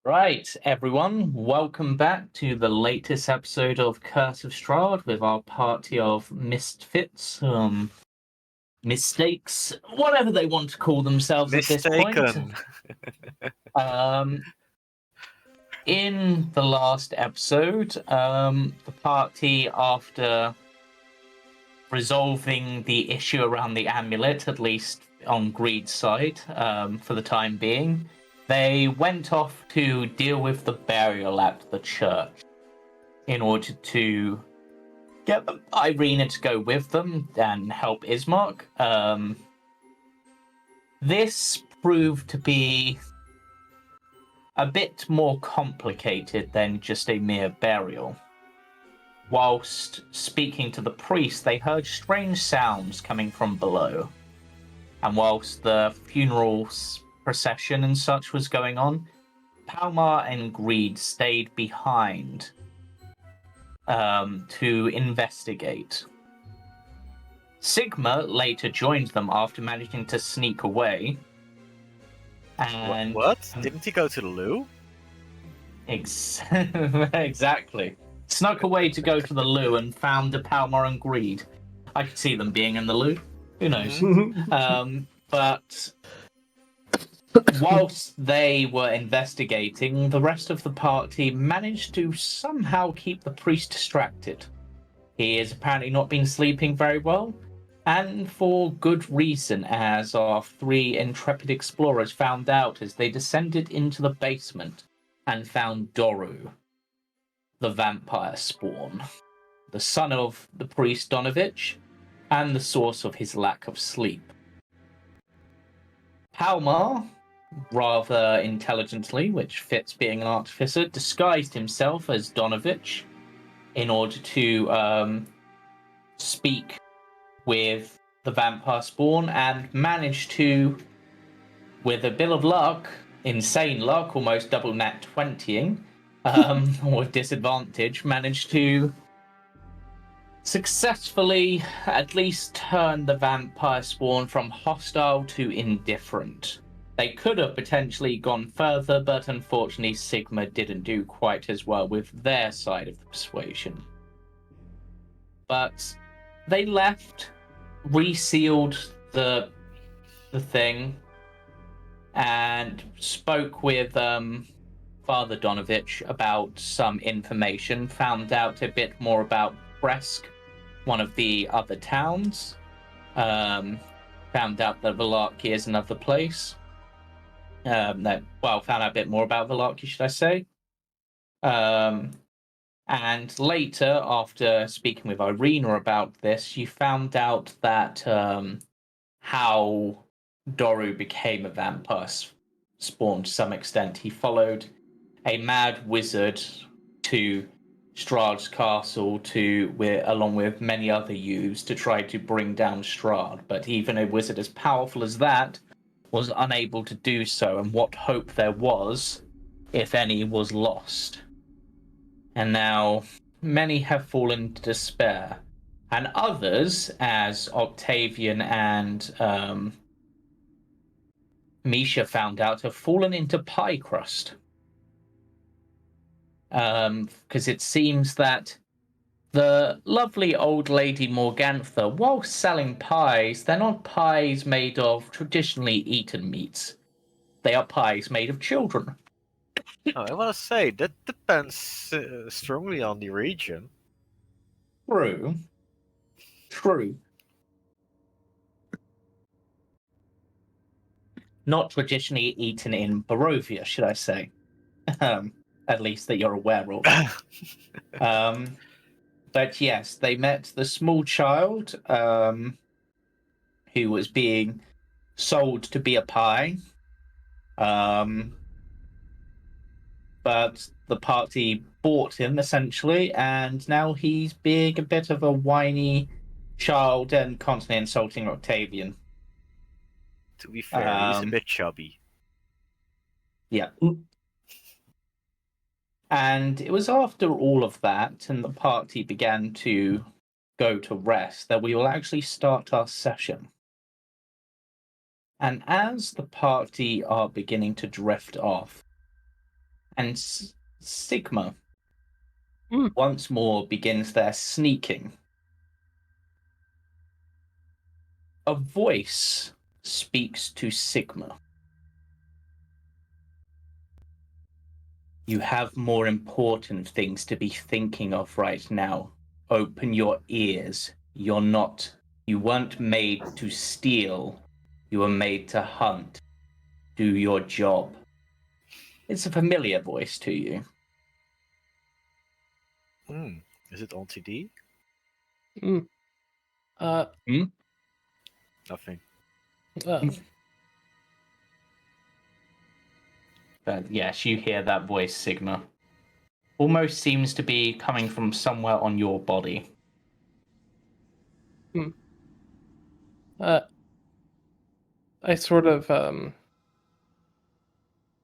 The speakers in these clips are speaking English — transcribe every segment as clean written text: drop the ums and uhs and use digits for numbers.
Right, everyone, welcome back to the latest episode of Curse of Strahd with our party of misfits, mistakes, whatever they want to call themselves at this point. Mistaken. In the last episode, the party, after resolving the issue around the amulet, at least on Greed's side, for the time being, they went off to deal with the burial at the church in order to get Irina to go with them and help Ismark. This proved to be a bit more complicated than just a mere burial. Whilst speaking to the priest, they heard strange sounds coming from below. And whilst the funeral procession and such was going on, Palmar and Greed stayed behind to investigate. Sigma later joined them after managing to sneak away. And What? Didn't he go to the loo? Exactly. Snuck away to go to the loo and found a Palmar and Greed. I could see them being in the loo. Who knows? But whilst they were investigating, the rest of the party managed to somehow keep the priest distracted. He has apparently not been sleeping very well, and for good reason, as our three intrepid explorers found out as they descended into the basement and found Doru, the vampire spawn, the son of the priest Donovich, and the source of his lack of sleep. Palmar, rather intelligently, which fits being an artificer, disguised himself as Donovich in order to speak with the vampire spawn and managed to, with a bit of luck, insane luck, almost double nat 20ing, with disadvantage, managed to successfully at least turn the vampire spawn from hostile to indifferent. They could have potentially gone further, but unfortunately Sigma didn't do quite as well with their side of the persuasion. But they left, resealed the thing, and spoke with Father Donovich about some information, found out a bit more about Bresk, one of the other towns, found out that Valarki is another place. Found out a bit more about Valarki, should I say. And later, after speaking with Irina about this, you found out that how Doru became a vampire spawn to some extent. He followed a mad wizard to Strahd's castle along with many other youths to try to bring down Strahd, but even a wizard as powerful as that was unable to do so, and what hope there was, if any, was lost. And now many have fallen into despair, and others, as Octavian and Misha found out, have fallen into pie crust. Because it seems that the lovely old lady Morgantha, while selling pies, they're not pies made of traditionally eaten meats. They are pies made of children. Oh, I want to say, that depends strongly on the region. True. Not traditionally eaten in Barovia, should I say. At least that you're aware of. But yes, they met the small child who was being sold to be a pie. But the party bought him, essentially, and now he's being a bit of a whiny child and constantly insulting Octavian. To be fair, he's a bit chubby. Yeah. And it was after all of that, and the party began to go to rest, that we will actually start our session. And as the party are beginning to drift off, And Sigma Mm. once more begins their sneaking. A voice speaks to Sigma. You have more important things to be thinking of right now. Open your ears. You weren't made to steal. You were made to hunt. Do your job. It's a familiar voice to you. Is it on TD? Mm. Nothing. But yes, you hear that voice, Sigma. Almost seems to be coming from somewhere on your body. I sort of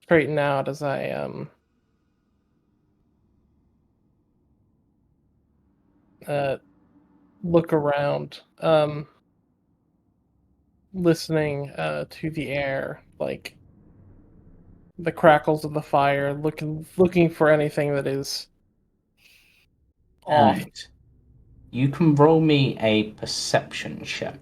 straighten out as I look around, listening to the air, like the crackles of the fire, looking for anything that is off. Right. You can roll me a perception check.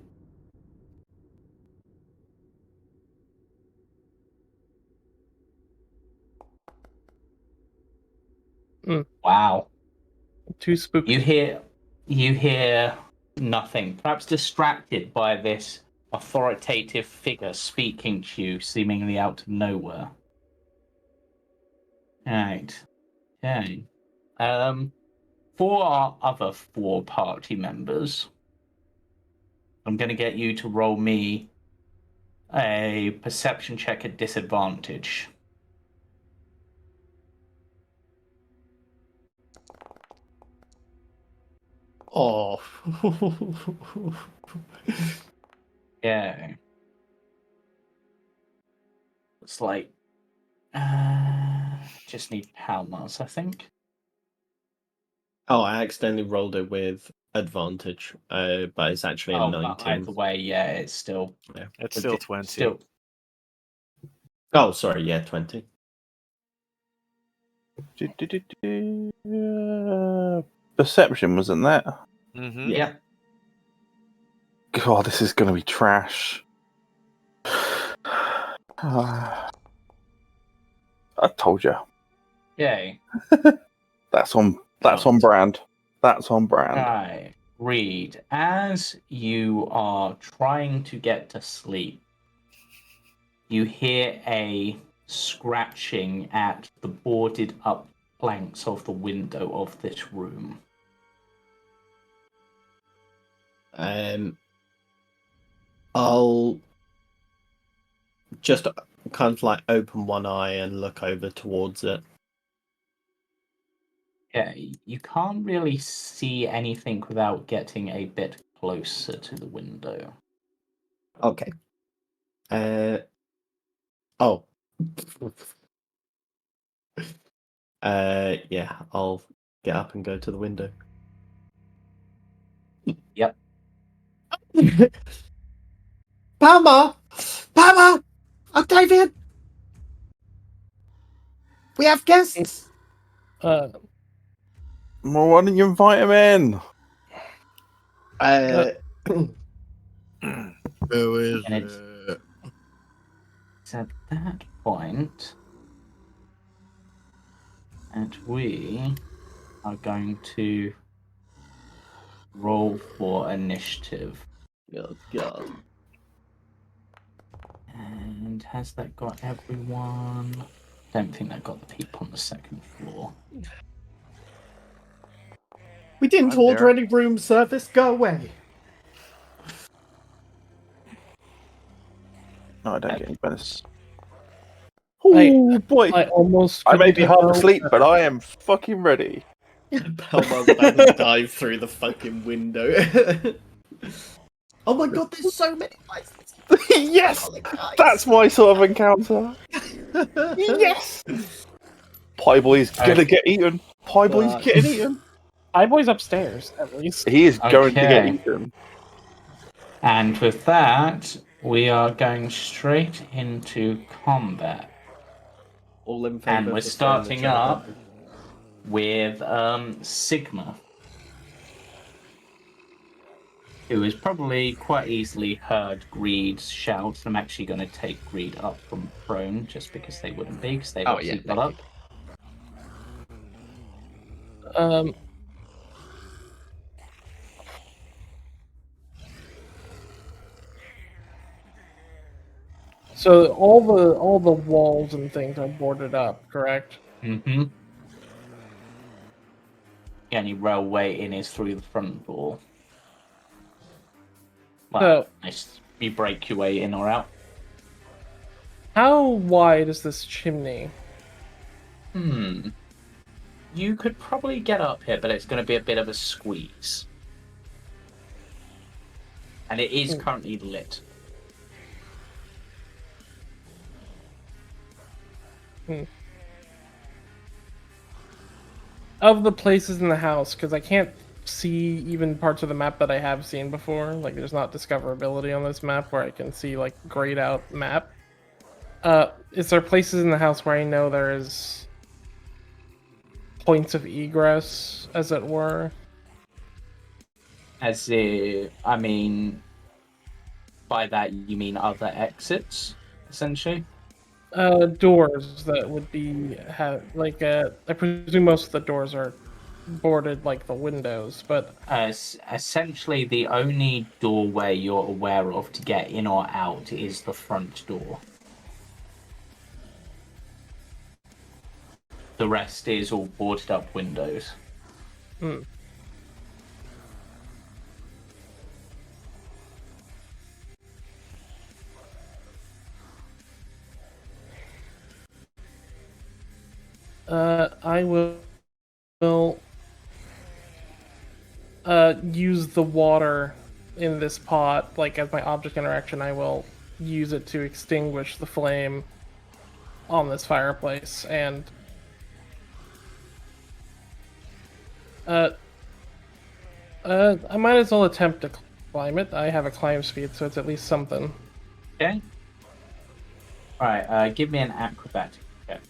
Wow. Too spooky. You hear nothing. Perhaps distracted by this authoritative figure speaking to you, seemingly out of nowhere. Right. Okay. For our other 4 party members, I'm going to get you to roll me a perception check at disadvantage. Oh. Yeah. It's like, just need Palmar's, I think. Oh, I accidentally rolled it with advantage, but it's actually a 19. Either way, yeah, it's still... Yeah. It's still 20. Still, Oh, sorry, yeah, 20. Perception, wasn't that? Mm-hmm. yeah. God, this is going to be trash. I told you. Yay. That's on brand. That's on brand. Right. Read. As you are trying to get to sleep, you hear a scratching at the boarded up planks of the window of this room. I'll just kind of like open one eye and look over towards it. Yeah, you can't really see anything without getting a bit closer to the window. Okay. Oh. Yeah, I'll get up and go to the window. Yep. Palmar! Palmar! Octavian! We have guests! Well, why didn't you invite him in? Who is And it's at that point that we are going to roll for initiative. Oh, God. And has that got everyone? Don't think that got the people on the second floor. We didn't I'm order there. any room service. Go away. No, I don't get any bonus. I- Oh boy! I almost. I may couldn't be half tell. asleep, but I am fucking ready. Palmar's about to dive through the fucking window. Oh my God, there's so many places. Yes! That's my sort of encounter. Yes! Pie boy's gonna get eaten. Pie boy's getting eaten. Boy's upstairs, at least. He is going to get Okay. eaten. And with that, we are going straight into combat. All in favour. And we're for throwing the starting jar up back. with Sigma, who has probably quite easily heard Greed's shouts. I'm actually going to take Greed up from prone, just because they wouldn't be, because they've Oh, obviously yeah, got up. So all the walls and things are boarded up, correct? Mm-hmm. The only railway in is through the front door. Well, So nice. You break your way in or out. how wide is this chimney? You could probably get up here, but it's going to be a bit of a squeeze. And it is currently lit. Of the places in the house, because I can't see even parts of the map that I have seen before. Like, there's not discoverability on this map where I can see, like, grayed out map. Is there places in the house where I know there is points of egress, as it were? I mean, by that you mean other exits, essentially? Doors that would be I presume most of the doors are boarded like the windows, but Essentially, the only doorway you're aware of to get in or out is the front door. The rest is all boarded up windows. I will use the water in this pot, like as my object interaction. I will use it to extinguish the flame on this fireplace, and I might as well attempt to climb it. I have a climb speed, so it's at least something. Okay. Alright, give me an acrobatic check.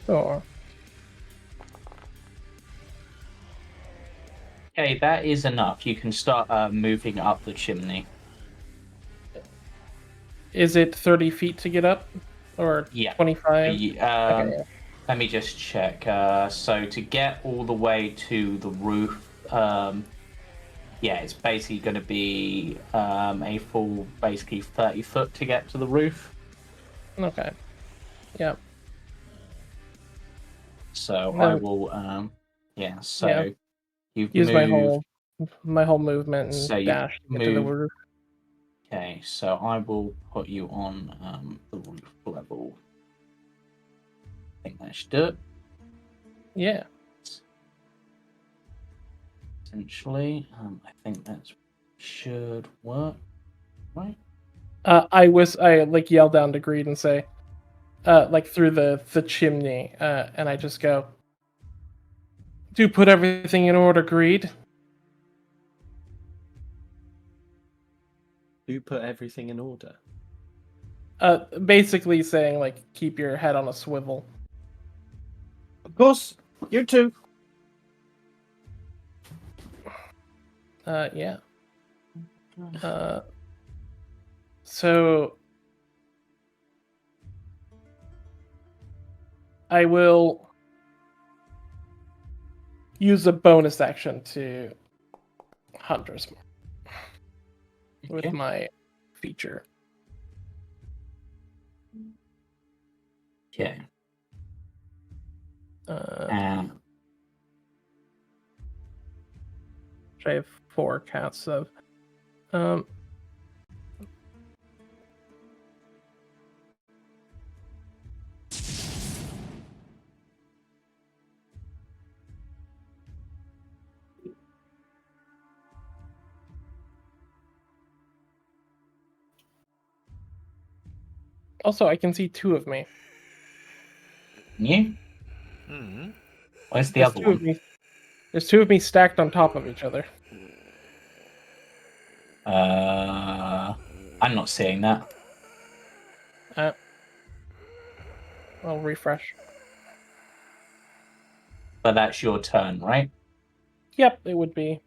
Sure. Okay, that is enough. You can start moving up the chimney. Is it 30 feet to get up? Or Yeah. 25? Okay. Let me just check. So to get all the way to the roof, it's basically going to be a full, basically 30 foot to get to the roof. Okay. Yep. So No. I will, you've Use moved. my whole movement and So you dash to get to the move- roof. Okay, so I will put you on the roof level. I think that should do it. Yeah. Essentially, I think that should work, right? I like yell down to Greed and say, like through the chimney, and I just go, "Do put everything in order, Greed." You put everything in order. Basically saying like, keep your head on a swivel. Of course, you too. Yeah. So I will use a bonus action to Hunter's Mark with Okay. my feature. Okay. I have 4 casts of. Also, I can see 2 of me. You? Hmm. Where's the There's other 2 of one? me. There's 2 of me stacked on top of each other. I'm not seeing that. I'll refresh. But that's your turn, right? Yep, it would be.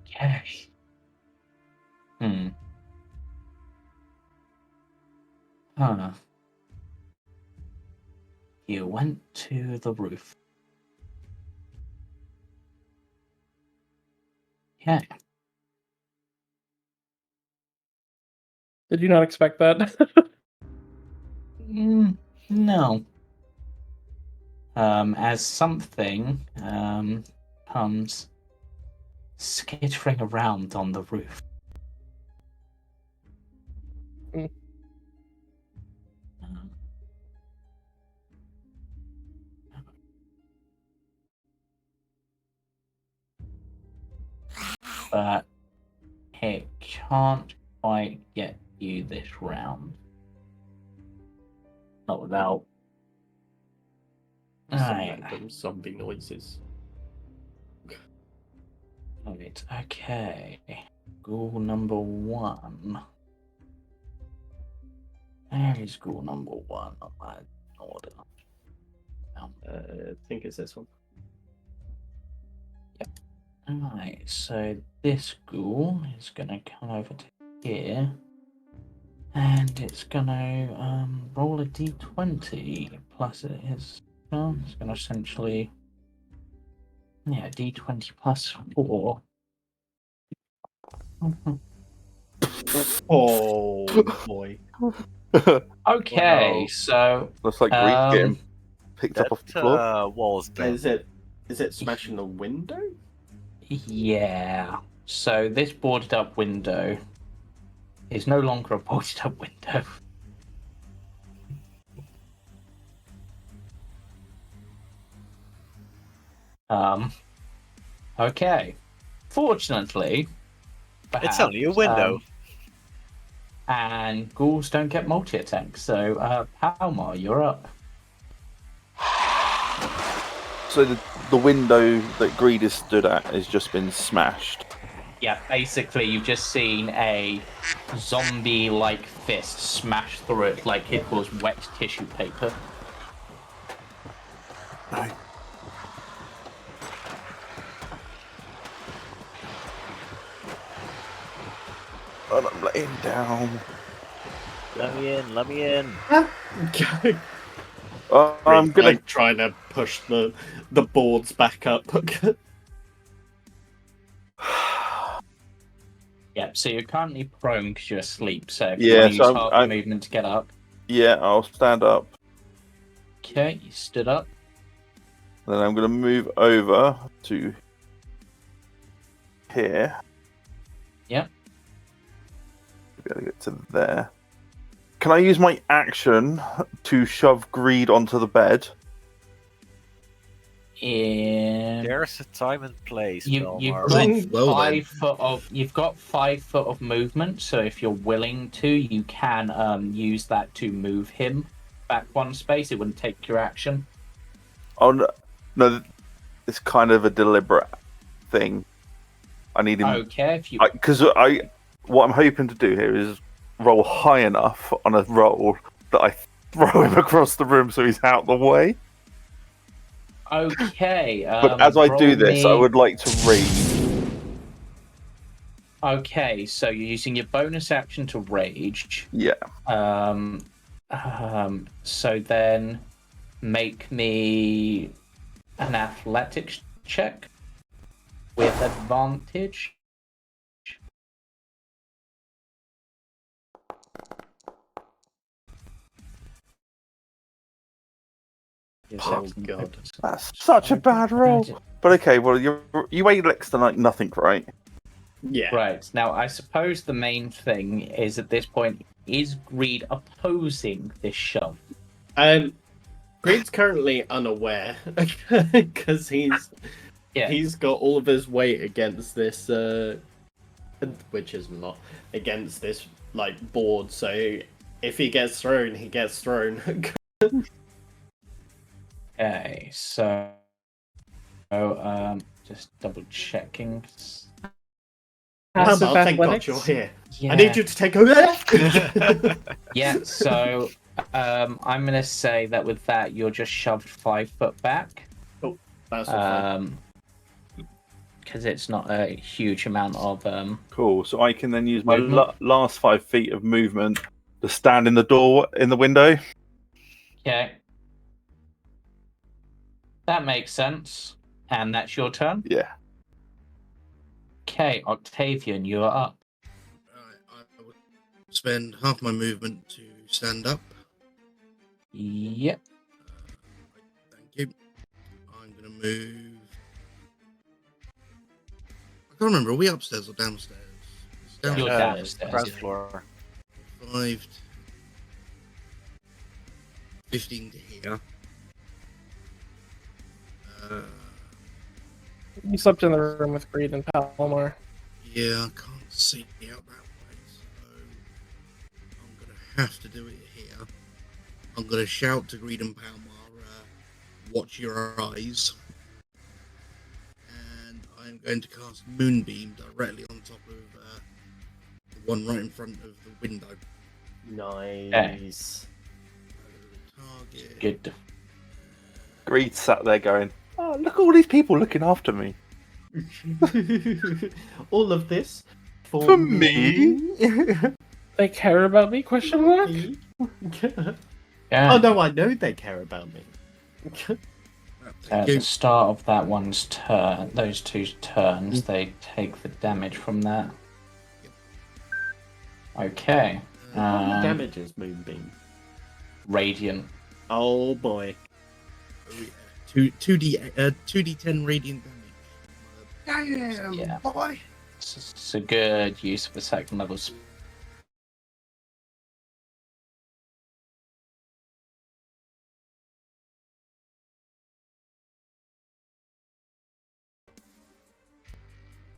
Okay. Huh. You went to the roof. Okay. Did you not expect that? No. As something comes skittering around on the roof. Mm. But it can't quite get you this round. Not without. Some Right. random zombie noises. Right, okay. Ghoul number 1. Where is ghoul number 1 on my order? I think it's this one. Alright, so this ghoul is going to come over to here. And it's going to roll a d20. Plus it is... Well, it's going to essentially... Yeah, d20 plus 4. Oh boy. Okay, no. so... Looks like Greed's getting picked That up off the floor. wall's done. Is it smashing the window? Yeah. So this boarded up window is no longer a boarded up window. Okay. Fortunately, perhaps, It's only a window. and ghouls don't get multi-attack. So, Palmar, you're up. So the window that Greed has stood at has just been smashed. Yeah, basically, you've just seen a zombie-like fist smash through it like it was wet tissue paper. Right. And I'm laying down. Let me in, let me in. I'm gonna. like trying to push the boards back up. Yeah, so you're currently prone because you're asleep. So if Yeah, you want to so use half your movement to get up. Yeah, I'll stand up. Okay, you stood up. Then I'm gonna move over to here. Yep. Be able to get to there. Can I use my action to shove Greed onto the bed? There's a time and place, You've Palmar. got Well, then. 5 foot of you've got 5 foot of movement. So if you're willing to, you can use that to move him back one space. It wouldn't take your action. Oh no, it's kind of a deliberate thing. I need him Okay, if you because what I'm hoping to do here is roll high enough on a roll that I throw him across the room so he's out the way. okay. But as I do roll this, I me- would like to rage. Okay, so you're using your bonus action to rage. Yeah. So then make me an athletics check with advantage. Oh god. That's such a bad roll. But okay, well you weigh next to like nothing, right? Yeah. Right, now I suppose the main thing is at this point, is Greed opposing this shove? Greed's currently unaware because he's got all of his weight against this, which is not against this like board. So if he gets thrown, he gets thrown. Okay, so just double checking. Passive Thank God athletics? you're here. Yeah. I need you to take over. Yeah, so I'm gonna say that with that you're just shoved 5 foot back. Oh, that's all fine. Because it's not a huge amount of Cool. So I can then use my Movement. last 5 feet of movement to stand in the door in the window. Okay. That makes sense. And that's your turn? Yeah. Okay, Octavian, you are up. I would spend half my movement to stand up. Yep. Thank you. I'm going to move. I can't remember. Are we upstairs or downstairs? It's You're downstairs. downstairs. Ground Yeah. floor. 5, 15 to here. You slept in the room with Greed and Palmar. Yeah, I can't see out that way, so I'm going to have to do it here. I'm going to shout to Greed and Palmar, watch your eyes. And I'm going to cast Moonbeam directly on top of the one right in front of the window. Nice. Target. Good. Greed sat there going, "Oh, look at all these people looking after me." All of this For me? They care about me? Question mark. Yeah. Oh no, I know they care about me. At the start of that one's turn, those 2 turns, they take the damage from that. Okay. Damage is Moonbeam. Radiant. Oh boy. Oh, yeah. 2d10 radiant damage. Damn, Yeah. boy. It's a good use of the second level.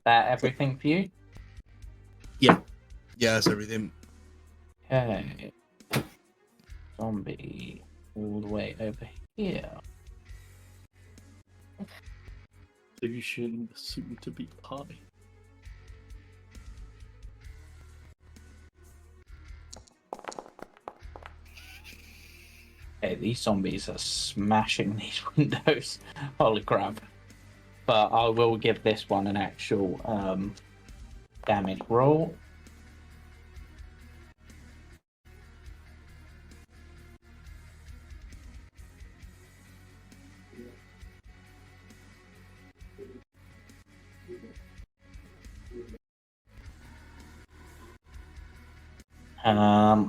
That everything for you? Yeah, that's everything. Okay. Zombie all the way over here. Solution soon to be pie. Okay, these zombies are smashing these windows. Holy crap. But I will give this one an actual damage roll.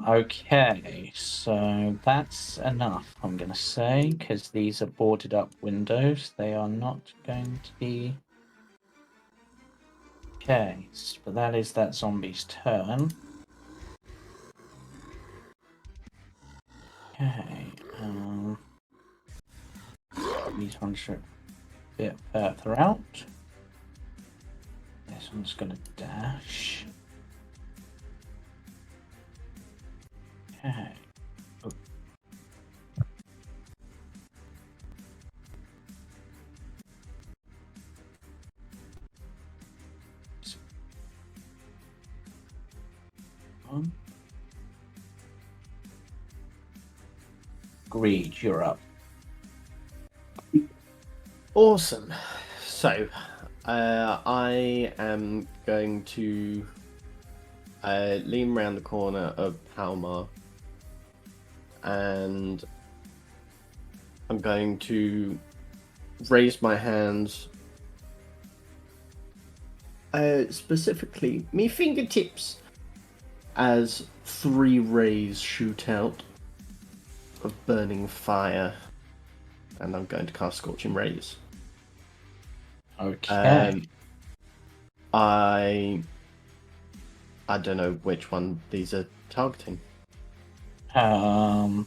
Okay, so that's enough, I'm gonna say, because these are boarded up windows. They are not going to be. Okay, but that is that zombie's turn. Okay, these ones are a bit further out. This one's gonna dash. Okay. Oh. Greed, you're up. Awesome. So, I am going to lean around the corner of Palmar, and I'm going to raise my hands. Specifically, me fingertips, as 3 rays shoot out of burning fire, and I'm going to cast Scorching Rays. Okay. I don't know which one these are targeting. I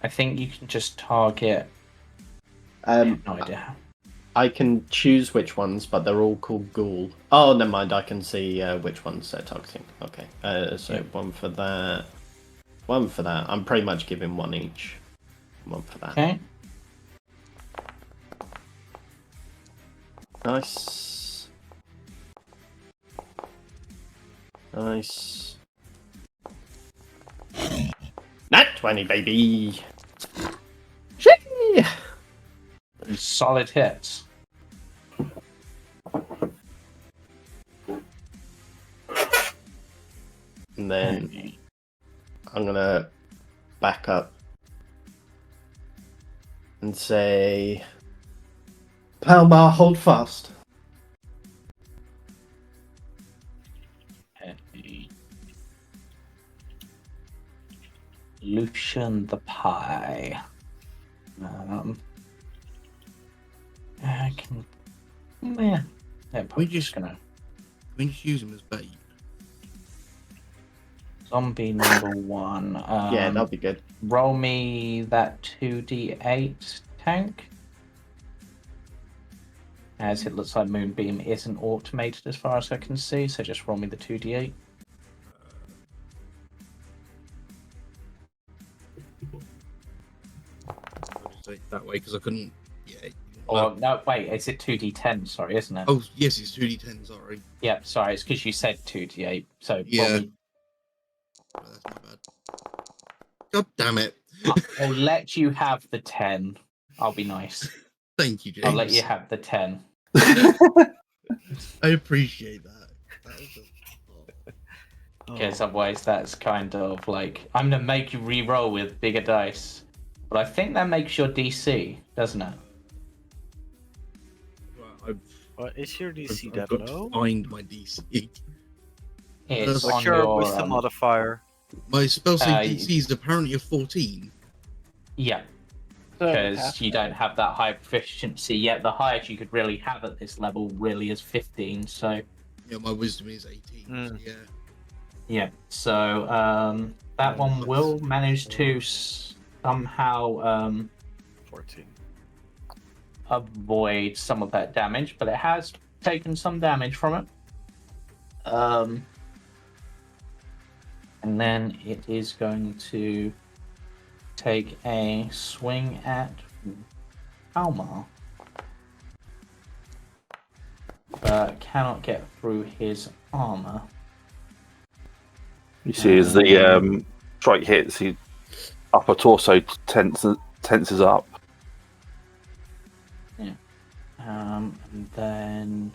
think you can just target. I have no idea. I can choose which ones, but they're all called Ghoul. Oh, never mind. I can see which ones they're targeting. Okay. So Yep. one for that. One for that. I'm pretty much giving one each. One for that. Okay. Nice. Nice. 20, baby. Shee! Solid hits. And then I'm gonna back up and say, Palmar, hold fast. Lucian the Pie. I can. Yeah. We just use him as bait. Zombie number 1. Yeah, that'll be good. Roll me that 2d8 tank. As it looks like Moonbeam isn't automated as far as I can see, so just roll me the 2d8. I'll just say it that way because I couldn't. Yeah. Or no, wait, is it 2d10? Sorry, isn't it? Oh yes, it's 2d10. Sorry. Yeah, sorry, it's because you said 2d8. So Yeah. roll me. Oh, that's my bad. God damn it! I'll let you have the 10. I'll be nice. Thank you, James. I'll let you have the 10. I appreciate that. That was Because otherwise that's kind of like, I'm going to make you re-roll with bigger dice. But I think that makes your DC, doesn't it? What is your DC I've that got low? to find my DC. It's What's on What's your wisdom modifier? My spell save Uh, DC is apparently a 14. Yeah, because you don't have that high proficiency yet. The highest you could really have at this level really is 15. So Yeah, my wisdom is 18. So yeah. yeah, so that one will manage to somehow 14. avoid some of that damage, but it has taken some damage from it. And then it is going to take a swing at Palmar. But cannot get through his armor. You see, as the strike hits, his upper torso tenses up. Yeah. And then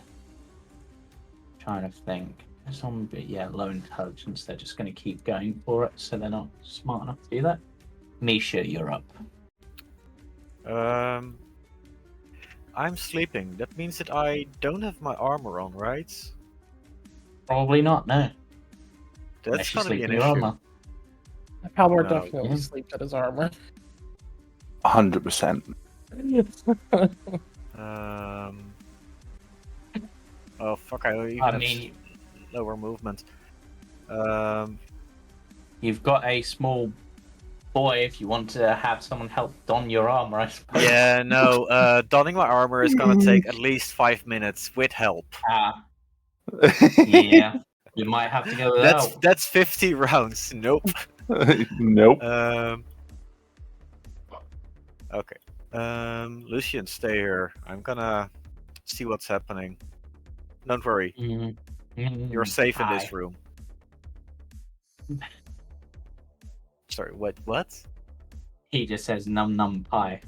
trying to think. Zombie, yeah, low intelligence. They're just going to keep going for it, so they're not smart enough to do that. Misha, you're up. I'm sleeping. That means that I don't have my armor on, right? Probably not. No. That's Unless you gonna be sleep an in your issue. armor. Palmar No. definitely Yeah. sleeps at his armor. 100%. Oh fuck! I even I have mean, lower movement. you've got a small boy if you want to have someone help don your armor, I suppose. Yeah, no. Donning my armor is gonna take at least 5 minutes with help. Yeah. You might have to go without. That's 50 rounds. Nope. Nope. Okay. Lucian, stay here. I'm gonna see what's happening. Don't worry. You're safe in this room. Sorry, what? He just says num num pie.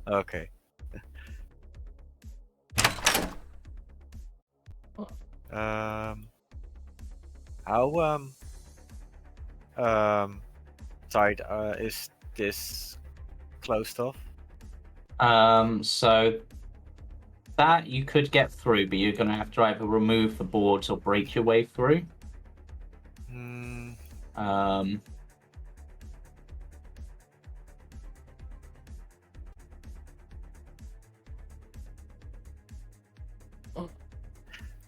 Okay. How tight is this closed off? So that you could get through, but you're gonna have to either remove the boards or break your way through.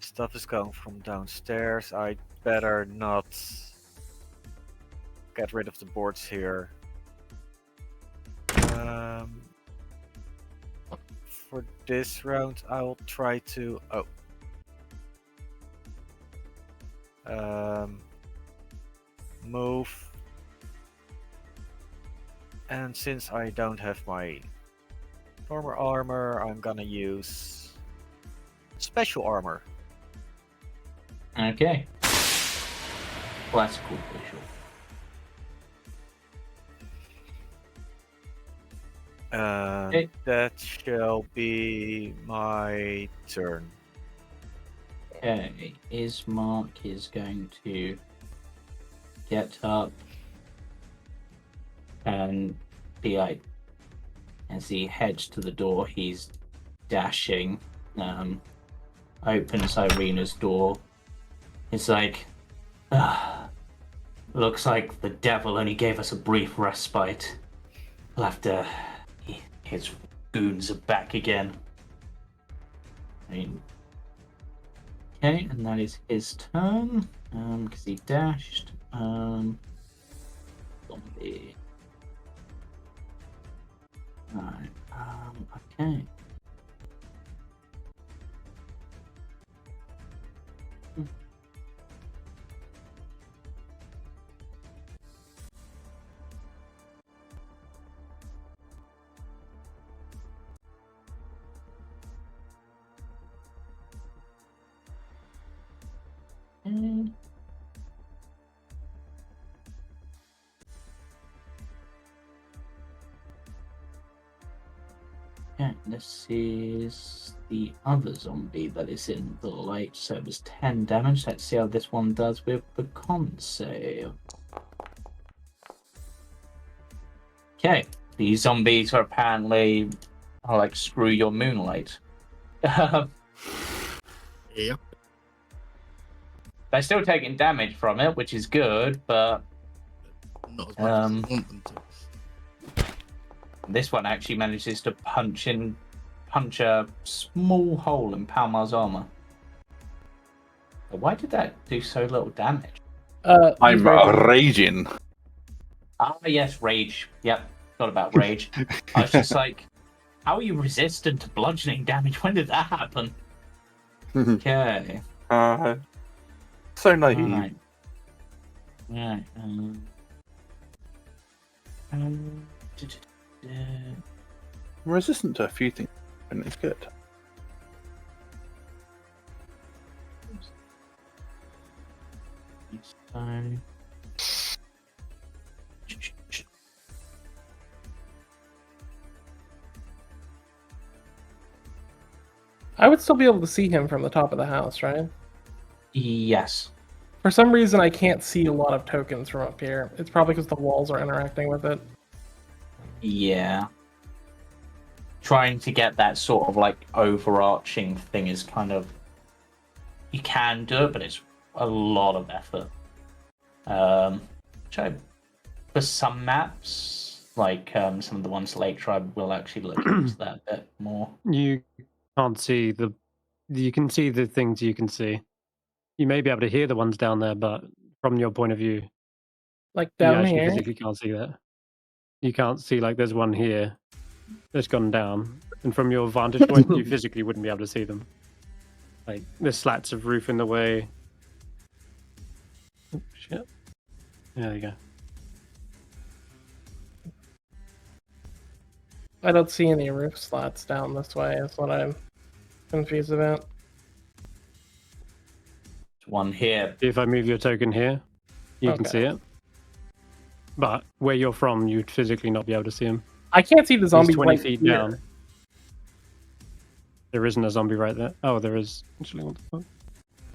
Stuff is going from downstairs. I'd better not get rid of the boards here. For this round, I will try to. Move. And since I don't have my normal armor, I'm gonna use special armor. Okay. Classical visual. That shall be my turn. Okay, Ismark is going to get up and be like, as he heads to the door, he's dashing, opens Irina's door. It's like, looks like the devil only gave us a brief respite. We'll have to... His goons are back again. Okay, and that is his turn, because he dashed. Zombie. Right, okay. Okay, this is the other zombie that is in the light, so it was 10 damage. Let's see how this one does with the con save. Okay, these zombies are apparently like screw your moonlight. Yeah. They're still taking damage from it, which is good, but Not as much as I want them to. this one actually manages to punch a small hole in Palmar's armor. Why did that do so little damage? I'm raging. Ah, yes, rage. Yep, thought about rage. I was just like, how are you resistant to bludgeoning damage? When did that happen? Okay. So naive. Right. Yeah. I'm resistant to a few things, and it's good. So... I would still be able to see him from the top of the house, right? Yes. For some reason, I can't see a lot of tokens from up here. It's probably because the walls are interacting with it. Yeah. Trying to get that sort of like overarching thing is kind of... You can do it, but it's a lot of effort. For some maps, like some of the ones later, I will actually look into that a bit more. You can't see the... You can see the things you can see. You may be able to hear the ones down there, but from your point of view, Like you down actually here? physically can't see that. You can't see, like, there's one here that's gone down, and from your vantage point, you physically wouldn't be able to see them. Like, there's slats of roof in the way. Oh, shit. There you go. I don't see any roof slats down this way, is what I'm confused about. One here. If I move your token here, you can Okay. see it. But where you're from, you'd physically not be able to see him. I can't see the zombie He's 20 right feet here. down. There isn't a zombie right there. Oh, there is. Actually, what the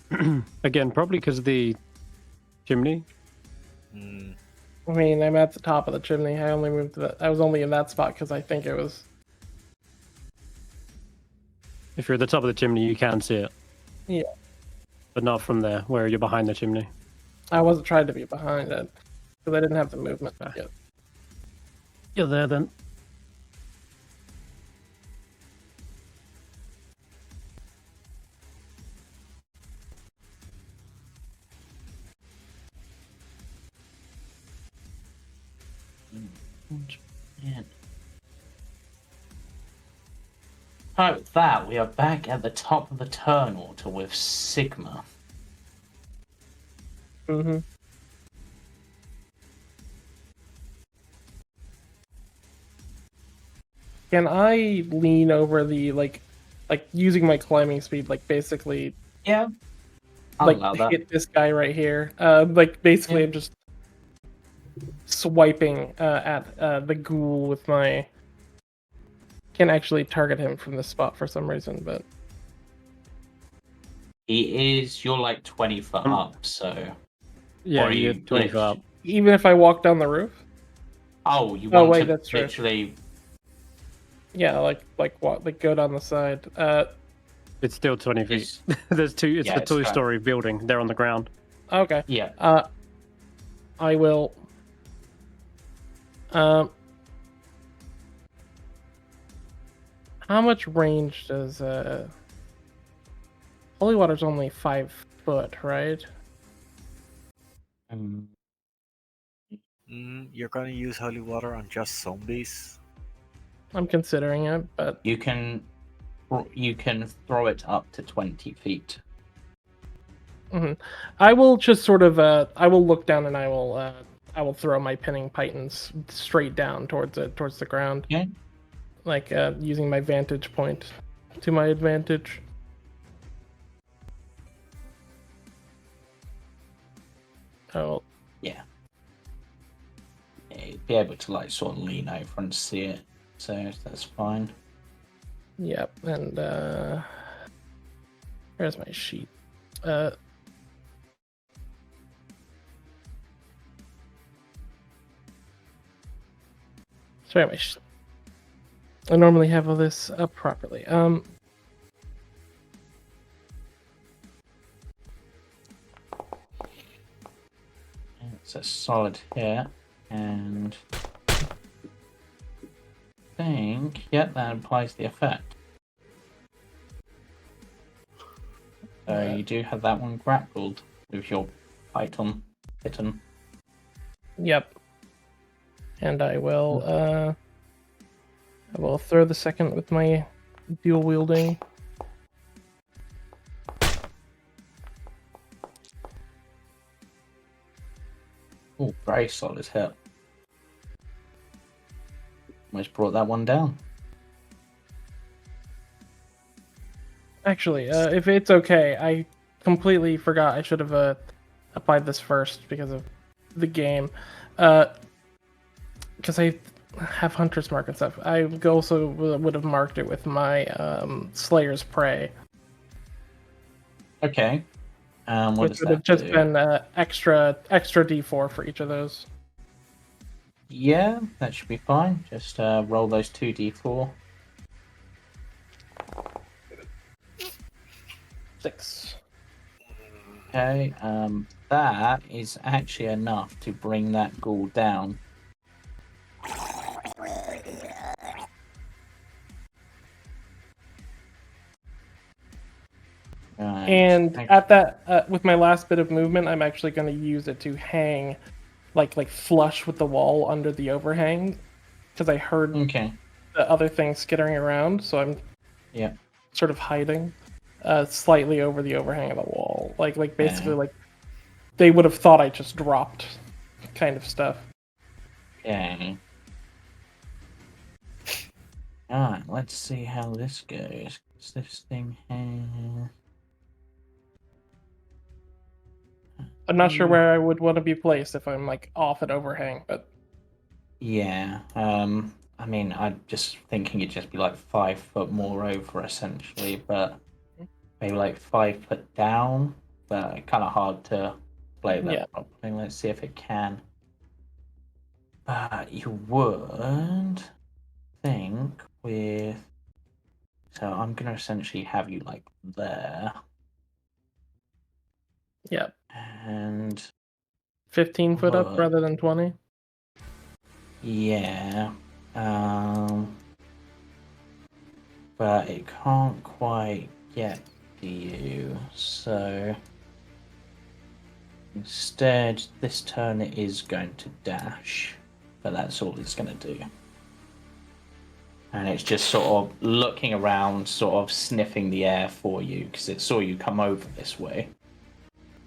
fuck? Again, probably because of the chimney. I mean, I'm at the top of the chimney. I only moved to the... I was only in that spot because I think it was... If you're at the top of the chimney, you can see it. Yeah. But not from there, where you're behind the chimney. I wasn't trying to be behind it because I didn't have the movement yet. You're there then. Alright, with that, we are back at the top of the turn order with Sigma. Mm-hmm. Can I lean over the, like using my climbing speed, like basically, Yeah. I'll like allow that. hit this guy right here? Like basically, I'm just swiping at the ghoul with my can't actually target him from this spot for some reason, but you're like 20 foot up, so. Yeah, Or you're you 20 foot up. even if I walk down the roof. Oh, you Oh want wait, to that's true. literally. Yeah, like what? Like go down the side. It's still 20 feet. There's two. It's Yeah, a it's fine. two-story building. They're on the ground. Okay. Yeah. I will. How much range does holy water's only 5 foot, right? You're gonna use holy water on just zombies? I'm considering it, but You can throw it up to 20 feet. I will just sort of I will look down and I will throw my pinning pythons straight down towards the ground. Yeah. Like using my vantage point to my advantage. Oh. Yeah. You'd be able to like sort of lean over and see it, so that's fine. Yep, and where's my sheet? Sorry, I normally have all this up properly. It's a solid hit, and I think, yeah, that implies the effect. So you do have that one grappled with your python hidden. Yep. And I will throw the second with my dual wielding. Oh, very solid hit. Almost brought that one down. Actually, if it's okay, I completely forgot I should have applied this first because of the game. Because I have Hunter's Mark and stuff. I also would have marked it with my Slayer's Prey. Okay. What Which does would that have just do? been extra D4 for each of those. Yeah, that should be fine. Just roll those 2d4. 6. Okay, that is actually enough to bring that ghoul down. Right. And at that, with my last bit of movement, I'm actually going to use it to hang, like flush with the wall under the overhang, because I heard Okay. the other thing skittering around, so I'm sort of hiding, slightly over the overhang of the wall, like basically like they would have thought I just dropped, kind of stuff. Okay. Alright, let's see how this goes. What's this thing here? I'm not sure where I would want to be placed if I'm like off at overhang, but yeah. I mean, I'm just thinking it'd just be like 5 foot more over essentially, but maybe like 5 foot down. But kind of hard to play that properly. Let's see if it can. You would think with. So I'm gonna essentially have you like there. Yep. And 15 foot up rather than 20. Yeah. But it can't quite get to you, so instead this turn it is going to dash, but that's all it's going to do. And it's just sort of looking around, sort of sniffing the air for you, because it saw you come over this way,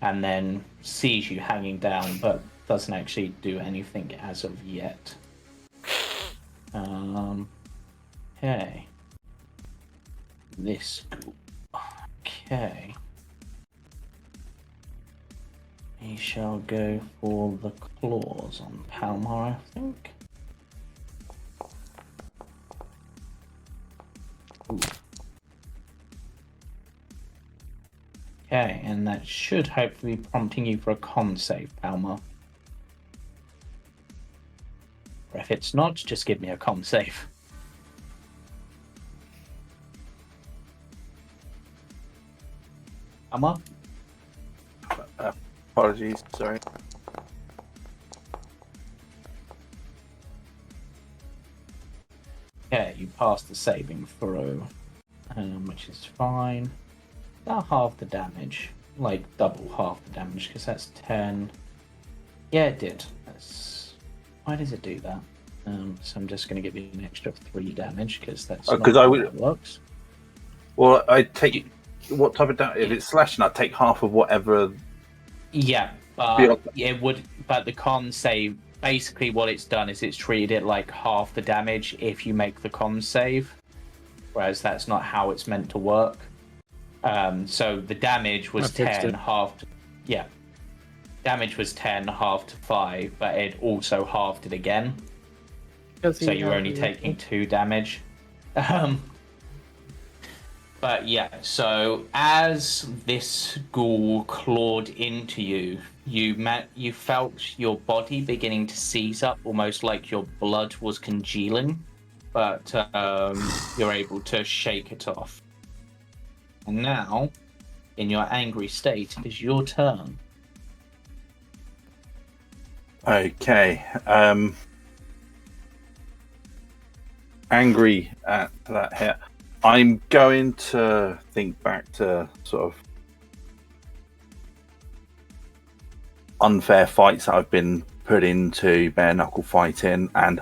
and then sees you hanging down, but doesn't actually do anything as of yet. Okay. This ghoul. Okay. He shall go for the claws on Palmar, I think. Okay, and that should hopefully be prompting you for a con save, Palmar. Or if it's not, just give me a con save. Palmar? Apologies, sorry. Okay, you passed the saving throw, which is fine. About half the damage, like double half the damage, because that's 10. Yeah, it did. Why does it do that? So I'm just going to give you an extra 3 damage, because that's not how that works. Well, I take what type of damage? If it's slashing, I take half of whatever. Yeah, but it would. But the con save, basically, what it's done is it's treated it like half the damage if you make the con save, whereas that's not how it's meant to work. So the damage was 10, halved. Yeah, damage was 10, halved to 5, but it also halved it again. So you're only taking 2 damage. But yeah, so as this ghoul clawed into you, you felt your body beginning to seize up, almost like your blood was congealing, but you're able to shake it off. And now, in your angry state, it is your turn. Okay. Angry at that hit. I'm going to think back to sort of unfair fights that I've been put into bare knuckle fighting, and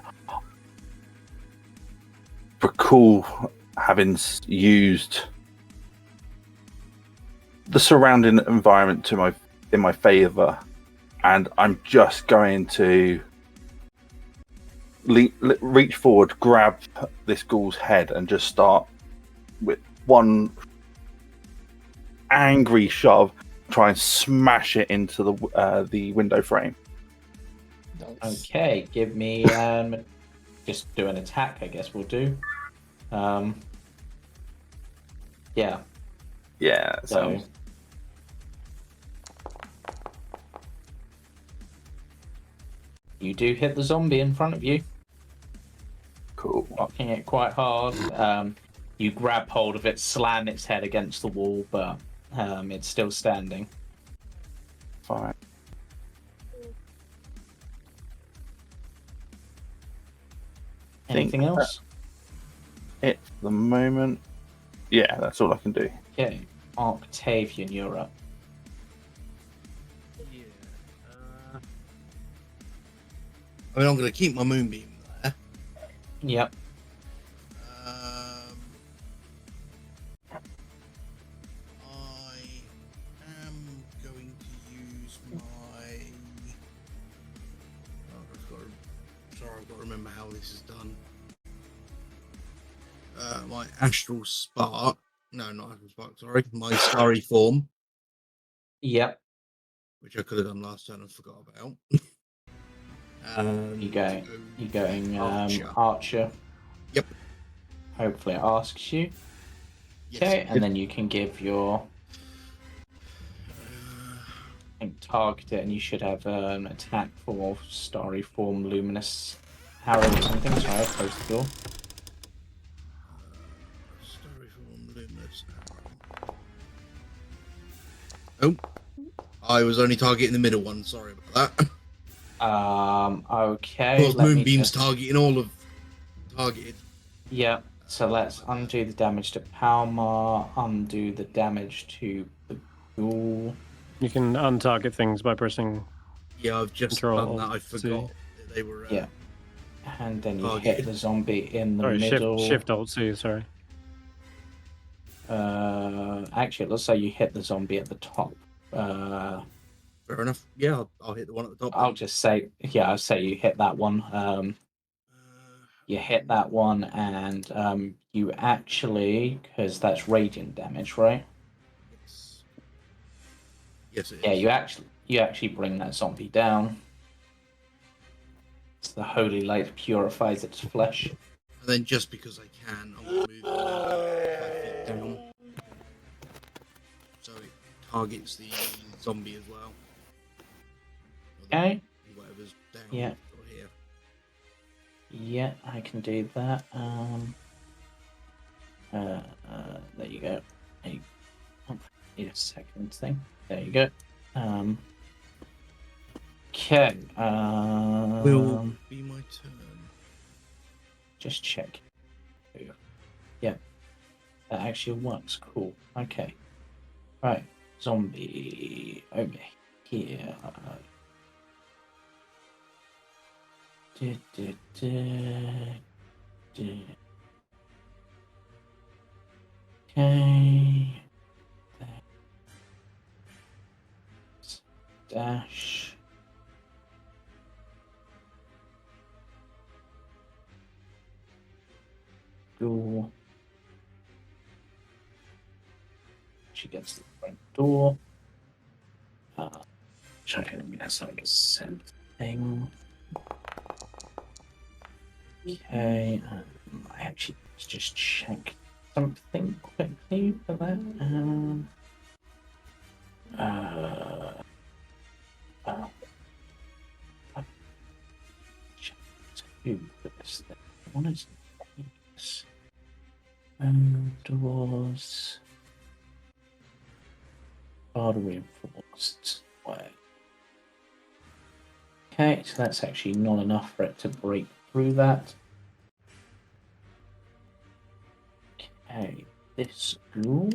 recall having used the surrounding environment in my favor, and I'm just going to reach forward, grab this ghoul's head, and just start with one angry shove, try and smash it into the window frame. Okay, give me just do an attack, I guess we'll do. Yeah. Yeah. So you do hit the zombie in front of you. Cool. Knocking it quite hard. You grab hold of it, slam its head against the wall, but it's still standing. Fine. Anything else? At the moment, yeah, that's all I can do. Okay, Octavian, you're up. Yeah. I mean, I'm going to keep my moonbeam there. Yep. I am going to use my. Sorry, I've got to remember how this is done. My astral spark. No, not astral spark. Sorry, my starry form. Yep. Which I could have done last turn and forgot about. You going Archer. Yep. Hopefully it asks you. Yes. Okay, and then you can give your target it, and you should have an attack for starry form, luminous arrow or something. Sorry, I closed the door. Starry form, luminous arrow. Oh, I was only targeting the middle one. Sorry about that. Okay. Of course, moonbeam's targeting all of targeted. Yeah. So let's undo the damage to Palmar, undo the damage to the ghoul. You can untarget things by pressing. Yeah, I've just done that. I forgot that they were. Yeah. And then you hit the zombie in the middle. Shift Alt C. Sorry. Actually, it looks like you hit the zombie at the top. Fair enough. Yeah, I'll hit the one at the top. I'll just say, yeah, I'll say you hit that one. You hit that one, and you actually, because that's radiant damage, right? Yes. Yes, it is. Yeah, you actually bring that zombie down. So the holy light purifies its flesh. And then just because I can, I'll move it 5 feet down. So it targets the zombie as well. Okay. Whatever's down Yeah. or here. Yeah, I can do that. There you go. Need a second thing. There you go. Okay. Will be my turn. Just check. Yeah, that actually works. Cool. Okay. Right. Zombie over here. Okay. Dash. Door. She gets to the front door. Sorry, that's like a send thing. Okay. I actually just check something quickly for that. This thing. What is this? Doors. Guard reinforced. Way. Okay, so that's actually not enough for it to break through that. Okay, this door.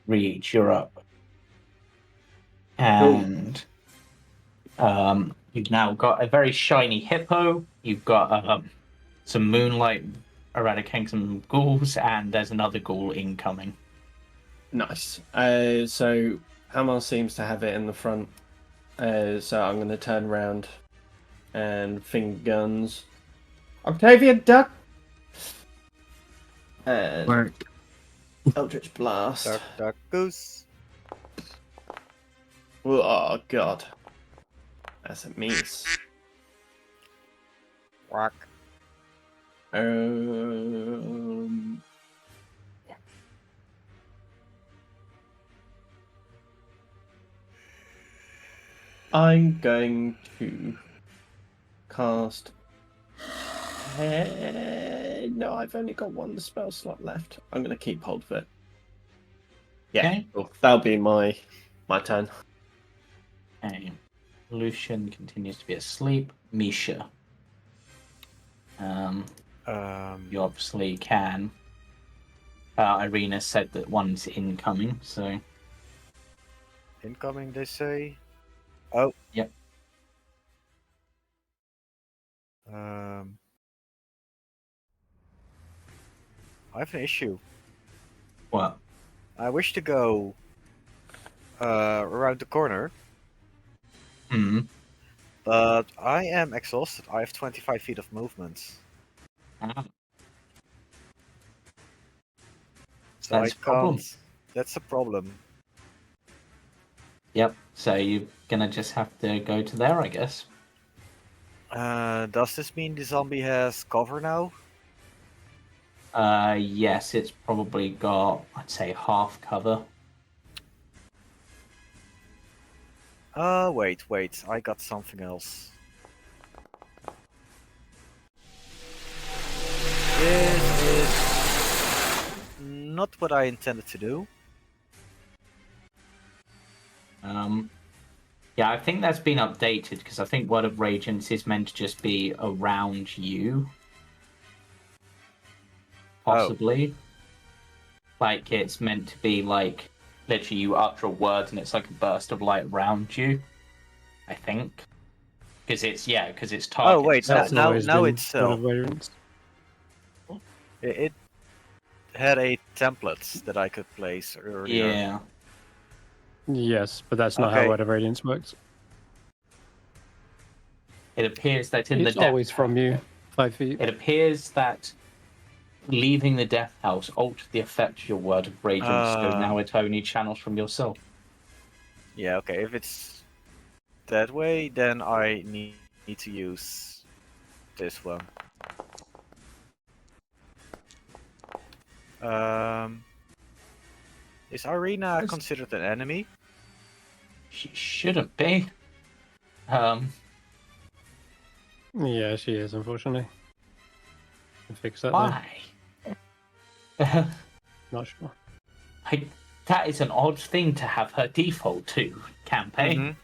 Reach, you're up. And you've now got a very shiny hippo. You've got some moonlight eradicating some ghouls, and there's another ghoul incoming. Nice. So Palmar seems to have it in the front. So I'm going to turn around and finger guns. Octavian, duck! And Work. Eldritch Blast. Duck, duck, goose. Oh, God. That's a miss. Quack. I'm going to cast. No, I've only got one spell slot left. I'm going to keep hold of it. Yeah, Okay. cool. That'll be my turn. Okay. Lucian continues to be asleep. Misha. You obviously can. Irina said that one's incoming, so. Incoming, they say. Oh. Yep. I have an issue. What? I wish to go around the corner, but I am exhausted. I have 25 feet of movement. So That's a problem. That's a problem. Yep. So you're gonna just have to go to there, I guess. Does this mean the zombie has cover now? Yes, it's probably got, I'd say, half cover. Wait, I got something else. This is not what I intended to do. Yeah, I think that's been updated because I think Word of Radiance is meant to just be around you. Possibly. Like, it's meant to be like, literally you utter a word and it's like a burst of light around you. I think. Because it's targeted. Oh wait, itself. now Word it's of Radiance. it had a template that I could place earlier. Yeah. Yes, but that's not how Okay. Word of Radiance works. It appears that in It's the always from you, 5 feet. It appears that leaving the Death House altered the effect of your Word of Radiance, so now it only channels from yourself. Yeah, okay, if it's that way, then I need to use this one. Is Irina considered an enemy? She shouldn't be. Yeah, she is, unfortunately. Can fix that. Why? Not sure. That is an odd thing to have her default to campaign.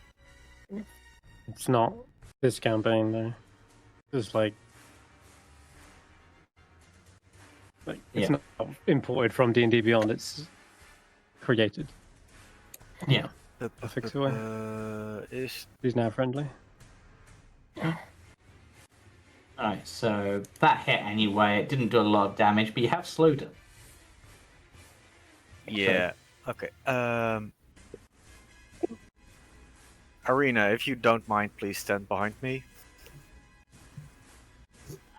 It's not this campaign though. It's like it's not imported from D&D Beyond. It's created. Yeah. I'll fix it away. He's now friendly. Alright, so that hit anyway. It didn't do a lot of damage, but you have slowed it. Yeah. Okay. Irina, if you don't mind, please stand behind me.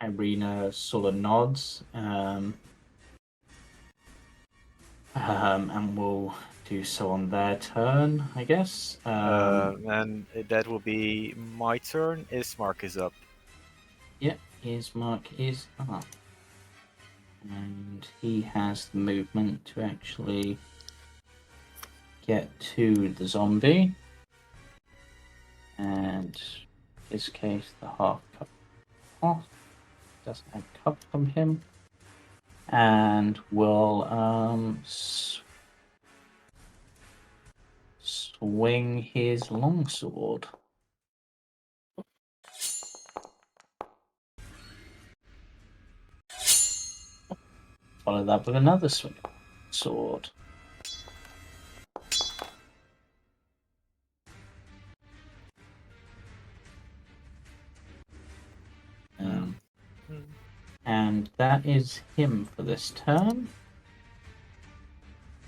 Irina sort of nods. And we'll do so on their turn, I guess. And that will be my turn. Ismark is up. Yep, Ismark is up. And he has the movement to actually get to the zombie. And in this case, the half cup off. Doesn't have cup from him. And will swing his longsword. Follow that with another swing sword. And that is him for this turn.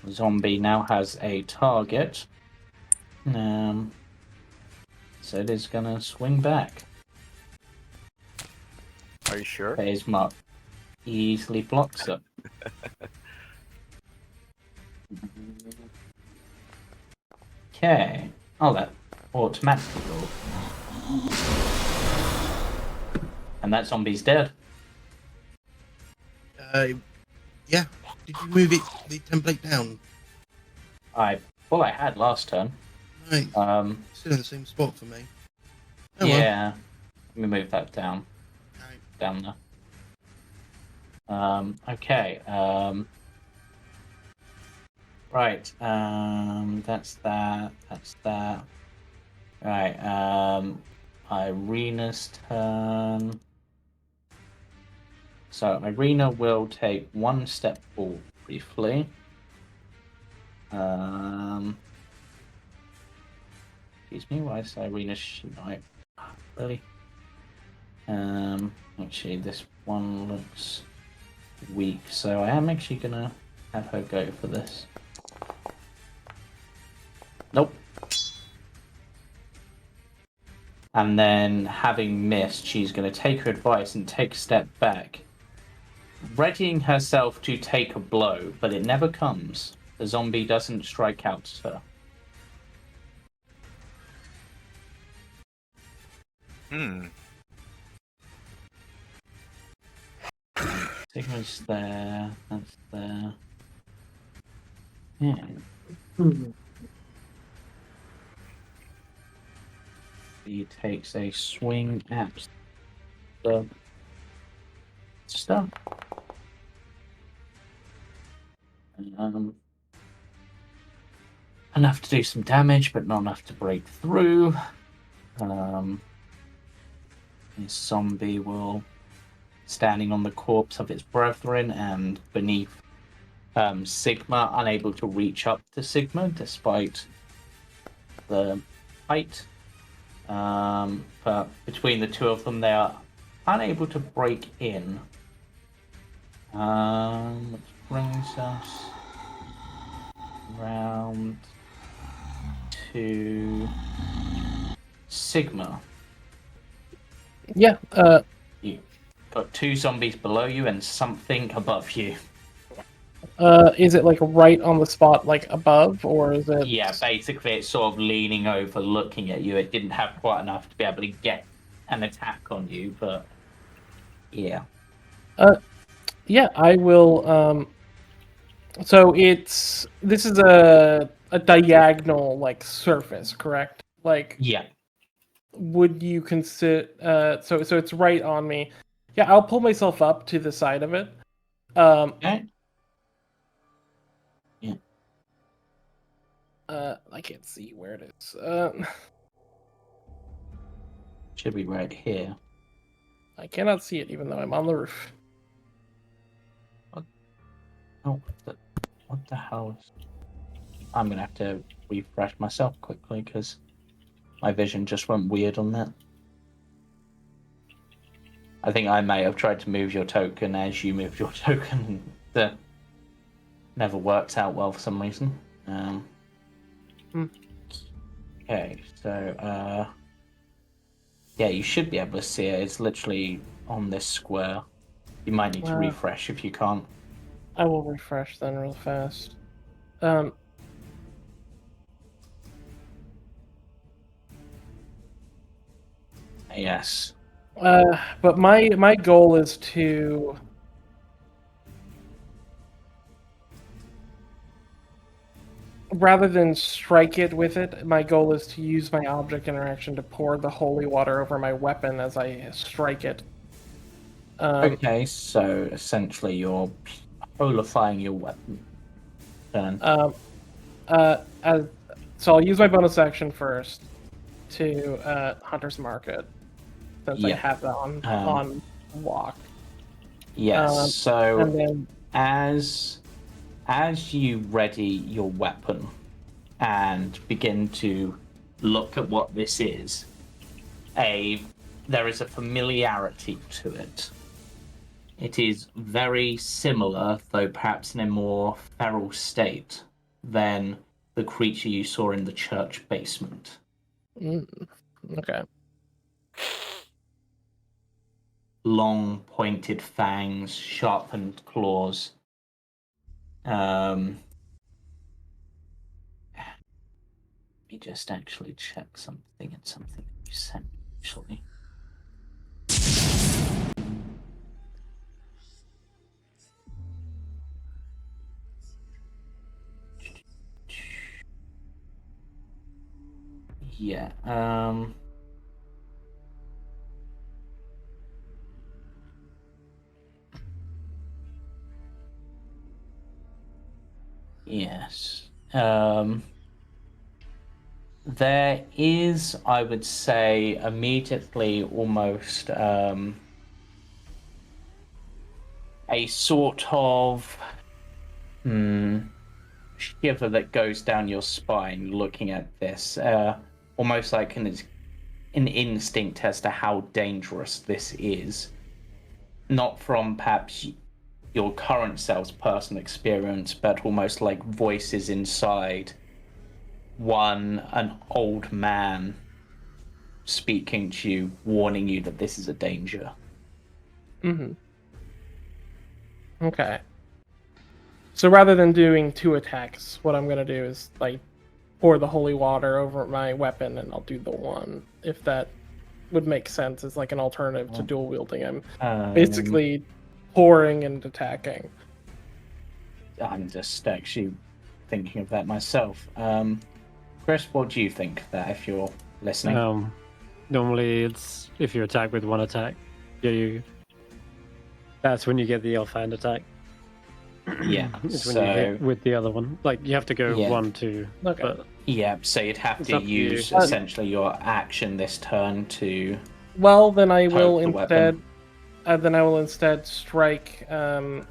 The zombie now has a target. So it is gonna swing back. Are you sure? Phase mark easily blocks it. Okay. Oh, that automatically roll. And that zombie's dead. Yeah. Did you move the template down? I had last turn. Right. Still in the same spot for me. Oh, yeah. Let me move that down. Right. Down there. Okay. Right. That's that. That's that. Right. Irina's turn. So Irina will take one step forward briefly. Excuse me, why is Irina right? Really? Actually, this one looks weak, so I am actually gonna have her go for this. Nope. And then, having missed, she's gonna take her advice and take a step back, readying herself to take a blow, but it never comes. The zombie doesn't strike out at her. Sigma's there, that's there. Yeah. He takes a swing at the stuff. Enough to do some damage, but not enough to break through. This zombie will, standing on the corpse of its brethren and beneath Sigma, unable to reach up to Sigma despite the height. But between the two of them, they are unable to break in. Which brings us round to Sigma. Yeah. You got two zombies below you and something above you. Is it like right on the spot, like above, or is it? Yeah, basically it's sort of leaning over, looking at you. It didn't have quite enough to be able to get an attack on you, but yeah. Yeah, I will. So this is a diagonal like surface, correct? Like, Yeah. would you consider? So it's right on me. Yeah, I'll pull myself up to the side of it. Okay. Yeah. I can't see where it is. Should be right here. I cannot see it even though I'm on the roof. Oh, what the hell is... I'm gonna have to refresh myself quickly because my vision just went weird on that. I think I may have tried to move your token as you moved your token, and that never worked out well for some reason. Okay, so yeah, you should be able to see it. It's literally on this square. You might need to refresh if you can't. I will refresh then real fast. Yes. But my goal is to rather than strike it with it, my goal is to use my object interaction to pour the holy water over my weapon as I strike it. Okay, so essentially you're holifying your weapon. So I'll use my bonus action first to Hunter's Market, since I have that on lock. Yes. So and then as you ready your weapon and begin to look at what this is, there is a familiarity to it. It is very similar, though perhaps in a more feral state than the creature you saw in the church basement. Okay. Long, pointed fangs, sharpened claws. Let me just actually check something. It's something that you sent, actually. Yeah, yes. There is, I would say, immediately almost a sort of shiver that goes down your spine looking at this, almost like an instinct as to how dangerous this is. Not from perhaps your current self's personal experience, but almost like voices inside an old man speaking to you, warning you that this is a danger. Okay. So rather than doing 2 attacks, what I'm gonna do is like pour the holy water over my weapon, and I'll do the one, if that would make sense as like an alternative to dual wielding. I'm basically pouring and attacking. I'm just actually thinking of that myself. Chris, what do you think that if you're listening? Normally it's if you attack with 1 attack, that's when you get the offhand attack. Yeah, it's when you hit with the other one. Like you have to go 1, 2. Okay. But yeah, so you'd have to use essentially your action this turn to. Well, then I will the instead. Then I will instead strike. I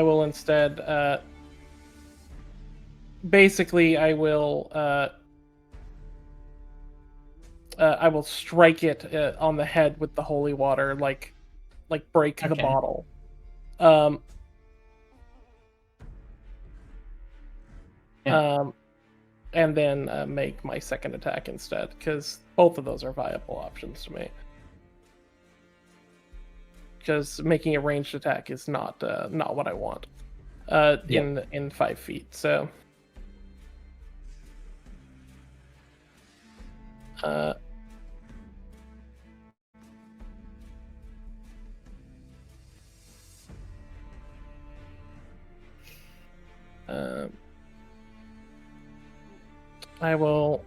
will instead. Basically, I will strike it on the head with the holy water, like break the bottle. And then make my second attack instead, because both of those are viable options to me. because making a ranged attack is not what I want. In 5 feet. So. I will.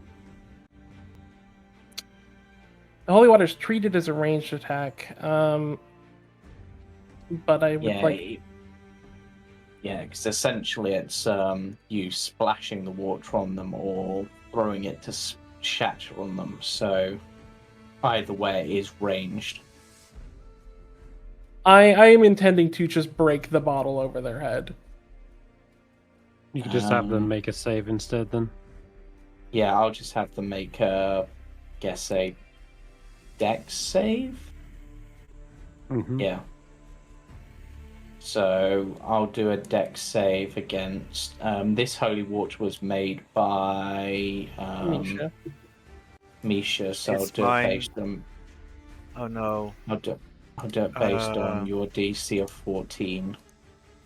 The Holy Water is treated as a ranged attack, but I would like. Yeah, because essentially it's you splashing the water on them or throwing it to shatter on them. So either way, it is ranged. I am intending to just break the bottle over their head. You could just have them make a save instead, then. Yeah, I'll just have them make a dex save. Mm-hmm. Yeah. So I'll do a dex save against this holy water was made by Misha, so I'll do it based on. Oh no! I'll do it based on your DC of 14.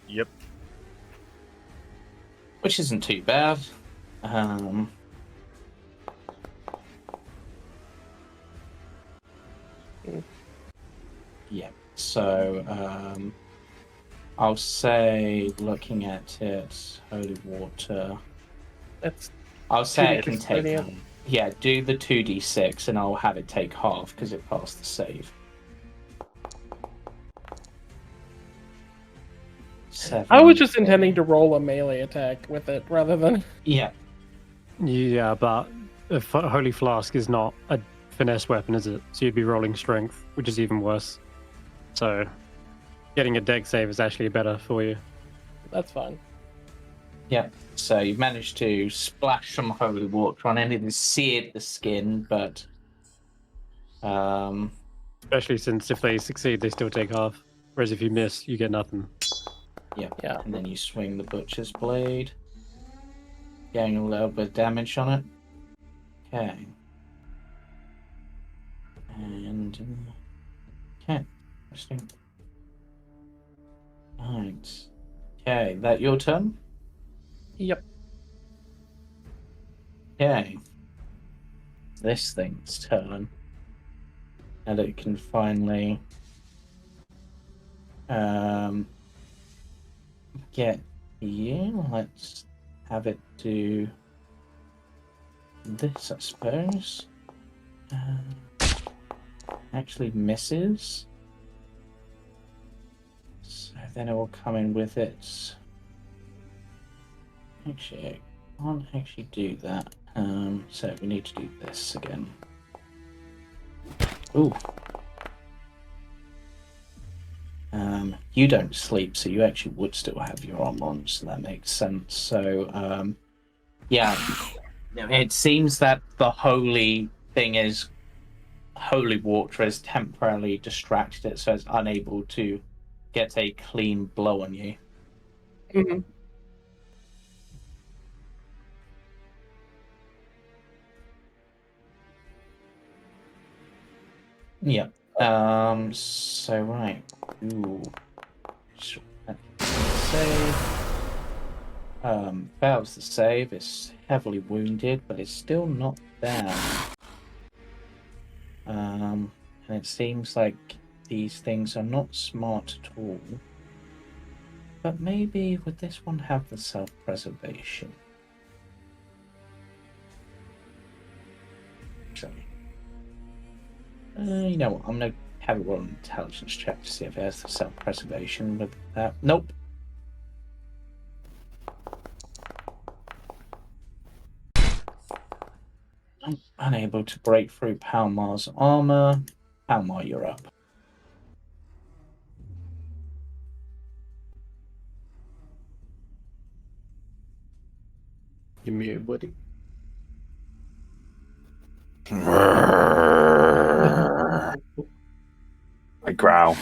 Yep. Which isn't too bad. Yeah. So I'll say, looking at it, holy water. I'll say it can take. Yeah, do the 2d6, and I'll have it take half because it passed the save. 7, I was just intending to roll a melee attack with it rather than. Yeah. Yeah, but a Holy Flask is not a finesse weapon, is it? So you'd be rolling strength, which is even worse. So getting a dex save is actually better for you. That's fine. Yeah. So you've managed to splash some holy water on anything, seared the skin, but especially since if they succeed, they still take half. Whereas if you miss, you get nothing. Yeah. And then you swing the butcher's blade, getting a little bit of damage on it. Okay. And okay, interesting. Right. Okay, that your turn? Yep. Okay. This thing's turn. And it can finally get you. Let's have it do this, I suppose. Actually misses. So then it will come in with its. Actually, I can't actually do that. So we need to do this again. Ooh. You don't sleep, so you actually would still have your arm on, so that makes sense. So, yeah. It seems that the holy water has temporarily distracted it, so it's unable to get a clean blow on you. Mm-hmm. Yeah. So right. Ooh. Save. Fails the save. It's heavily wounded, but it's still not down. And it seems like these things are not smart at all. But maybe would this one have the self-preservation? Sorry. You know what? I'm going to have a roll an intelligence check to see if it has the self-preservation with that. Nope. I'm unable to break through Palmar's armor. Palmar, you're up. You muted, buddy. I growl.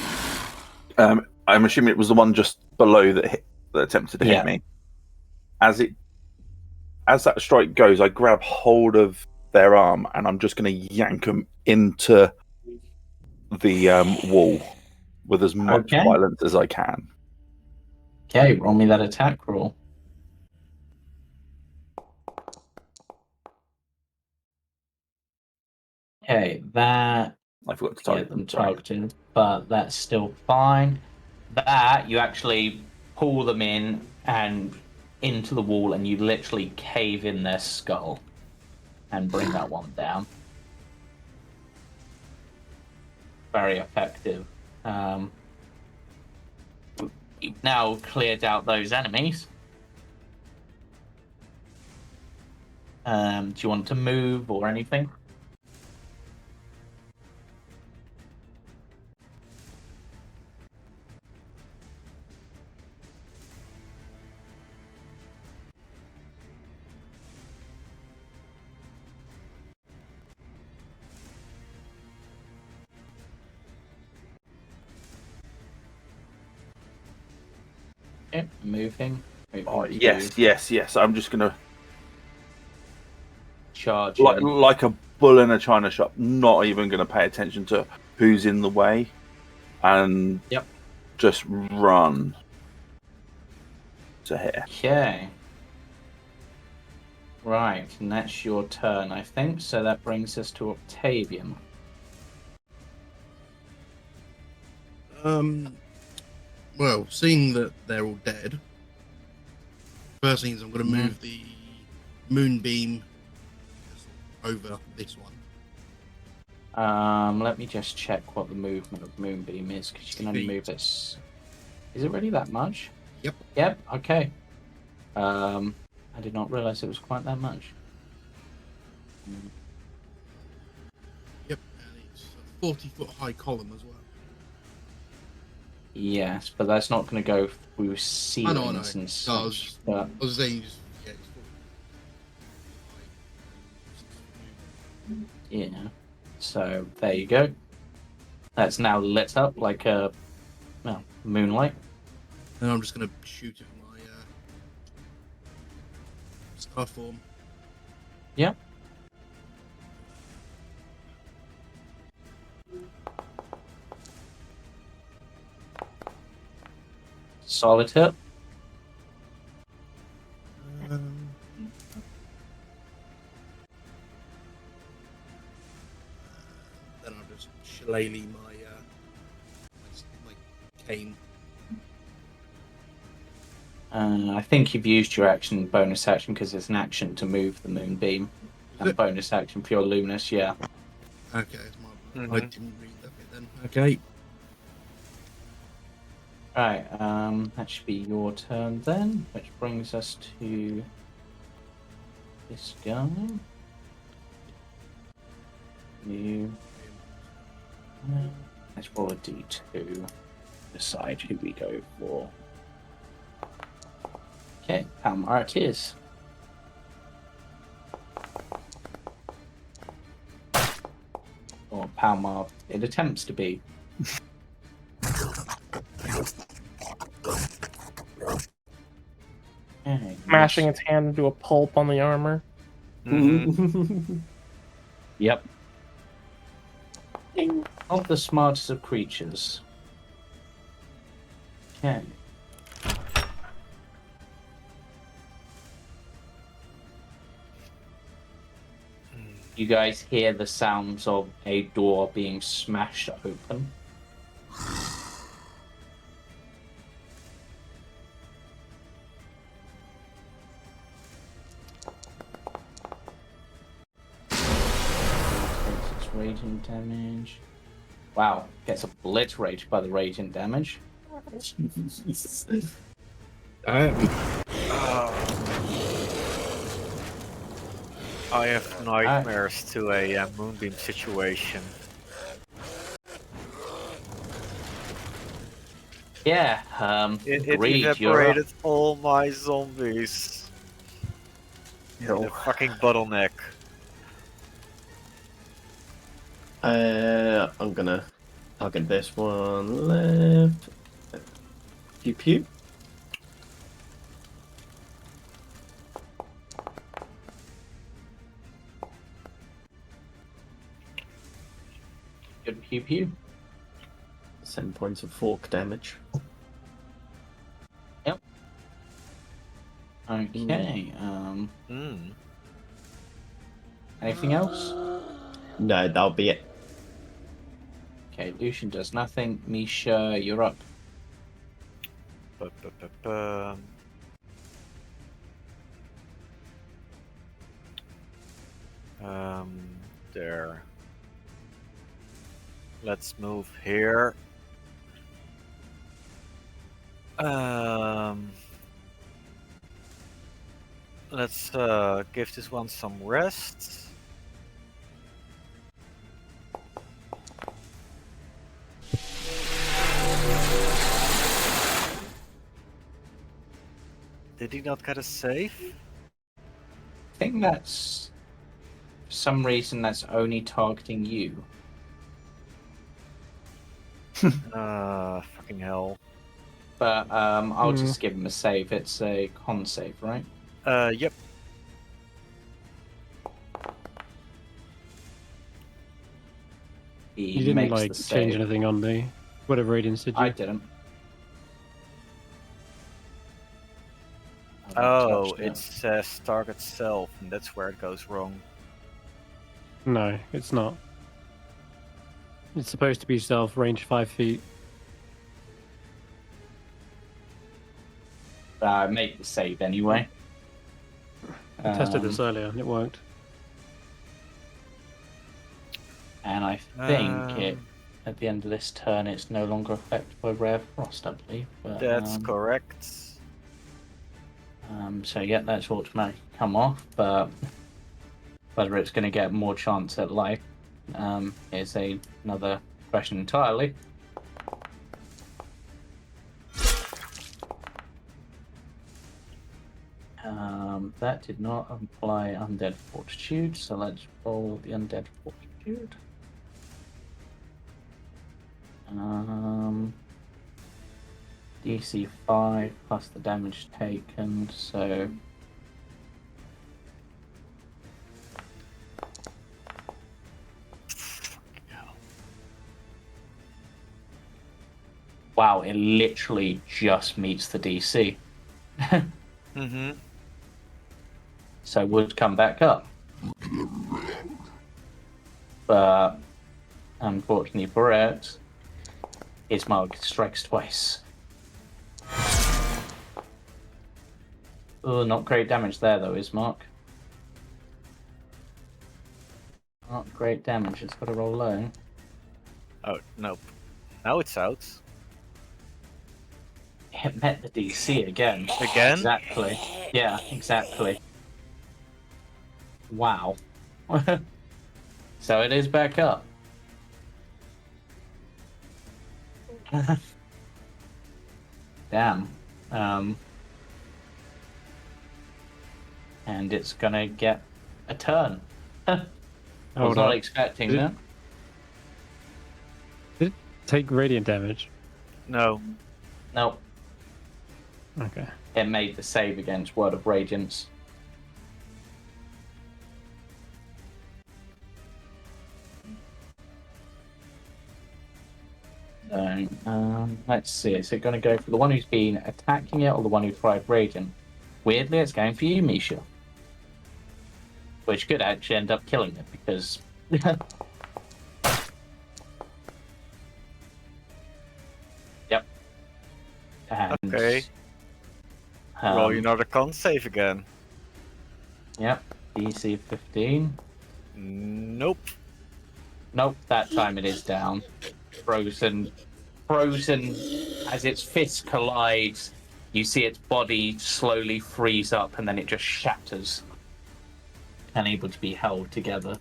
I'm assuming it was the one just below that attempted to hit me. As that strike goes, I grab hold of their arm and I'm just going to yank them into the wall. with as much violence as I can. Okay, roll me that attack roll. Okay, that I forgot to target them targeting, but that's still fine. That you actually pull them in and into the wall, and you literally cave in their skull and bring that one down. Very effective. You've now cleared out those enemies. Do you want to move or anything? Okay, moving. Oh, yes. I'm just gonna charge like a bull in a china shop. Not even gonna pay attention to who's in the way, and just run to here. Okay. Right, and that's your turn, I think. So that brings us to Octavian. Well, seeing that they're all dead, first thing is I'm going to move the moonbeam over this one. Let me just check what the movement of moonbeam is, because you can only move it. Is it really that much? Yep. Okay. I did not realize it was quite that much. Yep, and it's a 40-foot high column as well. Yes, but that's not going to go through ceilings and such. I was saying, yeah. So there you go. That's now lit up like a moonlight. And I'm just going to shoot it with my star form. Yep. Solid hit. Then I'll just shillelagh my cane. I think you've used your bonus action, because it's an action to move the moonbeam. And bonus action for your luminous, yeah. Okay, I didn't read that bit then. Okay. Right, that should be your turn then, which brings us to this guy. Let's roll a d2. Decide who we go for. Okay, Palmar it is. Or Palmar, it attempts to be. Okay, Mashing its hand into a pulp on the armor. Yep. Not the smartest of creatures. Okay. You guys hear the sounds of a door being smashed open. Takes its radiant damage. Wow, gets obliterated by the radiant damage. I have nightmares to a moonbeam situation. Yeah, It Reed, evaporated all my zombies. In a fucking bottleneck. I'm gonna target this one left. Pew pew. Good pew pew. 10 points of fork damage. Yep. Okay. Anything else? No, that'll be it. Okay, Lucian does nothing. Misha, you're up. There. Let's move here. Let's give this one some rest. Did he not get a save? I think that's... For some reason, that's only targeting you. Fucking hell. But I'll just give him a save. It's a con save, right? Yep. You didn't like change anything on the whatever radiance, did you? I didn't. Oh, it says target self, and that's where it goes wrong. No, it's not. It's supposed to be self, range 5 feet. Make the save anyway. I tested this earlier and it worked. And I think at the end of this turn it's no longer affected by rare frost, I believe. But, that's correct. So yeah, that's automatically come off, but whether it's going to get more chance at life is another question entirely. That did not apply Undead Fortitude, so let's roll the Undead Fortitude. DC 5 plus the damage taken, so... Wow, it literally just meets the DC. So would come back up. But unfortunately for it, his mark strikes twice. Oh, not great damage there though, is Mark? Not great damage, it's got to roll low. Oh, nope. Now it's out. It met the DC again. Again? Exactly. Yeah, exactly. Wow. So it is back up. Damn. And it's gonna get a turn. I was not expecting that. Did it take radiant damage? No. Nope. Okay. It made the save against Word of Radiance. So, let's see. Is it going to go for the one who's been attacking it or the one who tried Radiant? Weirdly, it's going for you, Misha. Which could actually end up killing it because... Yep. And, okay. Roll another con save again. Yep. DC 15. Nope. Nope, that time it is down. Frozen as its fists collide. You see its body slowly freeze up and then it just shatters. Unable to be held together.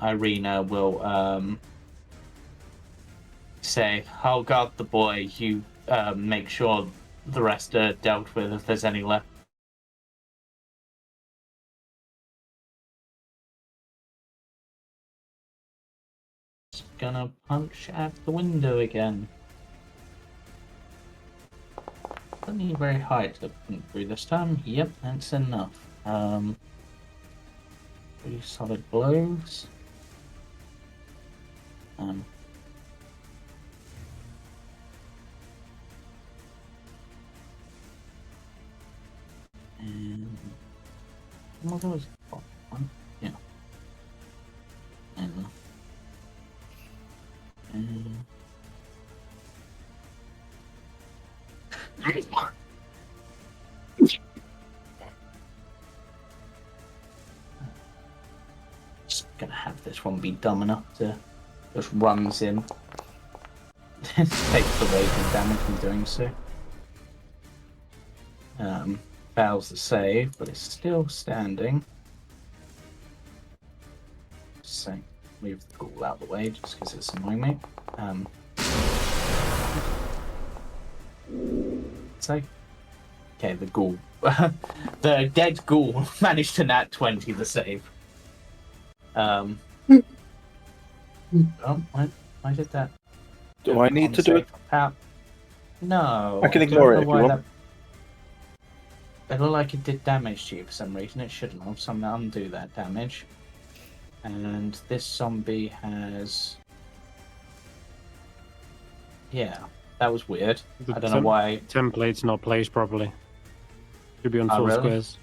Irina will say, I'll guard the boy. You make sure the rest are dealt with if there's any left. Gonna punch at the window again. Don't need very high to punch through this time. Yep, that's enough. 3 solid blows. And what was one? Yeah. And just gonna have this one be dumb enough to just runs in. Takes the raging damage from doing so. Fails the save, but it's still standing. So move the ghoul out of the way just because it's annoying me. So, okay, the ghoul, the dead ghoul managed to nat 20 the save. Oh, why did that? Do I need to do it? No. I can ignore it if you want. That... It looked like it did damage to you for some reason. It shouldn't have, so I'm going to undo that damage. And this zombie has... Yeah, that was weird. I don't know why... Template's not placed properly. Should be on 4 really? squares.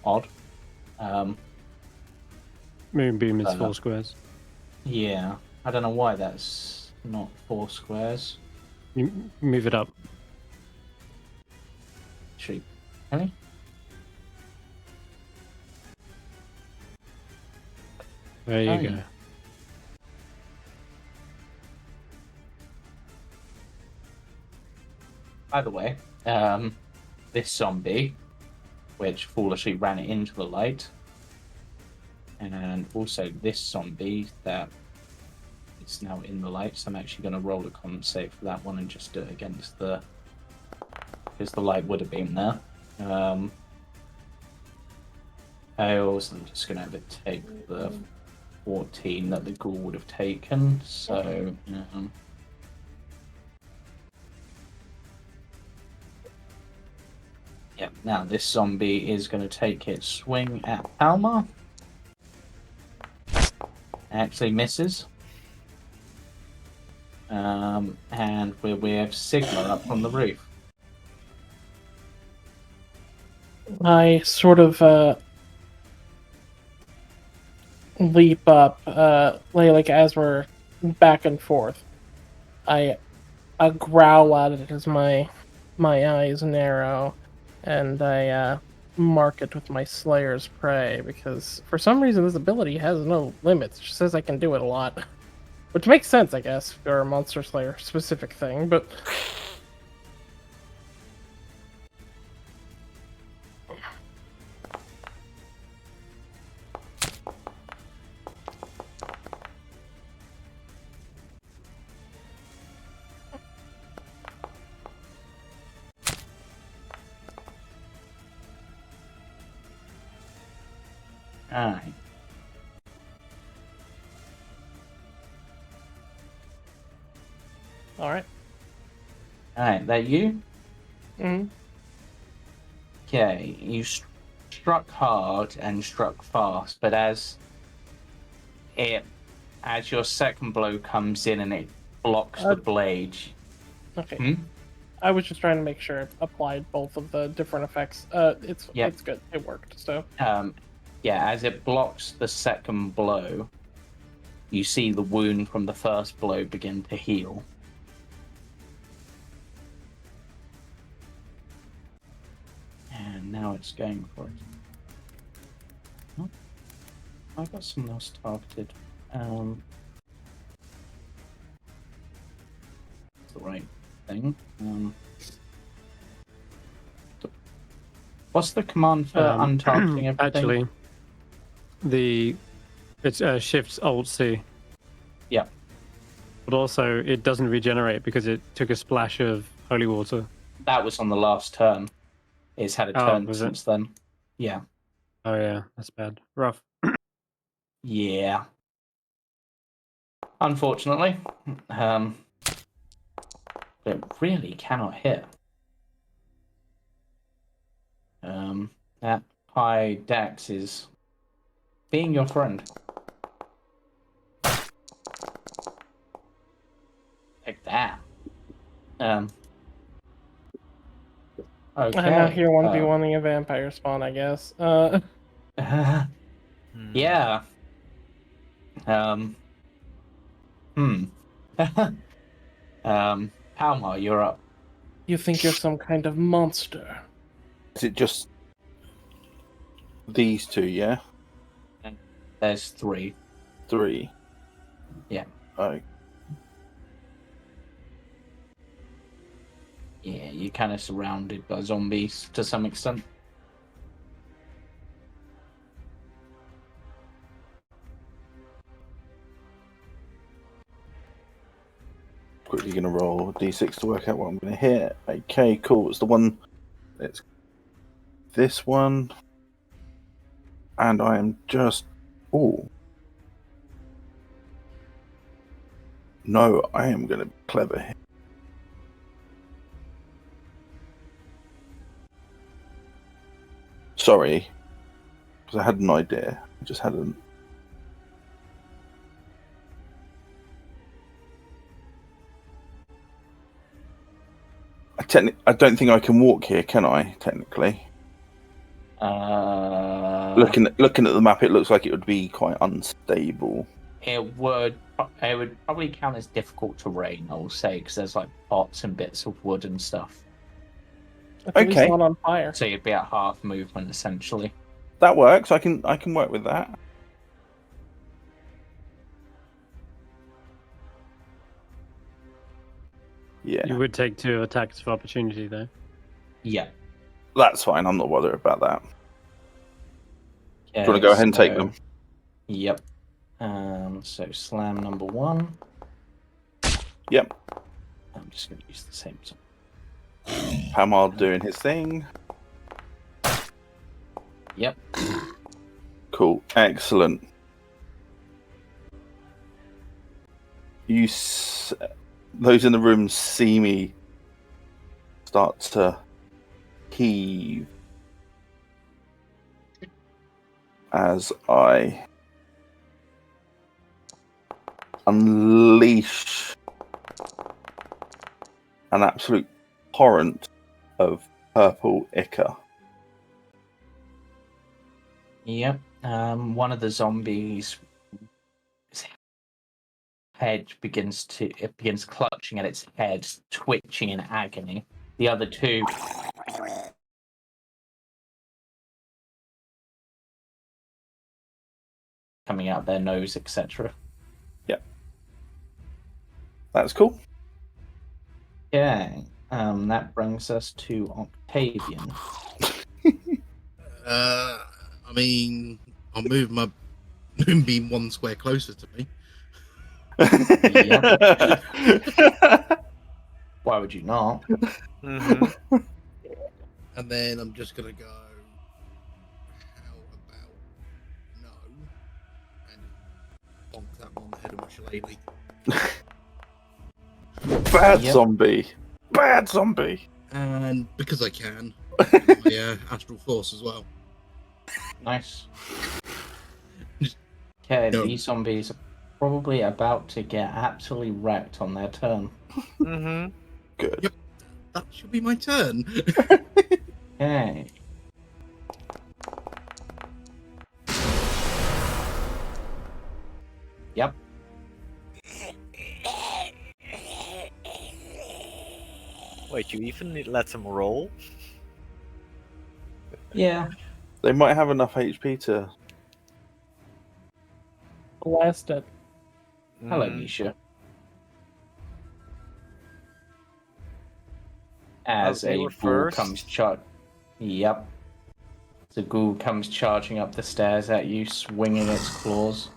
Odd. Moonbeam is 4 squares. Yeah, I don't know why that's not 4 squares. You move it up. Shoot. Really? There you go. By the way, this zombie, which foolishly ran into the light, and also this zombie that is now in the light, so I'm actually going to roll a con save for that one and just do it against the... because the light would have been there. Fails, I'm just going to have it take the 14 that the ghoul would have taken, so... yeah, now this zombie is going to take its swing at Palmar. Actually misses. And we have Sigma up on the roof. I sort of leap up, like as we're back and forth. I growl at it as my eyes narrow, and I mark it with my Slayer's Prey, because for some reason this ability has no limits. It just says I can do it a lot. Which makes sense, I guess, for a Monster Slayer specific thing, but... Alright. Alright. Alright, that you? Mm-hmm. Okay, you struck hard and struck fast, but as your second blow comes in and it blocks the blade. Okay. I was just trying to make sure it applied both of the different effects. It's good. It worked. So. Yeah, as it blocks the second blow, you see the wound from the first blow begin to heal. And now it's going for it. Oh, I've got something else targeted. It's the right thing. What's the command for untargeting everything? Actually, it's Shift Alt C. Yeah. But also, it doesn't regenerate because it took a splash of holy water. That was on the last turn. It's had a turn since then. Yeah. Oh yeah, that's bad. Rough. Yeah. Unfortunately. It really cannot hit. That high dex is being your friend. Take that. Okay. I'm out here 1v1ing a vampire spawn, I guess. Yeah. Palmar, you're up. You think you're some kind of monster? Is it just these two? Yeah. There's 3. 3. Yeah. Oh. Yeah, you're kind of surrounded by zombies to some extent. Quickly going to roll d6 to work out what I'm going to hit. Okay, cool. It's the one. It's this one. And I am just. Oh. No, I am going to be clever here. Sorry. Because I had an idea. I just hadn't. I don't think I can walk here, can I? Technically, looking at the map, it looks like it would be quite unstable. It would probably count as difficult terrain, I will say, because there's like pots and bits of wood and stuff. At least not on fire. So you'd be at half movement essentially. That works. I can work with that. Yeah. You would take 2 attacks of opportunity, though. Yeah. That's fine. I'm not worried about that. Okay, Do you want to go ahead and take them? Yep. So slam number 1. Yep. I'm just going to use the same song. Palmar doing his thing. Yep. Cool. Excellent. Those in the room see me start to heave as I unleash an absolute torrent of purple ichor. Yep. One of the zombies' head begins clutching at its head, twitching in agony. The other 2 coming out their nose, etc. Yep. That's cool. Okay. That brings us to Octavian. I mean, I'll move my moonbeam 1 square closer to me. Why would you not? Mm-hmm. And then I'm just gonna go. How about no? And bonk that one on the head of my shillelagh. Bad zombie. Bad zombie. And because I can, my astral force as well. Nice. Okay, these zombies are probably about to get absolutely wrecked on their turn. Mm-hmm. Good. Yep. That should be my turn. Okay. Yep. Wait, you even let them roll? Yeah. They might have enough HP to. Blast it. Hello, Misha. As a ghoul comes Yep. The ghoul comes charging up the stairs at you, swinging its claws.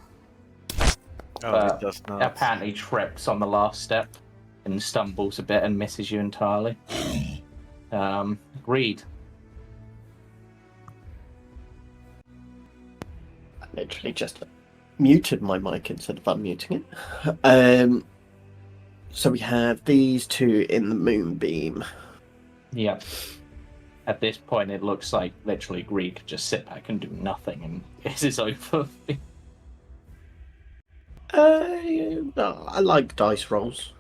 It does not. Apparently trips on the last step and stumbles a bit and misses you entirely. Reed. I literally just muted my mic instead of unmuting it. So we have these two in the moonbeam. Yep. At this point, it looks like literally Greed could just sit back and do nothing, and this is over. No, I like dice rolls.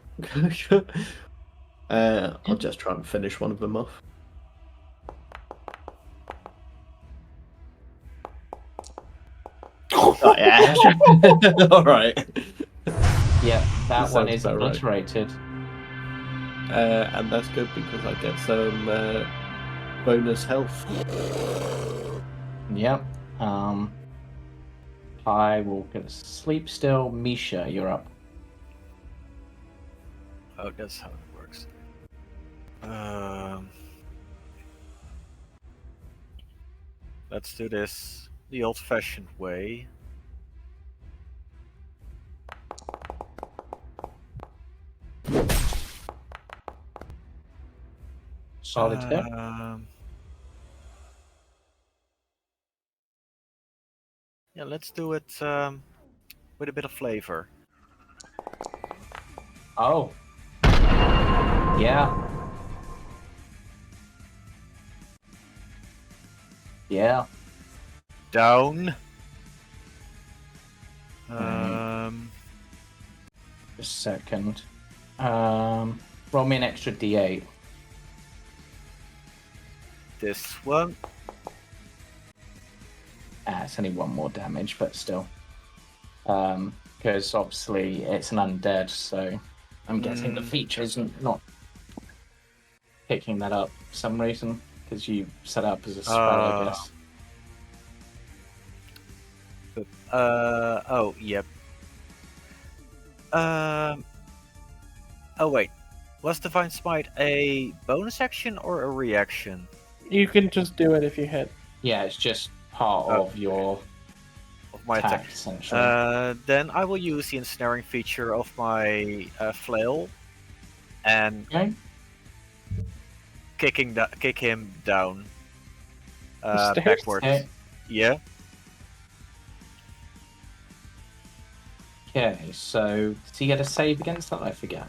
I'll just try and finish one of them off. Oh yeah. All right. Yeah, that one Sounds is about right. obliterated. And that's good because I get some bonus health. Yep. I will go to sleep still. Misha, you're up. Oh, that's how it works. Let's do this the old-fashioned way. Solid hit. Yeah, let's do it with a bit of flavor. Oh. Yeah. Yeah. Down. Just a second. Roll me an extra d8. This one. It's only one more damage, but still. Because obviously it's an undead, so I'm guessing the feature isn't not picking that up for some reason, because you set up as a spell, I guess. Oh, yep. Oh, wait. Was Divine Smite a bonus action or a reaction? You can just do it if you hit. Yeah, it's just part of your my attack, essentially. Then I will use the ensnaring feature of my flail and kick him down backwards. Okay. Yeah. Okay, so does he get a save against that? I forget.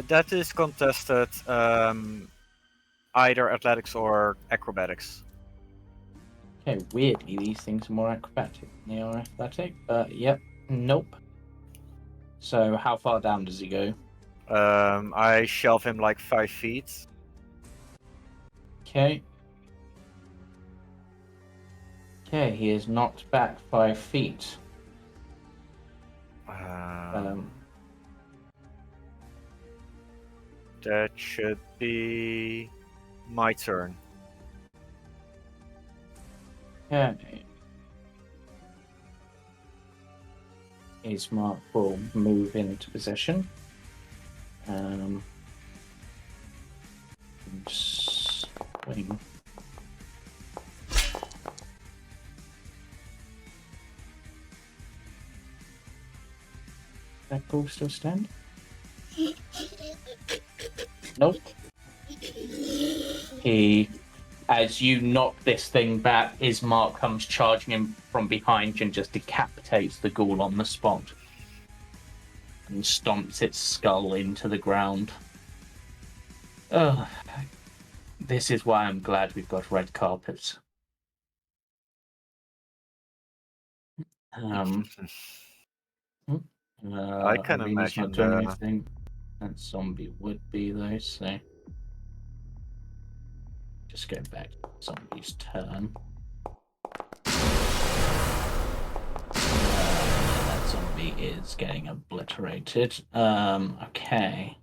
That is contested either athletics or acrobatics. Okay, weirdly, these things are more acrobatic than they are athletic, but yep, nope. So how far down does he go? I shelve him like 5 feet. Okay. Okay, he is knocked back 5 feet. That should be my turn. Okay. Ismark will move into position. Swing. That goal still stand? Nope. As you knock this thing back, Ismark comes charging him from behind you and just decapitates the ghoul on the spot. And stomps its skull into the ground. This is why I'm glad we've got red carpets. I can Arena's imagine not doing anything. That zombie would be though, so just go back to zombie's turn. That zombie is getting obliterated. Okay.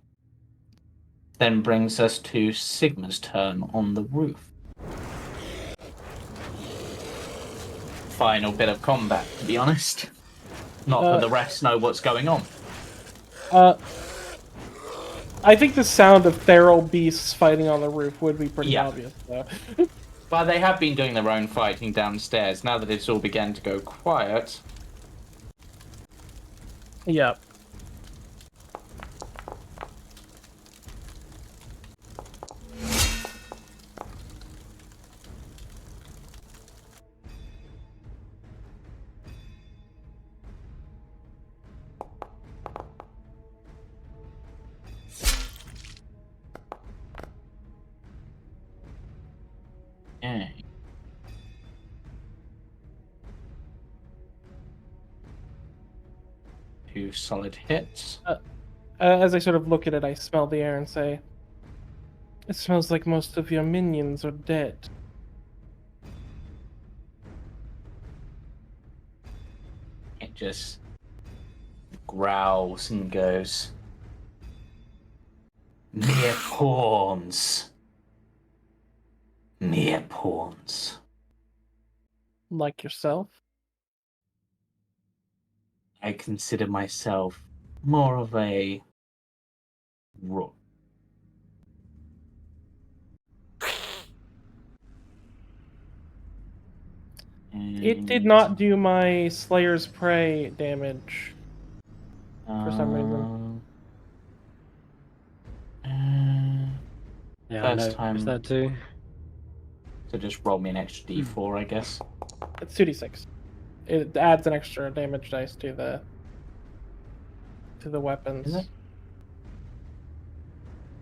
Then brings us to Sigma's turn on the roof. Final bit of combat, to be honest. Not that the rest know what's going on. I think the sound of feral beasts fighting on the roof would be pretty obvious, though. Well, they have been doing their own fighting downstairs. Now that it's all began to go quiet. Yep. Okay. Two solid hits. As I sort of look at it, I smell the air and say, "It smells like most of your minions are dead." It just growls and goes, "Mere pawns. Mere pawns." Like yourself? I consider myself more of a rook. It did not do my Slayer's Prey damage for some reason. Yeah, First I know. time. Is that too? So just roll me an extra d4, I guess. It's 2d6. It adds an extra damage dice to the weapons. Is it?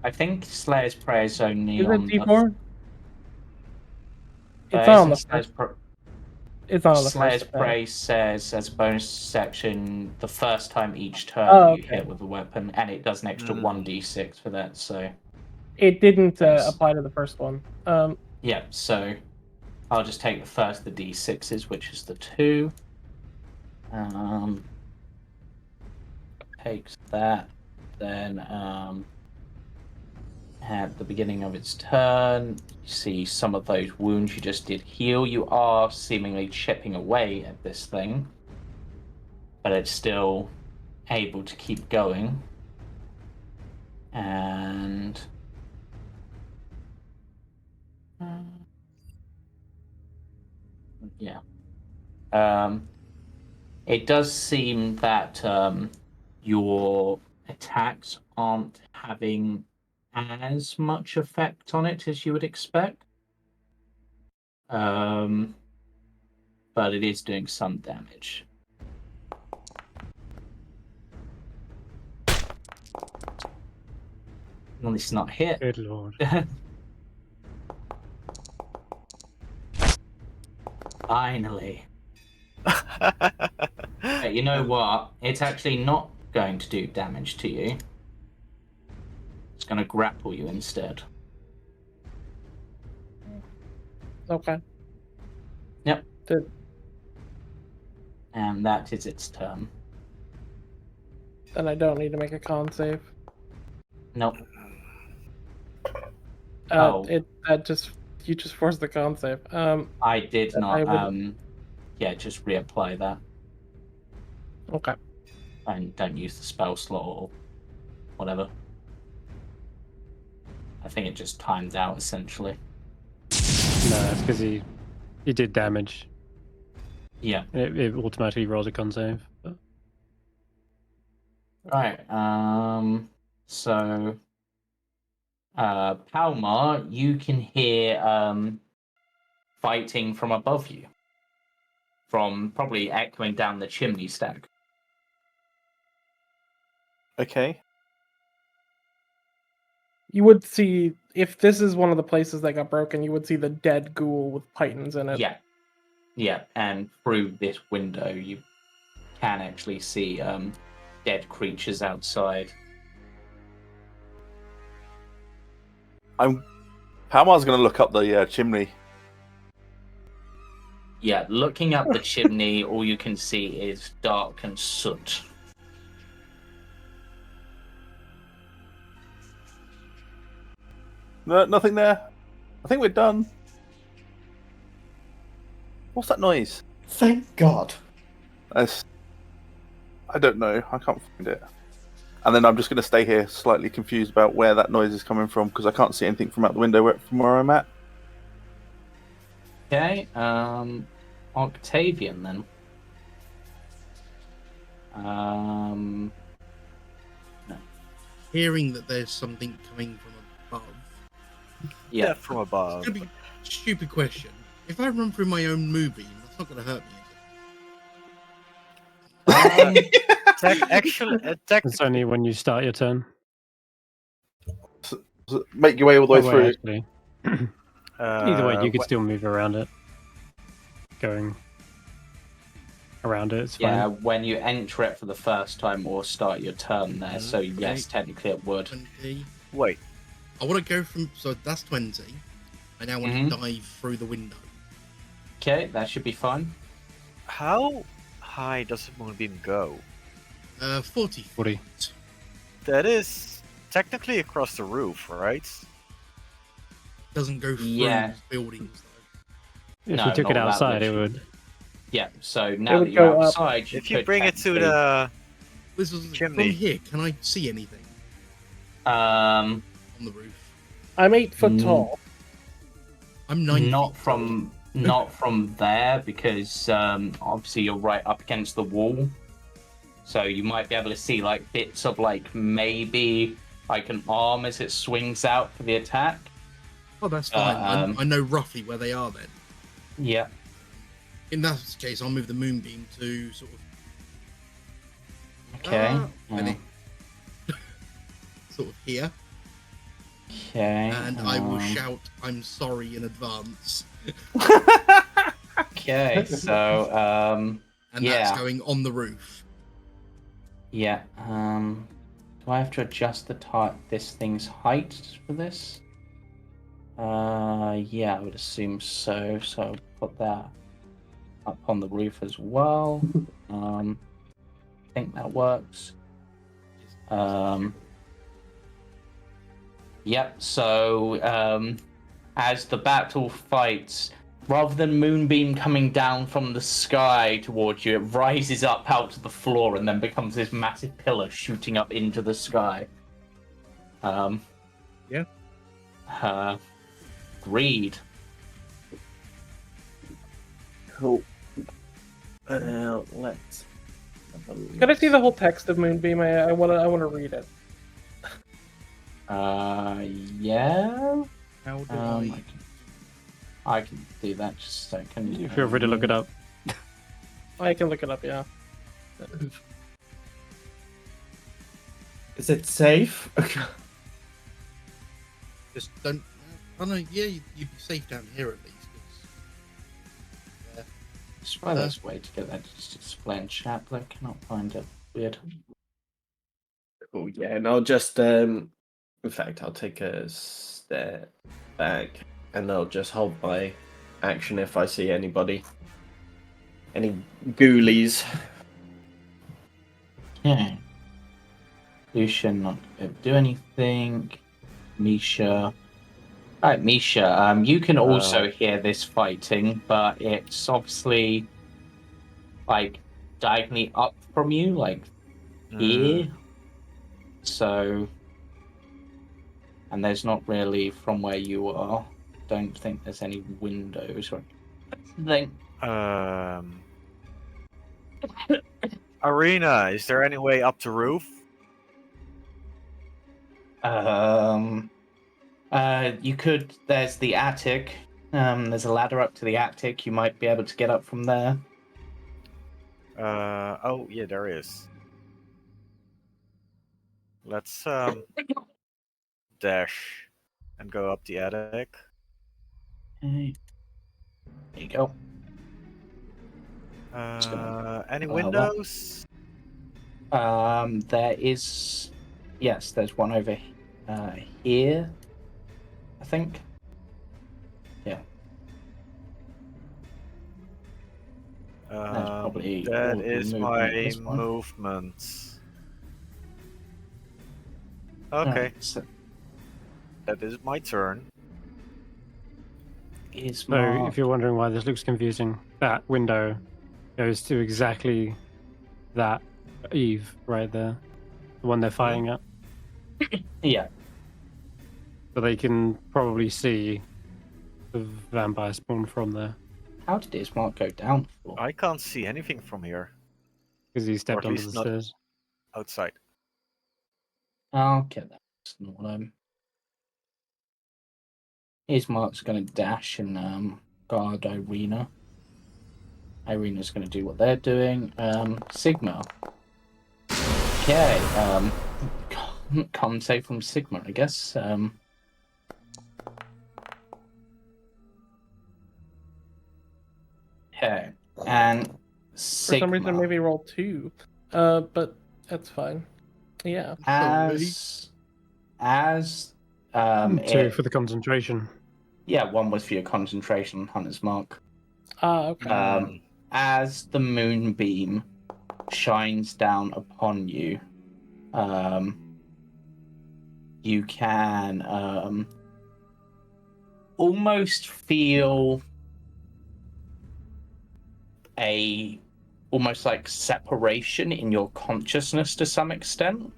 I think Slayer's Prey is only Is it on d4? It's the. not on the Slayer's first. It's not on the Slayer's first. Prey says as a bonus section the first time each turn Oh, you okay. hit with a weapon, and it does an extra 1d6 for that. So It didn't Yes. apply to the first one. yeah, so I'll just take the first of the d6s, which is the 2. Takes that. Then at the beginning of its turn, you see some of those wounds you just did heal. You are seemingly chipping away at this thing, but it's still able to keep going. And yeah, it does seem that your attacks aren't having as much effect on it as you would expect. But it is doing some damage. Well, it's not hit. Good lord. Finally. Hey, you know what? It's actually not going to do damage to you. It's going to grapple you instead. Okay. Yep. Good. And that is its turn. Then I don't need to make a con save. Nope. Oh. You just forced the con save. I did not. would- Yeah, just reapply that. Okay. And don't use the spell slot or whatever. I think it just timed out essentially. No, that's because he did damage. Yeah. It automatically rolls a con save. But... Right. So, Palmar, you can hear fighting from above you, from probably echoing down the chimney stack. Okay. You would see, if this is one of the places that got broken, you would see the dead ghoul with pythons in it. Yeah. Yeah, and through this window, you can actually see dead creatures outside. Palmar's going to look up the chimney. Yeah, looking up the chimney, all you can see is dark and soot. No, nothing there. I think we're done. What's that noise? Thank God. I don't know. I can't find it. And then I'm just going to stay here, slightly confused about where that noise is coming from, because I can't see anything from out the window from where I'm at. Okay, Octavian then. No. Hearing that there's something coming from above. Yeah, from above. It's gonna be a stupid question. If I run through my own movie, that's not going to hurt me. It's only when you start your turn. So make your way all the way through. Actually. Either way, you could still move around it. Going around it, it's fine. Yeah, when you enter it for the first time or start your turn there, so yes, technically it would. 20. Wait. I want to go from... So that's 20. I now want to dive through the window. Okay, that should be fine. How high does the moonbeam go? 40. 40. That is technically across the roof, right? Doesn't go through buildings, though. If you took it outside, it would. Yeah, so now would that you're go up. outside, If you could bring it to technically- the This is chimney. From here, can I see anything Um, on the roof? I'm 8 foot tall. I'm 9 not feet from not from there because obviously you're right up against the wall, so you might be able to see like bits of like maybe like an arm as it swings out for the attack. Oh, that's fine. I know roughly where they are then. Yeah. In that case, I'll move the moonbeam to sort of... Okay. sort of here. Okay. And I will shout, I'm sorry in advance. Okay, so And that's going on the roof. Yeah. Do I have to adjust this thing's height for this? Yeah, I would assume so. So I'll put that up on the roof as well. I think that works. Yep. So as the battle fights, rather than moonbeam coming down from the sky towards you, it rises up out to the floor and then becomes this massive pillar shooting up into the sky. Greed. Cool. Let's. Can I see the whole text of Moonbeam? I want to read it. Yeah. How do I can do that just a second. You feel free to look it up. I can look it up, yeah. Is it safe? Just don't... Oh no, yeah, you'd be safe down here at least. Let's try this way to get that just display in chat, but I cannot find it. Weird. Oh yeah, and I'll just in fact I'll take a step back and I'll just hold my action if I see anybody. Any ghoulies. Okay. Lucian not going to do anything. Misha. Alright, Misha, you can also hear this fighting, but it's obviously like diagonally up from you, like here. So, and there's not really from where you are. Don't think there's any windows or anything. Arena, is there any way up to roof? You could. There's the attic. There's a ladder up to the attic. You might be able to get up from there. Oh yeah, there is. Let's dash and go up the attic. Okay. There you go. Any windows? There is. Yes, there's one over here. I think. Yeah. That's probably that all the is movement my in this one. movement. Okay, Alright, so that is my turn. is So, Mark. if you're wondering why this looks confusing, that window goes to exactly that Eve right there, the one they're fighting at. Yeah. So they can probably see the vampire spawn from there How did his mark go down for? I can't see anything from here because he stepped at onto least the not- stairs. outside. Okay, that's not what I'm. His mark's going to dash and guard Irina. Irina's going to do what they're doing. Sigma. Okay. Can't say from Sigma, I guess. For some reason, maybe roll 2. But that's fine. Yeah. As 2 for the concentration. Yeah, 1 was for your concentration, Hunter's Mark. Okay. As the moonbeam shines down upon you, you can almost feel almost like separation in your consciousness to some extent.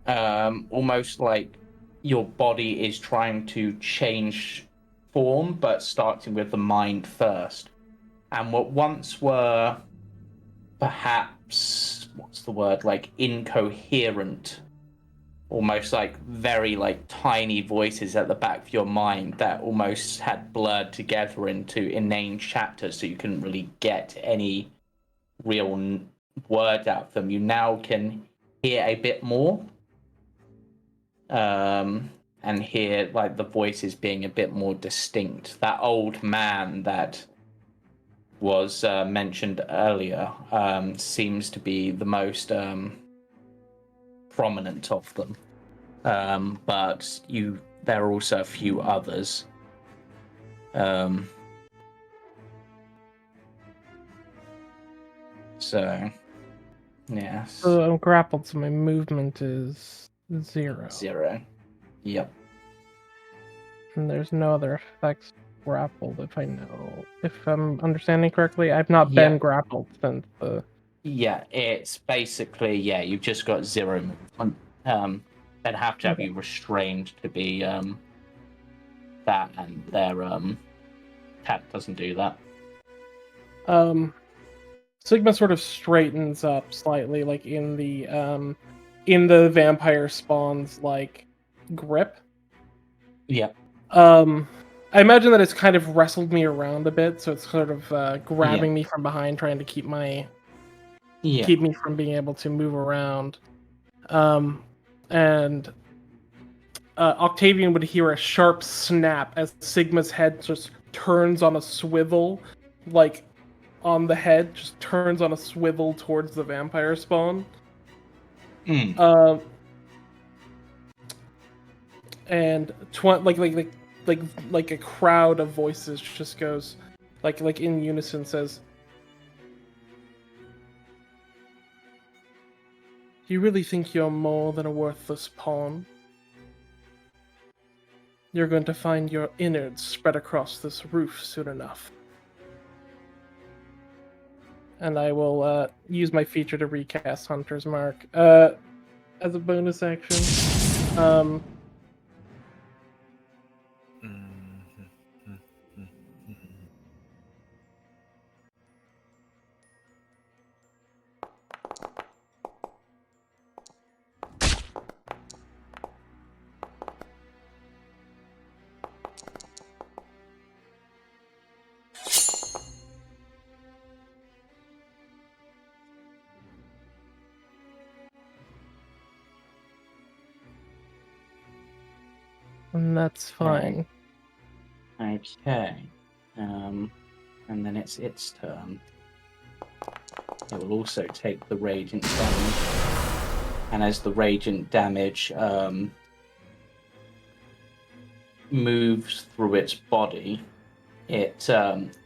Almost like your body is trying to change form, but starting with the mind first. And what once were perhaps, what's the word, like incoherent, almost like very like tiny voices at the back of your mind that almost had blurred together into inane chapters, so you couldn't really get any real word out of them. You now can hear a bit more, and hear like the voices being a bit more distinct. That old man that was mentioned earlier seems to be the most prominent of them, but there are also a few others. So yeah. So I'm grappled, so my movement is 0. 0. Yep. And there's no other effects grappled, if I'm understanding correctly. I've not been grappled since the... Yeah, it's basically, you've just got 0 movement. They'd have to have you restrained to be that, and their attack doesn't do that. Sigma sort of straightens up slightly, like in the vampire spawn's like grip. Yeah. I imagine that it's kind of wrestled me around a bit, so it's sort of grabbing me from behind, trying to keep me from being able to move around. And Octavian would hear a sharp snap as Sigma's head just turns on a swivel, like on the head, just turns on a swivel towards the vampire spawn. And like a crowd of voices just goes, like in unison says, "Do you really think you're more than a worthless pawn? You're going to find your innards spread across this roof soon enough." And I will use my feature to recast Hunter's Mark as a bonus action. And that's fine. Okay. And then it's its turn. It will also take the radiant damage. And as the radiant damage moves through its body, it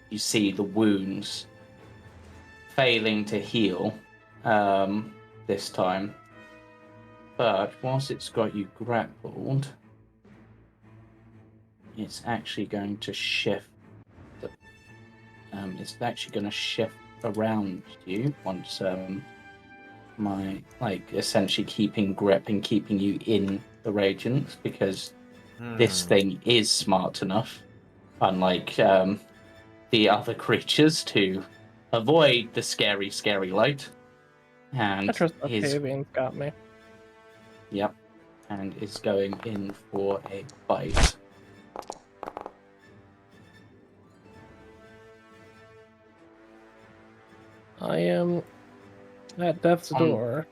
you see the wounds failing to heal this time. But whilst it's got you grappled, it's actually going to shift. It's actually going to shift around you once essentially keeping grip and keeping you in the radiant, because this thing is smart enough, unlike the other creatures, to avoid the scary light. And I trust Octavian's got me. Yep. And is going in for a bite. I am at death's door.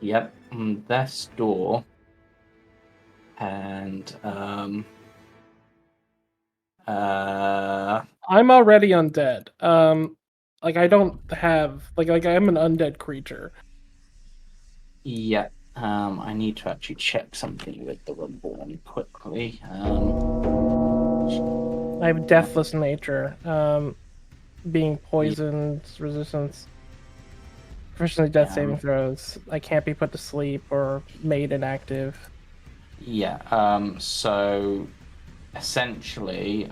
Yep, on death's door. And I'm already undead. Like, I don't have like I'm an undead creature. Yeah. I need to actually check something with the Reborn quickly. I have deathless nature. Being poisoned, resistance, proficiency, death saving throws. I can't be put to sleep or made inactive. Yeah. So essentially,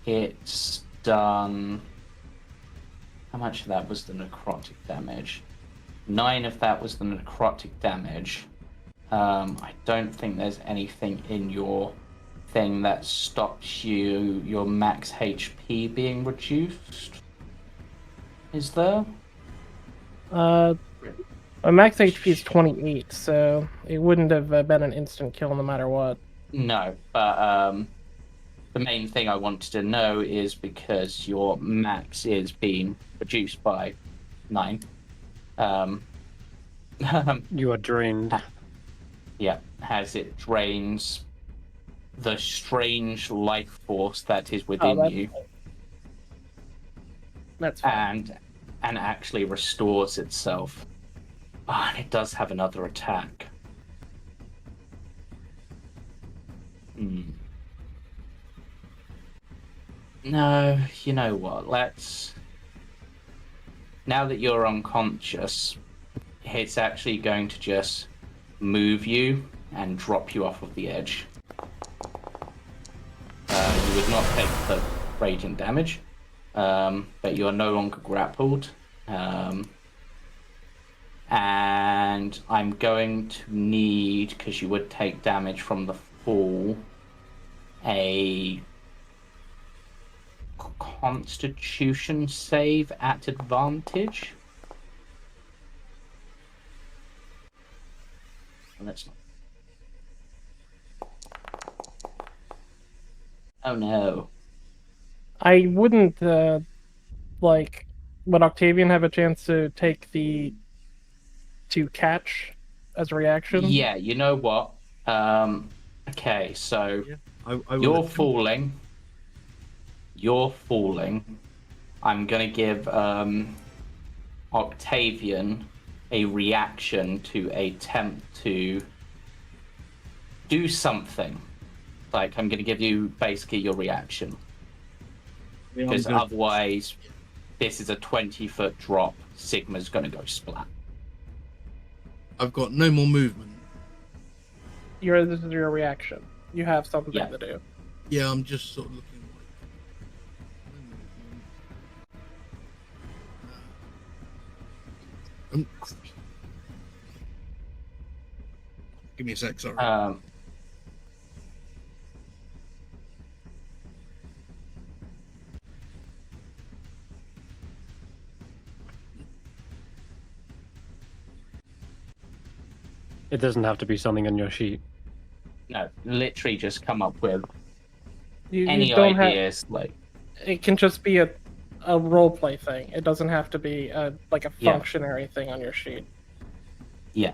it's done. How much of that was the necrotic damage? 9 of that was the necrotic damage. I don't think there's anything in your thing that stops your max HP being reduced. Is there? My max HP is 28, so it wouldn't have been an instant kill no matter what. No, but the main thing I wanted to know is because your max is being reduced by 9. You are drained. Yeah, as it drains the strange life force that is within you. That's fine. And actually restores itself. And it does have another attack. No, you know what? Now that you're unconscious, it's actually going to just move you and drop you off of the edge. You would not take the radiant damage, but you are no longer grappled. And I'm going to need, because you would take damage from the fall, a Constitution save at advantage. Let's not. Oh no. I wouldn't would Octavian have a chance to take the catch as a reaction? Yeah, you know what? Okay, so you're falling. You're falling. I'm gonna give Octavian a reaction to attempt to do something. Like, I'm gonna give you basically your reaction. Because otherwise, this is a 20-foot drop. Sigma's gonna go splat. I've got no more movement. This is your reaction. You have something to do. Yeah, I'm just sort of looking like. Give me a sec, sorry. It doesn't have to be something on your sheet. No, literally just come up with any ideas. Like, it can just be a role play thing. It doesn't have to be a functionary thing on your sheet. Yeah.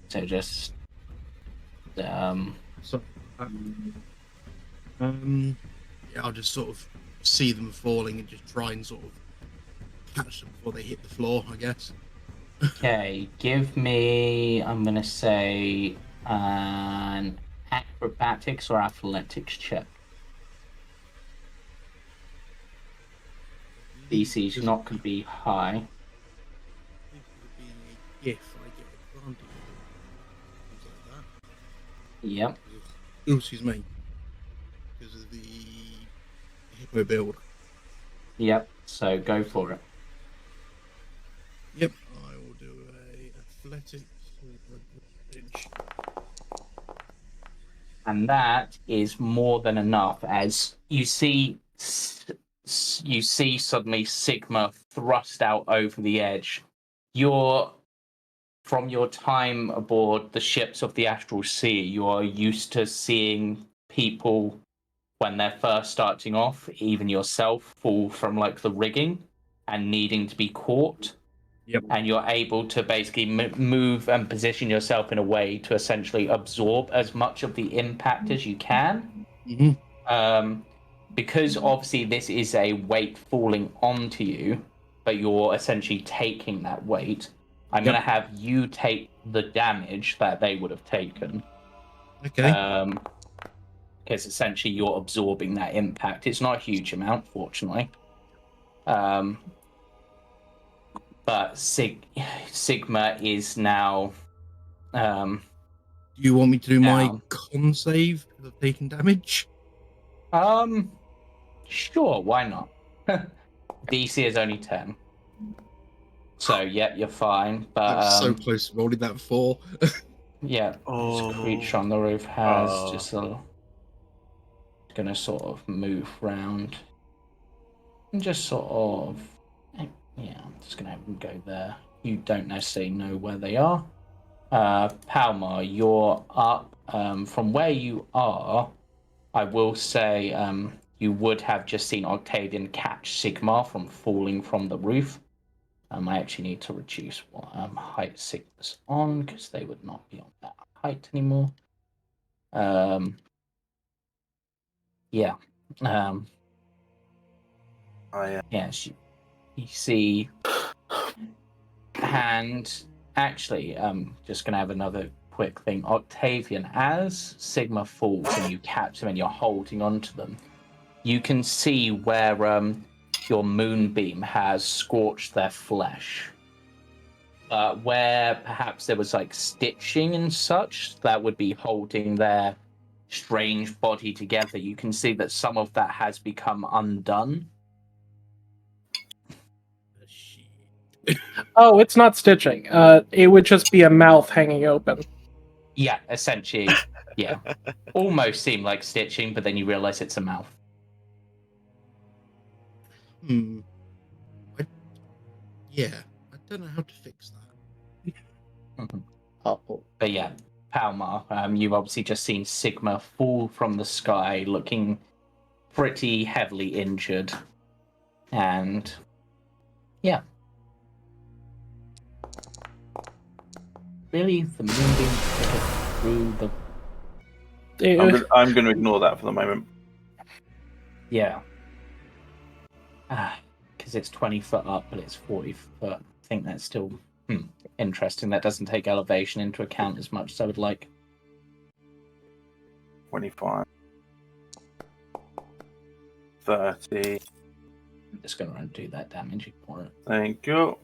So just yeah, I'll just sort of see them falling and just try and sort of catch them before they hit the floor, I guess. Okay, give me, I'm going to say, an acrobatics or athletics check. DC is not going to be high. If I get advantage, things like that. Yep. Oh, excuse me. Because of the hippo build. Yep, so go for it. Yep, I will do a athletics advantage. And that is more than enough, as you see suddenly Sigma thrust out over the edge. From your time aboard the ships of the Astral Sea, you are used to seeing people when they're first starting off, even yourself, fall from like the rigging and needing to be caught. Yep. And you're able to basically move and position yourself in a way to essentially absorb as much of the impact as you can. Mm-hmm. because obviously this is a weight falling onto you, but you're essentially taking that weight, I'm going to have you take the damage that they would have taken. Okay. Because essentially you're absorbing that impact. It's not a huge amount, fortunately. But Sigma is now. Do you want me to do my con save of taking damage? Sure, why not? DC is only 10. So, yeah, you're fine. But I'm so close to rolling that 4. Yeah, this creature on the roof has just gonna sort of move round. And just sort of. Yeah, I'm just gonna have them go there. You don't necessarily know where they are. Palmar, you're up. From where you are, I will say you would have just seen Octavian catch Sigma from falling from the roof. I actually need to reduce what height Sigma's on because they would not be on that height anymore. Yeah. Yes, you see. And actually, just going to have another quick thing. Octavian, as Sigma falls and you catch them and you're holding onto them, you can see where your moonbeam has scorched their flesh. Where perhaps there was like stitching and such that would be holding their strange body together, you can see that some of that has become undone. Oh, it's not stitching. It would just be a mouth hanging open. Yeah, essentially, yeah. Almost seemed like stitching, but then you realize it's a mouth. Yeah, I don't know how to fix that. But yeah, Palmar, you've obviously just seen Sigma fall from the sky, looking pretty heavily injured. And yeah. Really, the moonbeam through the... I'm going to ignore that for the moment. Yeah. Because it's 20 foot up, but it's 40 foot. I think that's still interesting. That doesn't take elevation into account as much as I would like. 25. 30. I'm just going to do that damage for it. Thank you.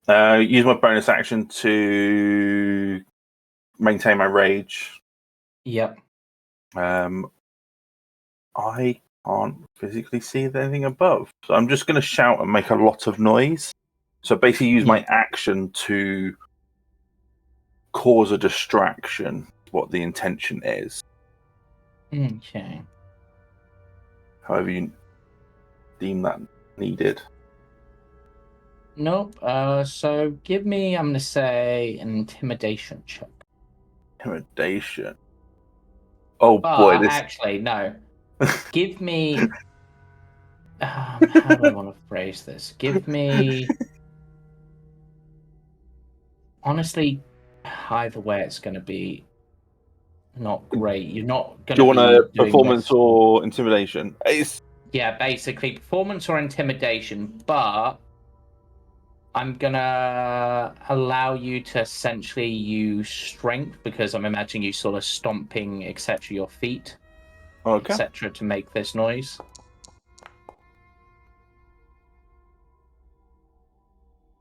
Use my bonus action to maintain my rage. Yep. I can't physically see anything above, so I'm just going to shout and make a lot of noise. So basically use my action to cause a distraction, what the intention is. Okay. However you deem that needed. Nope. So give me, I'm going to say, an intimidation check. Intimidation. Oh but boy, this... Actually, no. Give me... how do I want to phrase this? Give me... Honestly, either way it's going to be not great. You're not going to be... Do you want a performance this. or intimidation? Yeah, basically performance or intimidation, but I'm going to allow you to essentially use strength because I'm imagining you sort of stomping, etc., your feet, etc., to make this noise.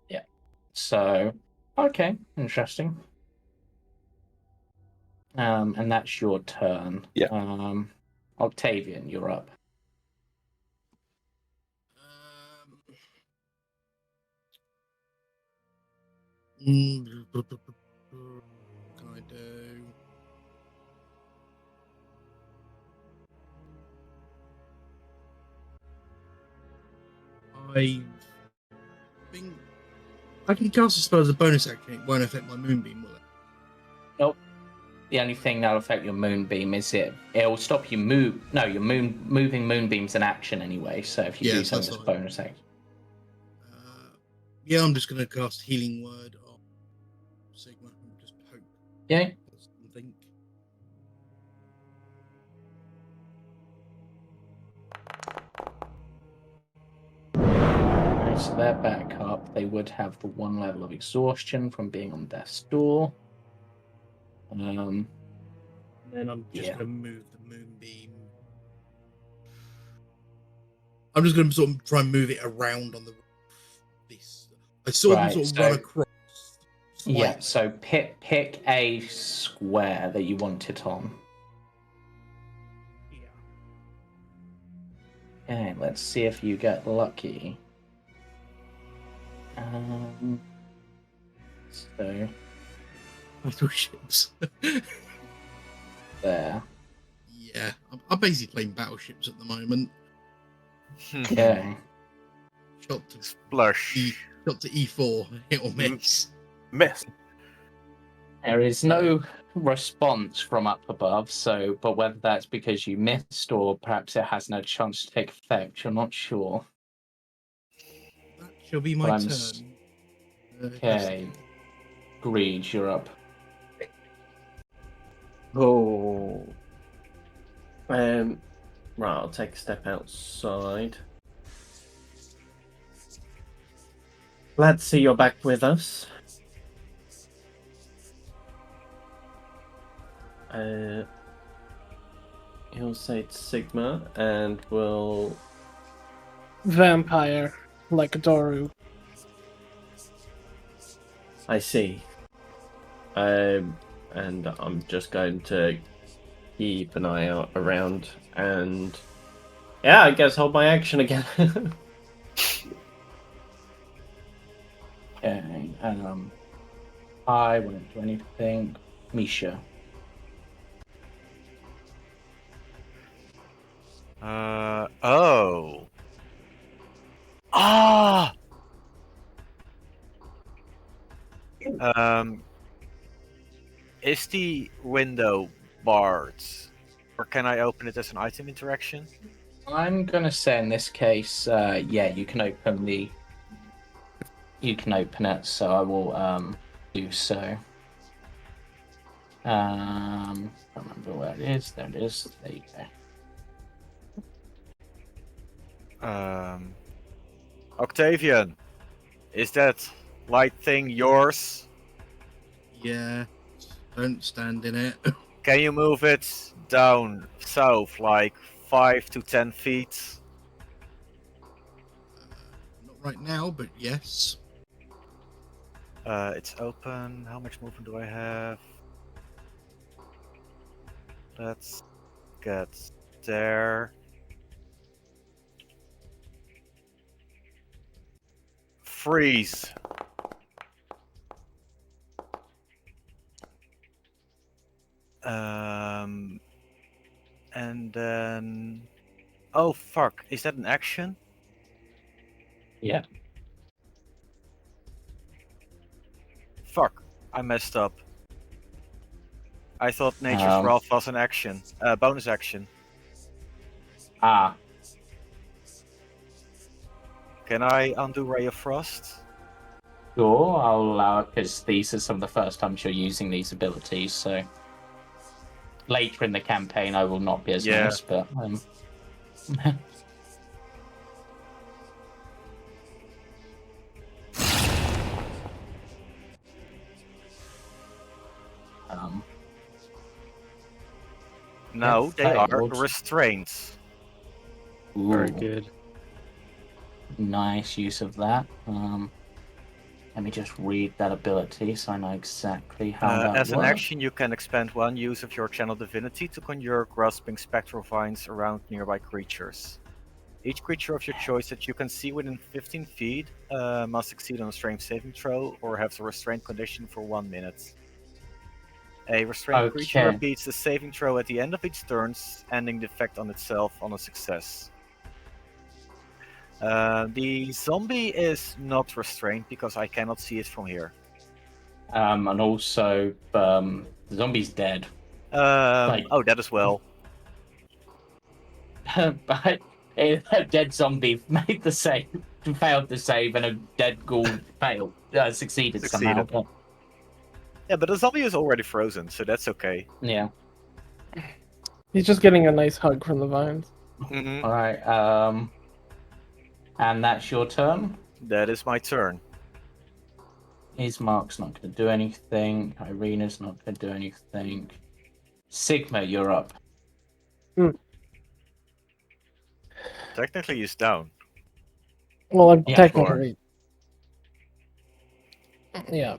Yeah. So, okay, interesting. And that's your turn. Yeah. Octavian, you're up. What can I do? I think I can cast a spell as a bonus action. It won't affect my moonbeam, will it? Nope. The only thing that'll affect your moonbeam is it'll stop you move. No, your moving moonbeam's an action anyway. So if you do something as a bonus action. Yeah, I'm just gonna cast Healing Word on Sigma and just hope. Yeah. Something. so they're back up. They would have the 1 level of exhaustion from being on death's door. Then I'm just going to move the moonbeam. I'm just going to sort of try and move it around on the roof. I saw them sort of run across. Slightly. Yeah, so pick a square that you want it on. Yeah. Okay, let's see if you get lucky. So Battle ships. there. Yeah, I'm basically playing battleships at the moment. Okay. Shot to Splush. Shot to E4, hit or miss. Miss. There is no response from up above, but whether that's because you missed or perhaps it has no chance to take effect, you're not sure. That shall be my turn. Okay. Greed, you're up. Oh. Right, I'll take a step outside. Glad to see you're back with us. He'll say it's Sigma and will... Vampire, like Doru. I see. And I'm just going to keep an eye out around and... Yeah, I guess hold my action again. Okay, I won't do anything. Misha. Oh. Ah! Is the window barred? Or can I open it as an item interaction? I'm gonna say in this case, yeah, you can open it, so I will do so. I don't remember where it is. There it is. There you go. Octavian, is that light thing yours? Yeah, don't stand in it. Can you move it down south, like 5 to 10 feet? Not right now, but yes. It's open. How much movement do I have? Let's get there. Freeze. And then... Oh, fuck. Is that an action? Yeah. Fuck. I messed up. I thought Nature's Wrath was an action. Bonus action. Ah. Can I undo Ray of Frost? Sure, I'll allow it because these are some of the first times you're using these abilities, so later in the campaign I will not be as nice, but no, they are restraints. Ooh, Very good. Nice use of that. Let me just read that ability so I know exactly how that works. As an action, you can expend one use of your channel divinity to conjure grasping spectral vines around nearby creatures. Each creature of your choice that you can see within 15 feet must succeed on a strength saving throw or have a restraint condition for 1 minute. A restrained creature repeats the saving throw at the end of each turn, ending the effect on itself on a success. The zombie is not restrained because I cannot see it from here. And also, the zombie's dead. Oh, that as well. But a dead zombie made the save, failed the save, and a dead ghoul succeeded somehow. But... Yeah, but the zombie is already frozen, so that's okay. Yeah. He's just getting a nice hug from the vines. Mm-hmm. All right. And that's your turn? That is my turn. Ismark's not going to do anything. Irina's not going to do anything. Sigma, you're up. Technically, he's down. Well, I'm Yeah, technically. Yeah.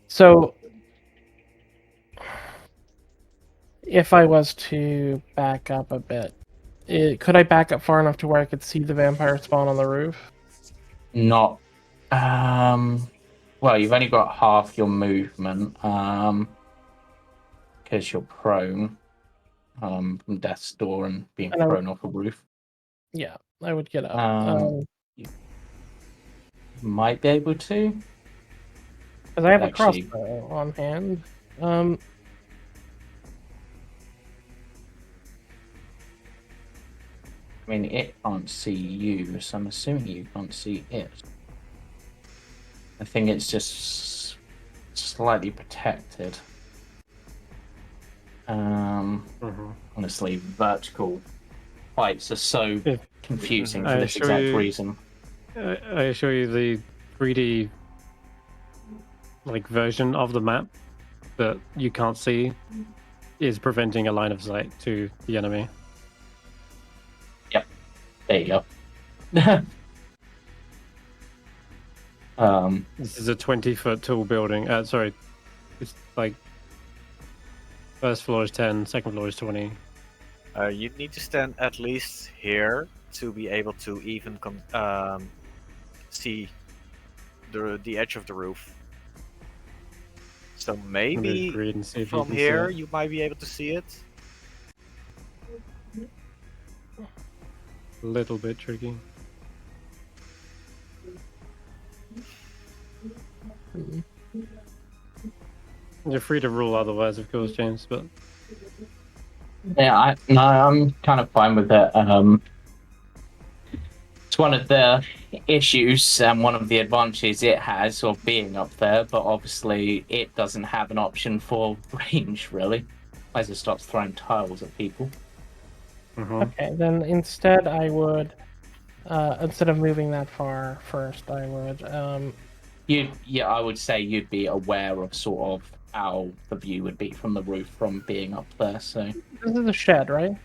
So, if I was to back up a bit, could I back up far enough to where I could see the vampire spawn on the roof? Not. Well, you've only got half your movement. Because you're prone. From death's door and being thrown off a roof. Yeah, I would get up. You might be able to. Because I have Actually, a crossbow on hand. I mean, it can't see you, so I'm assuming you can't see it. I think it's just slightly protected. Honestly, vertical fights are so confusing for this exact reason. I assure you the 3D version of the map that you can't see is preventing a line of sight to the enemy. Yep. There you go. This is a 20-foot tall building. Sorry, it's first floor is 10, second floor is 20. You need to stand at least here to be able to even see the edge of the roof. So maybe from here you might be able to see it. A little bit tricky. You're free to rule otherwise, of course, James, but... Yeah, I'm kind of fine with it. It's one of the issues and one of the advantages it has of being up there, but obviously it doesn't have an option for range, really, as it starts throwing tiles at people. Okay, then instead I would, instead of moving that far first, I would... I would say you'd be aware of sort of how the view would be from the roof from being up there, so... This is a shed, right?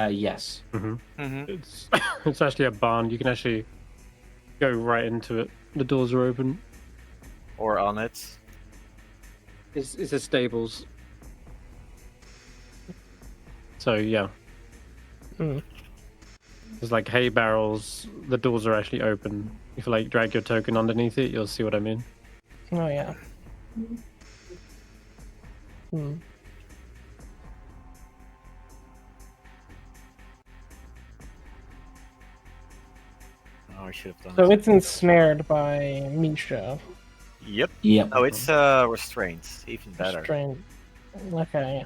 Yes. It's actually a barn. You can actually go right into it. The doors are open. Or on it. It's a stables. So, yeah. There's hay barrels. The doors are actually open. If you drag your token underneath it, you'll see what I mean. Oh, yeah. Oh, I should have done So it's ensnared by Misha. Yep. Oh, it's restrained. Even better. Restrained. Okay.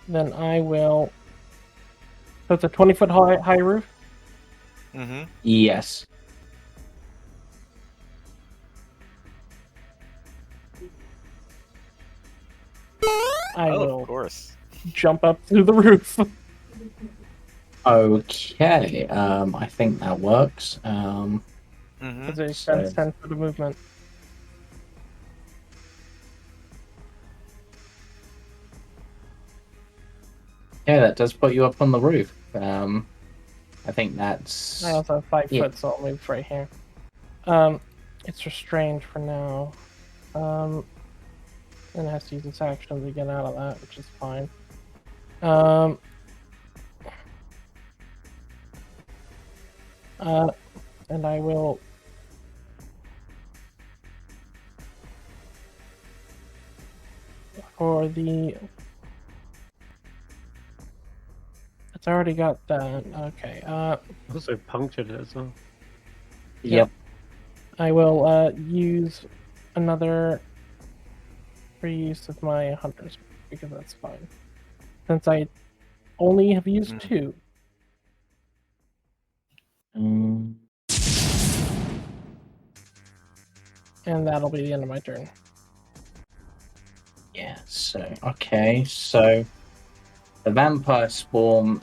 Then I will... So it's a 20-foot high roof? Yes. I will of course. jump up through the roof. Okay, I think that works. Because it spends 10 foot of movement. Yeah, that does put you up on the roof. I think that's... I also have 5 foot, so I'll move right here. It's restrained for now. And it has to use its action to get out of that, which is fine. And I will... For the... It's already got that. Okay. Also punctured it as well. Yep. I will use another free use of my hunters because that's fine. Since I only have used 2. And that'll be the end of my turn. Yeah, so, okay, so the vampire spawn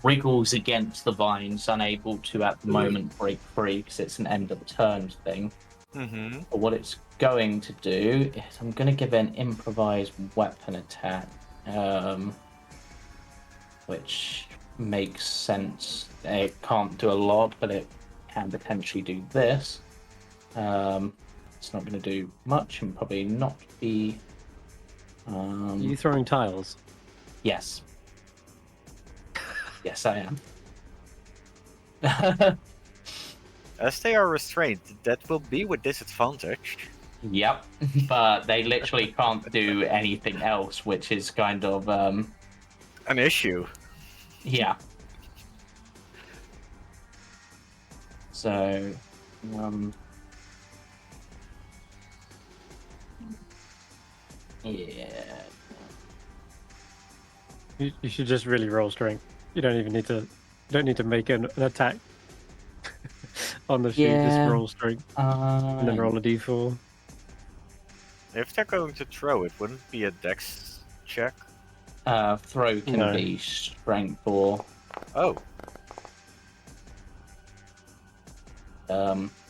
wriggles against the vines, unable to at the moment break free because it's an end of turn thing. Mm-hmm. But what it's going to do is I'm going to give it an improvised weapon attack, which makes sense. It can't do a lot, but it can potentially do this. It's not going to do much and probably not be... Are you throwing tiles? Yes. Yes, I am. As they are restrained, that will be with disadvantage. Yep, but they literally can't do anything else, which is kind of An issue. yeah. So yeah. You should just really roll strength. You don't even need to. You don't need to make an attack on the sheet. Just roll strength and then roll a d4. If they're going to throw it, wouldn't it be a dex check? Throw can be strength or Oh.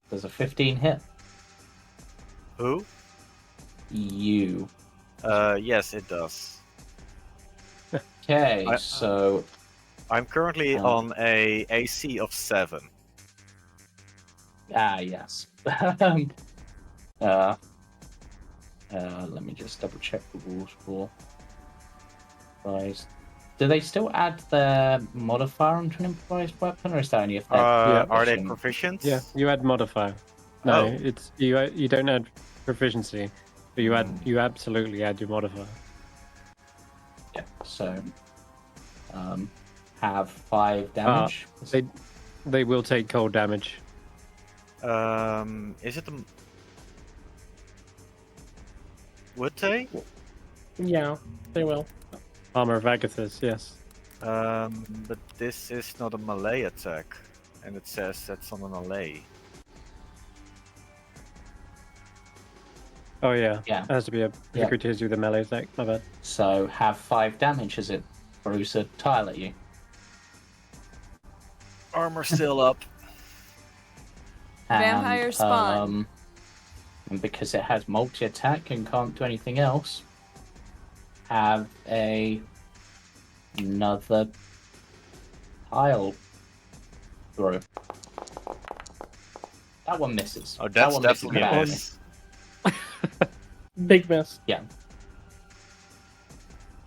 There's a 15 hit. Who? You. Yes, it does. Okay, so I'm currently on a AC of 7. Yes. Let me just double check the rules for guys. Do they still add their modifier onto an improvised weapon, or is that only if they're Are they proficient? Yeah, you add modifier. No, Oh. it's you don't add proficiency, but you absolutely add your modifier. Yeah. So, have 5 damage. They will take cold damage. Is it the... Would they? Yeah, they will. Armor of Agathis, yes. But this is not a melee attack, and it says that's on a melee. Oh yeah. Yeah. It has to be a criticality with a melee attack. My bad. So have 5 damage as it throws a tile at you. Armor still up. Vampire spawn. And because it has multi-attack and can't do anything else, have another tile throw. That one misses. Oh, that's that one definitely a misses miss. Big miss. Yeah.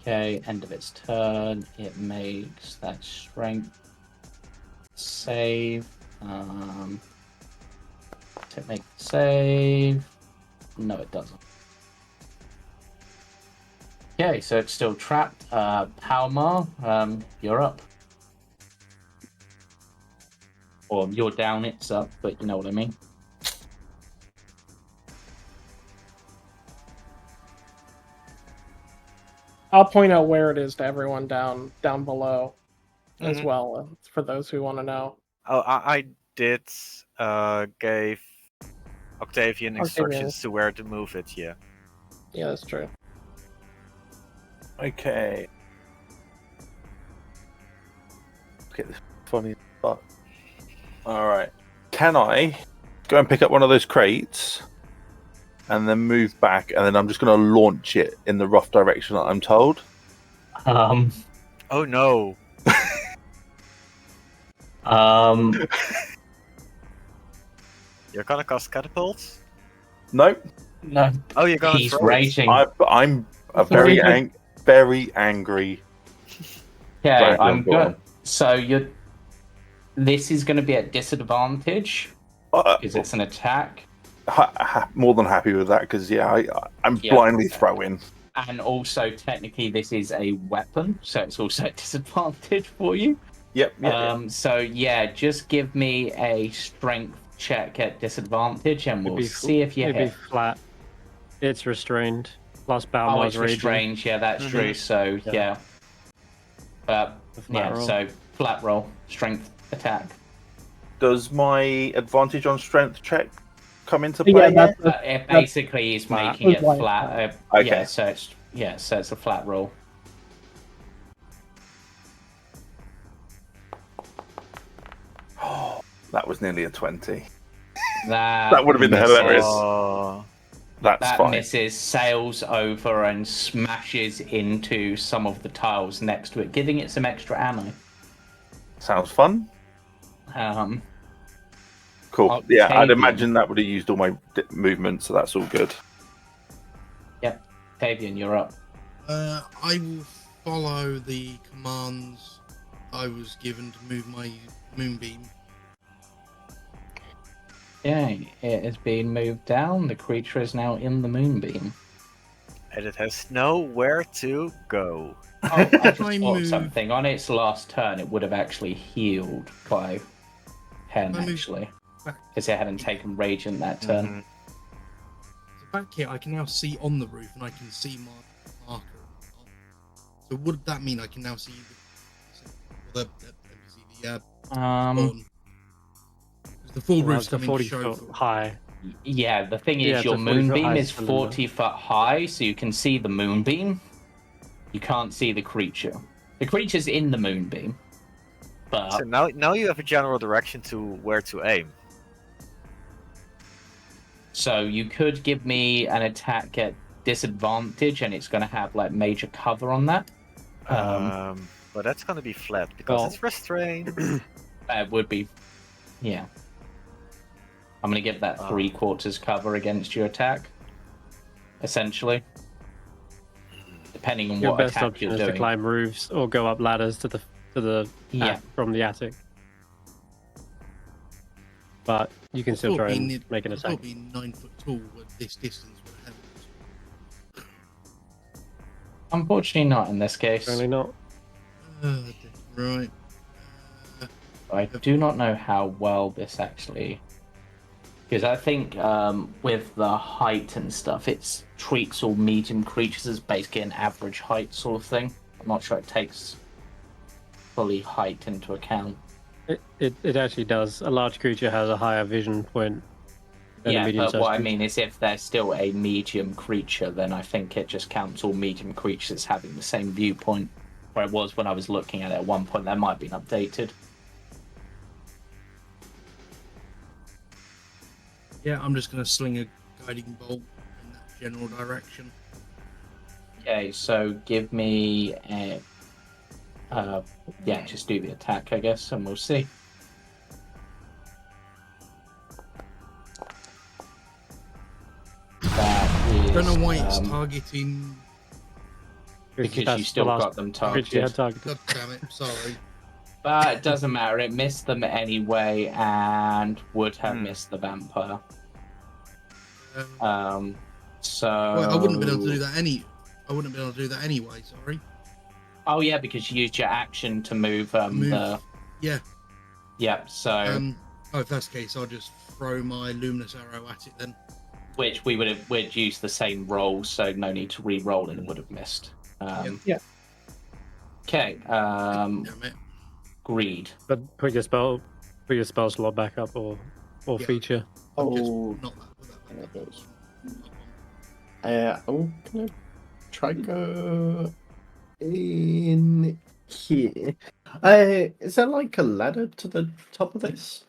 Okay, end of its turn. It makes that strength save. To make the save. No, it doesn't. Okay, so it's still trapped. Palmar, you're up. Or you're down, it's up, but you know what I mean. I'll point out where it is to everyone down below as well, for those who want to know. Oh, I did gave Octavian instructions to where to move it, yeah. Yeah, that's true. Okay. Look at this funny spot. Alright. Can I go and pick up one of those crates and then move back, and then I'm just going to launch it in the rough direction that I'm told? Oh no. You're gonna cast catapults? Nope. No. Oh, you're gonna He's throw raging. I'm a very very angry. Okay, I'm Dragonborn. good. So this is going to be at disadvantage because it's an attack. More than happy with that, because I'm blindly throwing. And also, technically, this is a weapon, so it's also a disadvantage for you. Yep. So just give me a strength check at disadvantage, and we'll see if you hit. It'd be flat. It's restrained. Plus Palmar's it's raging. restrained. Yeah, that's true. So roll. So flat roll, strength attack. Does my advantage on strength check come into play? Yeah, It basically is making it flat. Okay. So it's a flat roll. That was nearly a 20. That would have been misses. hilarious. Oh, That's That fine. misses, sails over and smashes into some of the tiles next to it, giving it some extra ammo. Sounds fun. Cool. Yeah, I'd Octavian. imagine that would have used all my movement, so that's all good. Yep. Octavian, you're up. I will follow the commands I was given to move my moonbeam. Okay, it has been moved down. The creature is now in the moonbeam. and it has nowhere to go. Oh, I just I thought move- something. On its last turn, it would have actually healed by 10, I move actually. back. Because it hadn't taken Radiant that turn. Mhm. So back here, I can now see on the roof, and I can see my marker. So would that mean I can now see the spawn? The full Well, roof's it's a coming 40 to show. foot high. Yeah, the thing Yeah, is, it's your a 40 foot moonbeam high is cylinder. 40 foot high, so you can see the moonbeam. You can't see the creature. The creature's in the moonbeam. But So now you have a general direction to where to aim. so you could give me an attack at disadvantage, and it's going to have like major cover on that. But that's gonna be flat because Well- it's restrained. It would be, yeah. I'm going to give that 3/4 cover against your attack, essentially. Depending on Your what best attack option you're is doing. to climb roofs or go up ladders to the Yeah. from the attic. But you can still try and make an It'll attack. be 9 foot tall at this distance. Would help. Unfortunately, not in this case. Apparently not. Right. I do not know how well this actually, because I think with the height and stuff, it treats all medium creatures as basically an average height sort of thing. I'm not sure it takes fully height into account. It actually does. A large creature has a higher vision point than a Yeah, but medium-sized what I creature. mean is if they're still a medium creature, then I think it just counts all medium creatures as having the same viewpoint. Where it was when I was looking at it at one point, that might have been updated. Yeah, I'm just going to sling a guiding bolt in that general direction. Okay, so give me a... yeah, just do the attack, I guess, and we'll see. That is... I don't know why it's targeting. because That's you the still last got them creature you had targeted. targeted. God damn it! Sorry. But it doesn't matter, it missed them anyway, and would have missed the vampire. So... Well, I wouldn't have been able to do that I wouldn't have been able to do that anyway. Sorry. Oh yeah, because you used your action to move, Move. the... Yeah. Yeah, so... If that's the case, I'll just throw my luminous arrow at it then. which we'd use the same roll, so no need to re-roll and it would have missed. Yeah. Okay, Damn it. greed. But put your spell slot back up or Yeah. feature. I'll just Oh, knock that back up. I'm gonna try go in here. Is there like a ladder to the top of this,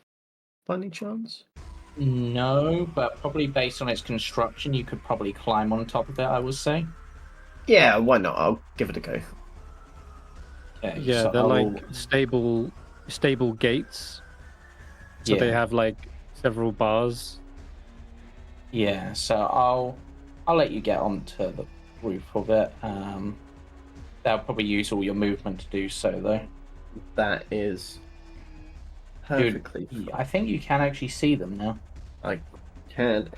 by any chance? No, but probably based on its construction, you could probably climb on top of it, I would say. Yeah, why not? I'll give it a go. Okay, Yeah, so they're I'll- like stable gates. So they Yeah. have like several bars. Yeah, so I'll let you get onto the roof of it. They'll probably use all your movement to do so, though. That is perfectly fine. I think you can actually see them now. I can,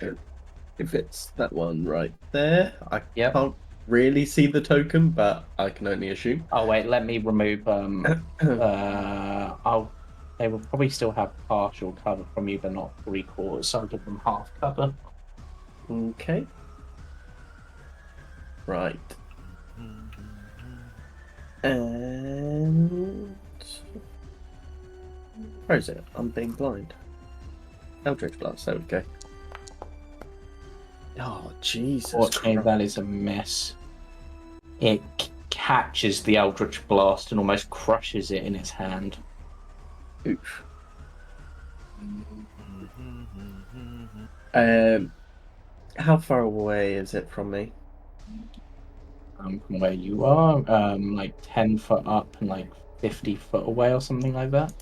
if it's that one right there. I Yep. can't really see the token, but I can only assume. Oh wait, let me remove. They will probably still have partial cover from you, but not 3/4. So I'll give them half cover. Okay. Right. And where is it? I'm being blind. Eldritch Blast. There we go. Oh Jesus! Fortunately, Christ. that is a miss. It catches the Eldritch Blast and almost crushes it in its hand. Oof. How far away is it from me? From where you are, like 10 foot up and like 50 foot away or something like that.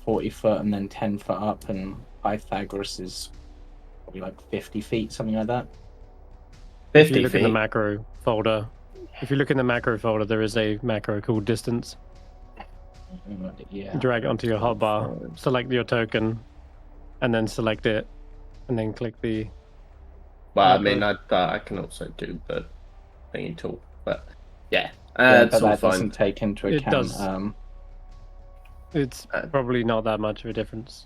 40 foot and then 10 foot up, and Pythagoras is probably like 50 feet, something like that. 50 if you look feet. in the macro folder, there is a macro called distance. Yeah. Drag it onto your hotbar, select your token, and then select it, and then click the. Well, I macro. mean, I can also do the thingy tool, but yeah, Yeah, it's but all that fine. doesn't take into It account. does. It's probably not that much of a difference.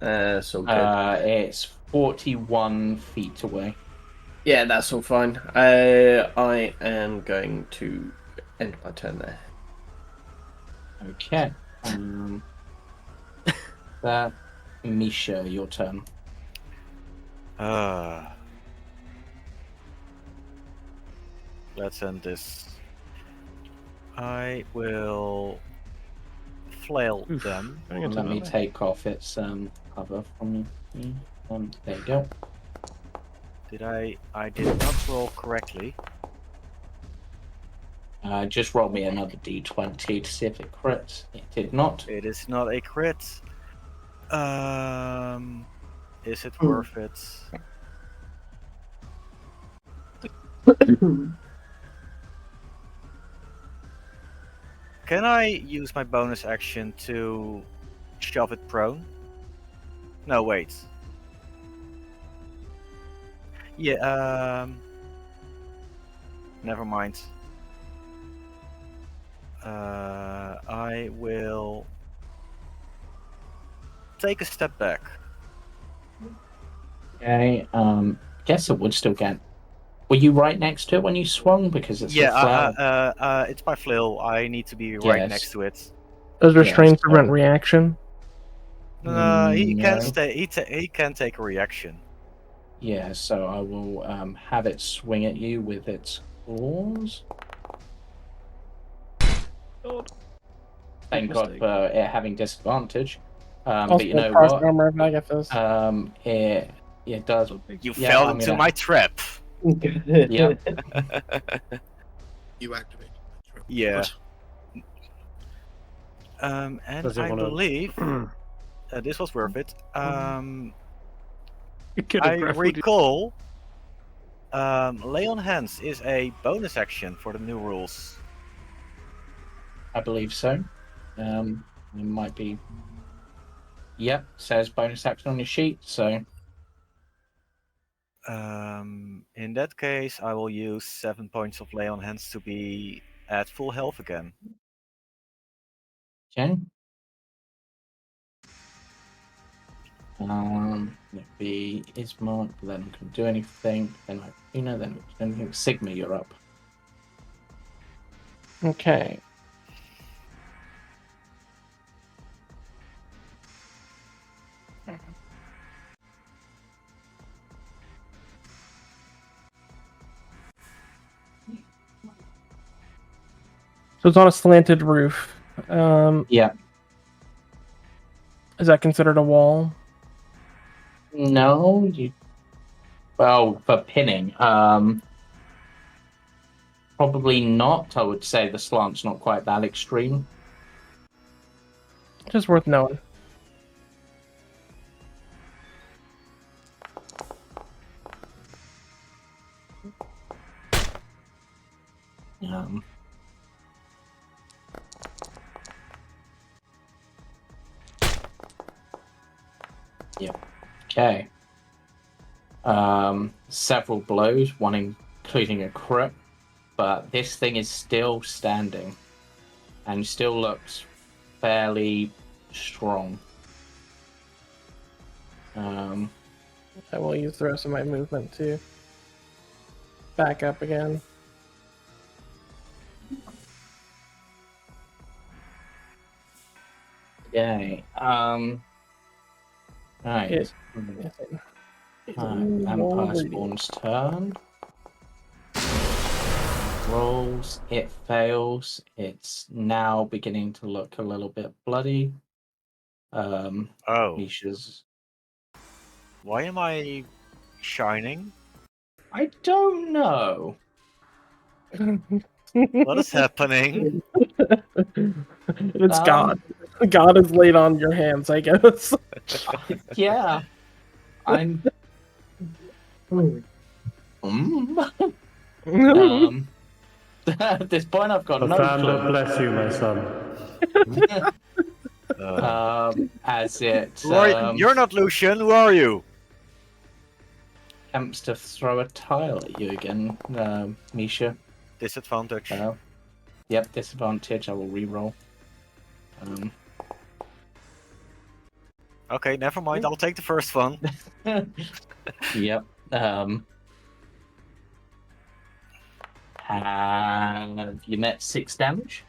It's all good. It's 41 feet away. Yeah, that's all fine. I am going to end my turn there. Okay. That Misha, your turn. Let's end this. I will flail them. Let me take off its cover from you. There you go. I did not roll correctly. Just roll me another d20 to see if it crits. It did not. It is not a crit. Is it worth it? Can I use my bonus action to shove it prone? No, wait. Yeah, never mind. I will take a step back. Okay. Guess it would still get. Were you right next to it when you swung? Because it's a flail. It's my flail. I need to be right Yes. next to it. Does restrain Yes, prevent reaction? He can No. stay. He can take a reaction. Yeah, so I will have it swing at you with its claws. Thank God for it having disadvantage. Also, But you know cross what? armor if I get this. It does. You Yeah, fell I'm into gonna- my trap. Yeah. You activated. Yeah. And Does it I wanna- believe this was worth it. It could have I grappled you. recall lay on hands is a bonus action for the new rules. I believe so. It might be. Yep, says bonus action on your sheet. So In that case, I will use 7 points of lay on hands to be at full health again. okay. Maybe is marked, but then I can do anything. Then then I can do anything. Sigma, you're up. Okay. So it's on a slanted roof. Yeah. Is that considered a wall? No, well, for pinning, probably not. I would say the slant's not quite that extreme. Just worth knowing. Yeah. Okay. Several blows, one including a crit, but this thing is still standing and still looks fairly strong. I will use the rest of my movement to back up again. Okay. Right. Vampire Spawn's turn. Rolls. It fails. It's now beginning to look a little bit bloody. Oh, Misha's. why am I shining? I don't know. What is happening? It's Um, God. God is laid on your hands, I guess. Yeah, I'm. At this point, I've got The no founder clue. bless you, my son. As it You're not Lucian. Who are you? attempts to throw a tile at you again, Misha. Disadvantage. Yep, disadvantage. I will re-roll. Okay, never mind. I'll take the first one. Yep. Have you met 6 damage?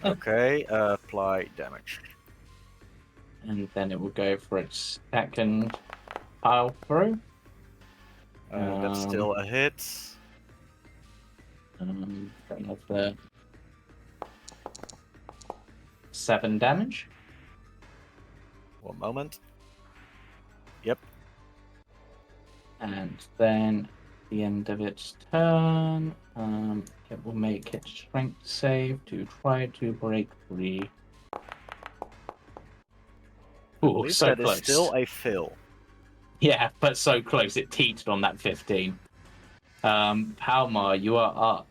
Okay, apply damage. And then it will go for its second pile through. That's still a hit. Another 7 damage. One moment. Yep. And then at the end of its turn, it will make its strength save to try to break free. I Ooh, believe so that close. is still a fail. Yeah, but so close. It teetered on that 15. Palmar, you are up.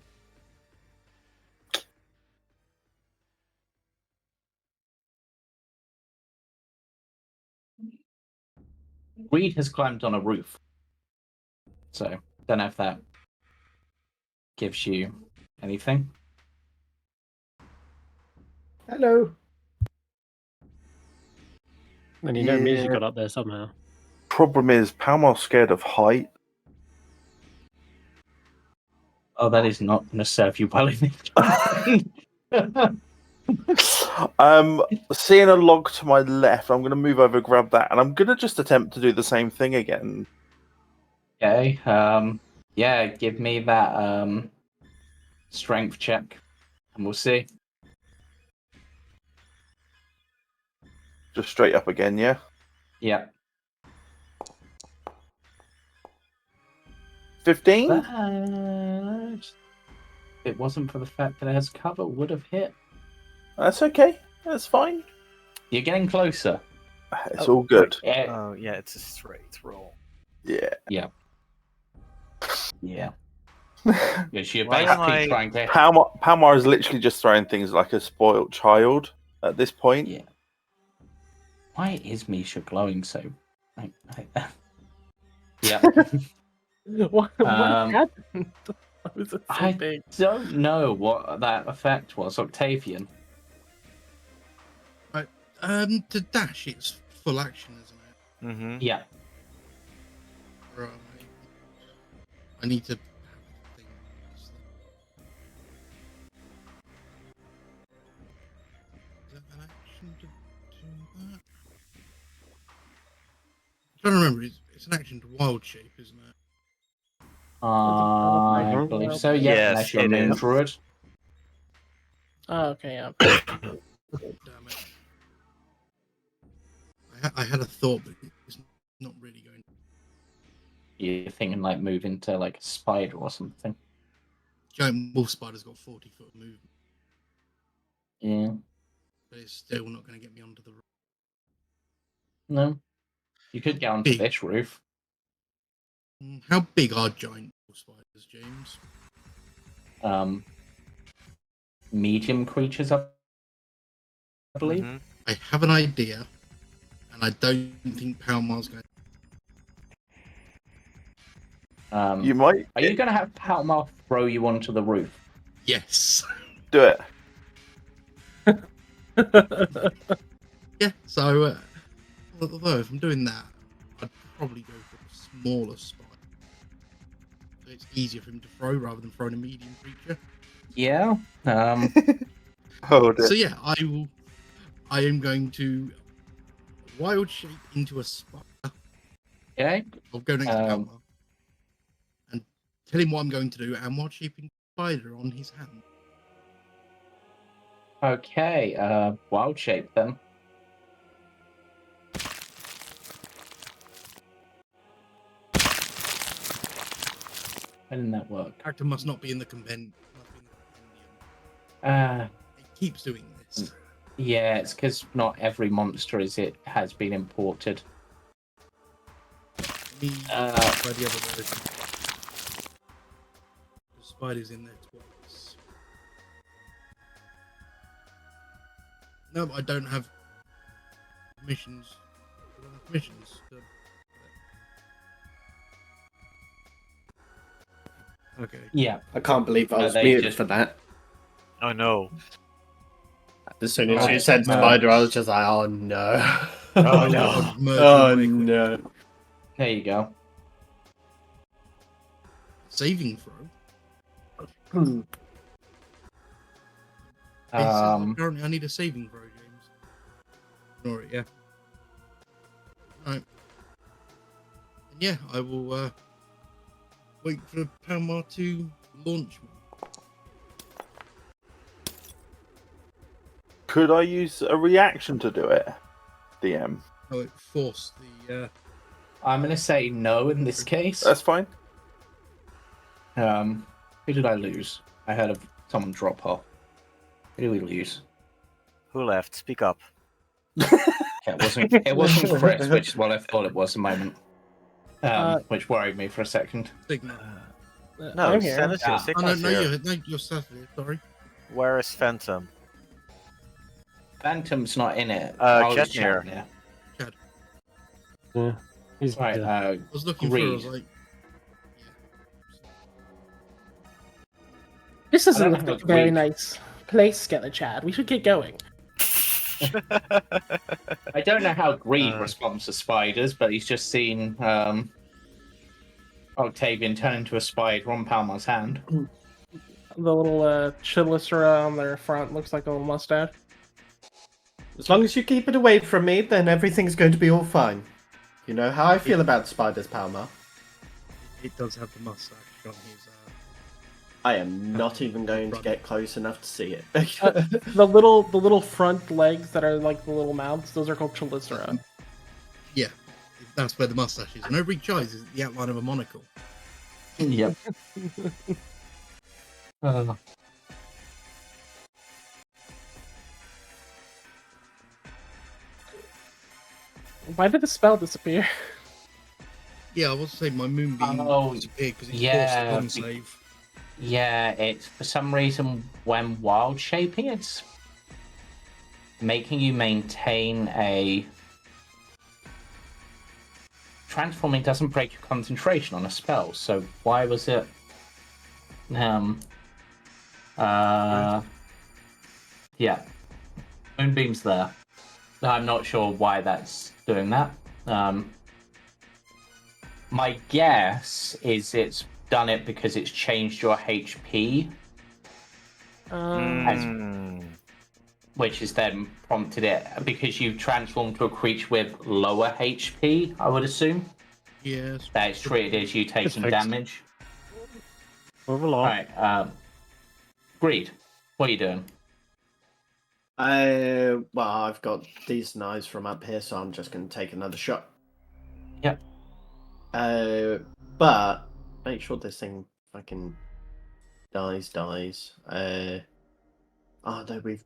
Reed has climbed on a roof. So, don't know if that gives you anything. Hello. And you know Misha Yeah. got up there somehow. Problem is, Palmar's scared of height. Oh, that is not going to serve you well in Seeing a log to my left, I'm going to move over, grab that, and I'm going to just attempt to do the same thing again. Okay. Yeah, give me that strength check, and we'll see. Just straight up again, yeah? Yeah. 15? That, if it wasn't for the fact that it has cover, would have hit. That's okay. That's fine. You're getting closer. It's all good. Oh, yeah, it's a straight roll. Yeah. Yeah. Yeah. Because you're Why am basically I- trying to. Palmar is literally just throwing things like a spoiled child at this point. Yeah. Why is Misha glowing so? Yeah. What happened? Why was it so I big? don't know what that effect was, Octavian. To dash, it's full action, isn't it? Mm-hmm. Yeah. Right. I need to have a thing. Is that an action to do that? I'm trying to remember. It's an action to wild shape, isn't it? I Mhm. believe so. Yeah, Yes, unless you're a it moon is. druid. Oh, okay, yeah. Damn it. I had a thought, but it's not really going. You're thinking like move into like a spider or something. Giant wolf spider's got 40-foot movement, Yeah. but it's still not going to get me onto the roof. No. You could get onto Big. this roof. How big are giant wolf spiders, James? Medium creatures, I believe. Mm-hmm. I have an idea, and I don't think Palmar's going. You might Are you going to have Palmar throw you onto the roof? Yes. do it. Yeah. So, although if I'm doing that, I'd probably go for a smaller spider. So it's easier for him to throw rather than throwing a medium creature. Yeah. Oh, dear. So yeah, I am going to wild shape into a spider. Okay. I'll go next to Um, Palmar and tell him what I'm going to do, and wild shaping spider on his hand. Okay. Wild shape then. When did that work? Character must not be in the compendium. Uh, It keeps doing this. yeah, it's because not every monster has been imported. Let me try the other version. The spider's in there twice. No, I don't have missions. I don't have missions. Okay. Yeah. I can't believe I was they muted just- for that. Oh no. As soon as Oh, you said no. spider, I was just like, oh no. Oh, I'll no. just merge Oh them away quick. no. There you go. Saving throw. Hmm. Apparently, I need a saving throw, James. Ignore it, yeah. Alright. And yeah, I will wait for Palmar to launch me. Could I use a reaction to do it? DM. Oh, it forced the. I'm going to say no in this case. That's fine. Who did I lose? I heard of someone drop off. Who did we lose? Who left? Speak up. It wasn't Chris, which is what I thought it was a moment. Which worried me for a second. Signal. No, I'm here. Senrith, Yeah. Sigma's here. You're Saturday, sorry. Where is Phantom? Phantom's not in it. I was Chadmere. checking it. Yeah. He's Right, dead. I was looking for. I was Greed. like, This I isn't don't a know, very Greed. nice place, Skeller Chad. We should get going. I don't know how Greed Uh. responds to spiders, but he's just seen Octavian turn into a spider on Palmar's hand. The little Chilicera on their front looks like a little mustache. As long as you keep it away from me, then everything's going to be all fine. You know how I feel about spiders, Palmar. it does have the mustache on his. I am not even going to get close enough to see it. The little front legs that are like the little mouths, those are called Chilicera. Yeah, that's where the mustache is. And over each eye is the outline of a monocle. Yep. Why did the spell disappear? Yeah, I was saying my moonbeam Oh, disappeared because it yeah, forced the save. Yeah, it's for some reason when wild shaping, it's making you maintain a transforming doesn't break your concentration on a spell. So why was it? Yeah, moonbeam's there. I'm not sure why that's doing that. My guess is it's done it because it's changed your HP, which has then prompted it because you've transformed to a creature with lower HP, I would assume. Yes. That it's treated as you taking fixed. damage. Move along. Alright, Greed, what are you doing? Well, I've got decent eyes from up here, so I'm just going to take another shot. Yep. But make sure this thing fucking dies. Oh no, we've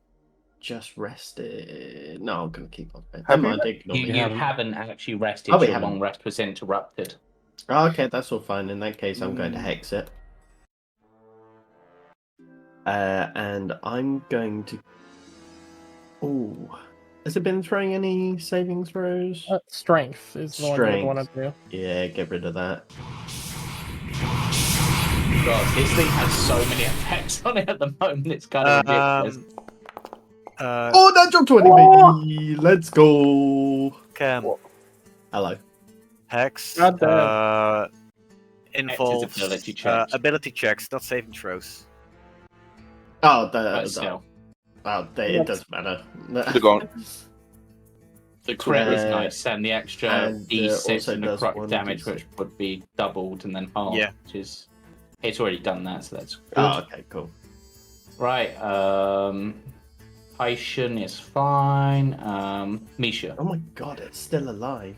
just rested. No, I'm going to keep on. Never mind, ignore You me. haven't actually rested, Oh, we your haven't. long rest was interrupted. Oh, okay, that's all fine. In that case, I'm going to hex it. And I'm going to. Ooh. Has it been throwing any saving throws? Strength is the one you would want to do. Yeah, get rid of that. God, this thing has so many effects on it at the moment, it's kind of ridiculous. Oh, natural 20, baby! Let's go! Cam. Hello. Hex. God damn. Involves ability checks. ability checks, not saving throws. Oh, But still. It doesn't matter. Could have gone. The crit is Uh, nice, and the extra and, D6 also and does necrotic 1d6. damage, which would be doubled and then halved, Yeah. which is... It's already done that, so that's good. Oh, okay, cool. Right, Paishan is fine. Misha. Oh my god, it's still alive.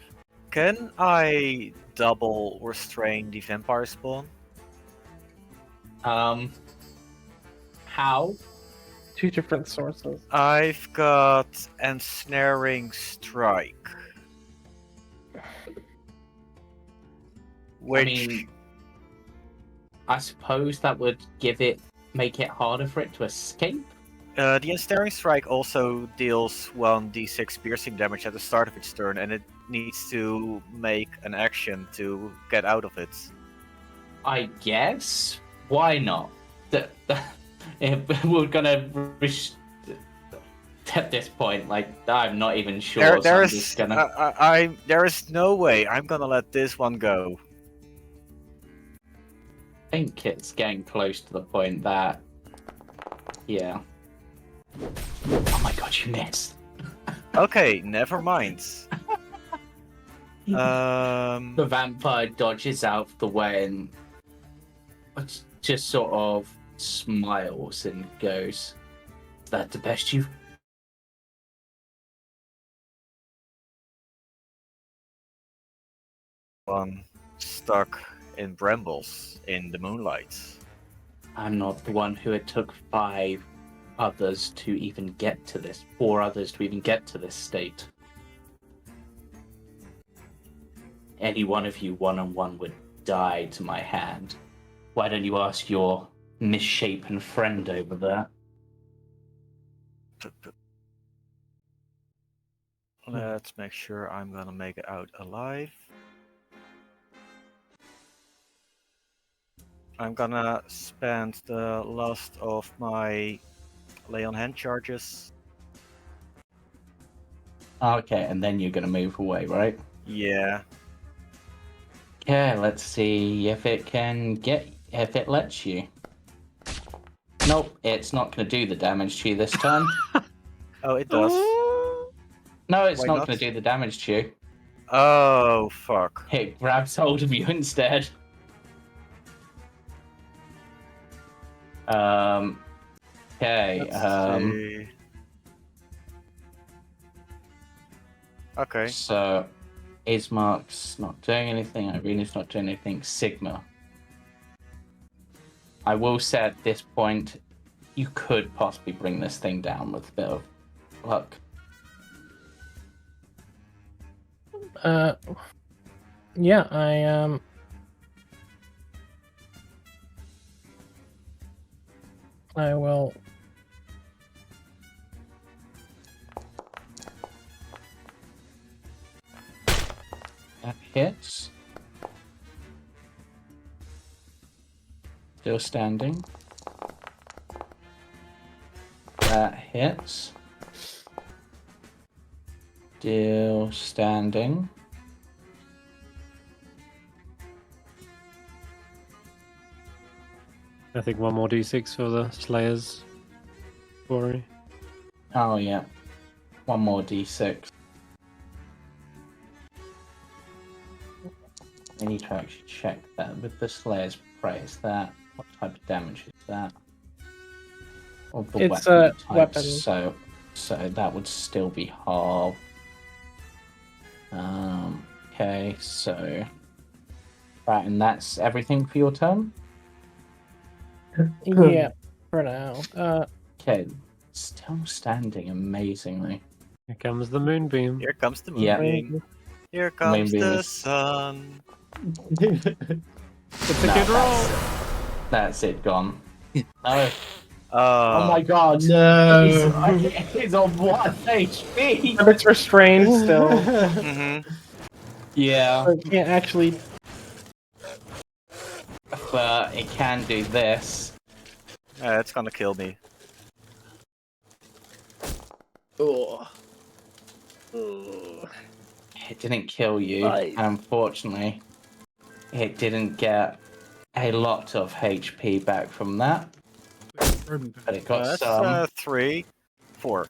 Can I double restrain the vampire spawn? How? 2 different sources. I've got Ensnaring Strike. Which... I mean, I suppose that would make it harder for it to escape. The Ensnaring Strike also deals 1d6 piercing damage at the start of its turn, and it needs to make an action to get out of it. I guess. Why not? If we're gonna at this point, like, I'm not even sure. There I'm is just gonna... there is no way I'm gonna let this one go. I think it's getting close to the point that, yeah. Oh my god, you missed. Okay, never mind. The vampire dodges out of the way and just sort of smiles and goes, "Is that the best you've..." One stuck in brambles in the moonlight. I'm not the one who it took 4 others to even get to this state. Any one of you one-on-one would die to my hand. Why don't you ask your misshapen friend over there? Let's make sure I'm gonna make it out alive. I'm gonna spend the last of my lay on hand charges. Okay, and then you're gonna move away, right? Yeah. Okay, let's see if it lets you. Nope, it's not gonna do the damage to you this time. Oh, it does. No, it's Why not not? gonna do the damage to you. Oh, fuck. It grabs hold of you instead. Okay. Let's see. Okay. So, Ismark's not doing anything. Irena's not doing anything. Sigma. I will say at this point, you could possibly bring this thing down with a bit of luck. Yeah, I will. That hits. Still standing. That hits. Still standing. I think 1 more d6 for the Slayers. Worry. Oh yeah. 1 more d6. I need to actually check that with the Slayer's Prey. Is that what type of damage is that? Of the It's weapon a type, weapon. So that would still be half. Okay, so right, and that's everything for your turn. Yeah, for now. Okay, still standing amazingly. Here comes the moonbeam. Here comes the Yeah. moonbeam. Here comes Moonbeam the is- sun. It's a No, good roll. That's it gone. No. Oh Oh my god. No. He's on 1 HP. But it's restrained still. Mm-hmm. Yeah, So it can't actually. but it can do this. It's gonna kill me. Oh. It didn't kill you, and unfortunately, it didn't get a lot of HP back from that. But it got That's some, 3, 4.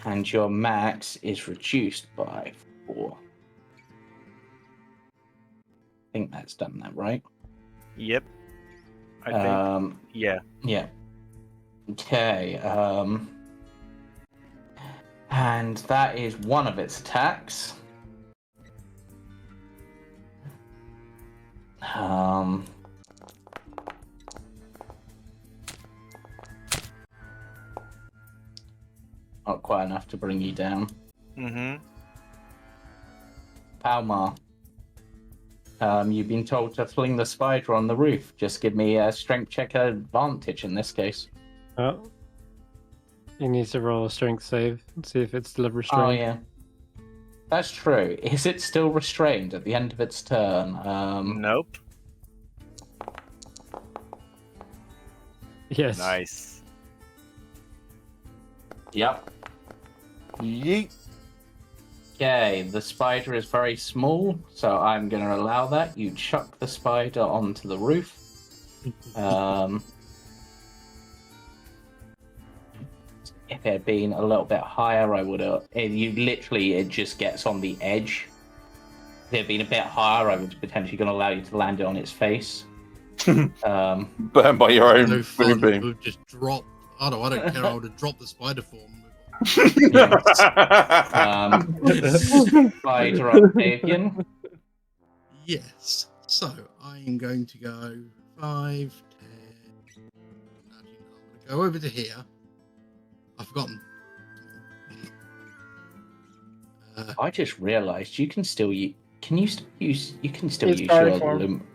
and your max is reduced by 4. I think that's done that, right? Yep. I think. Yeah. Yeah. Okay. And that is one of its attacks. quite enough to bring you down. Mm-hmm. Palmar, you've been told to fling the spider on the roof. Just give me a strength check advantage in this case. Oh. He needs to roll a strength save and see if it's still restrained. Oh, yeah. That's true. Is it still restrained at the end of its turn? Nope. Yes. Nice. Yep. Yeet. Okay, the spider is very small, so I'm going to allow that. You chuck the spider onto the roof. If it had been a little bit higher, I would have... it just gets on the edge. If it had been a bit higher, I was potentially going to allow you to land it on its face. Burned by your own No fun. moonbeam. We've just dropped. I don't care. I would have dropped the spider form. Spider Octavian. Yes. So I am going to go 5, 10. Actually, no, I'm going to go over to here. I've forgotten. I just realised you can still use. Can you still use? You can still It's use fairy your form.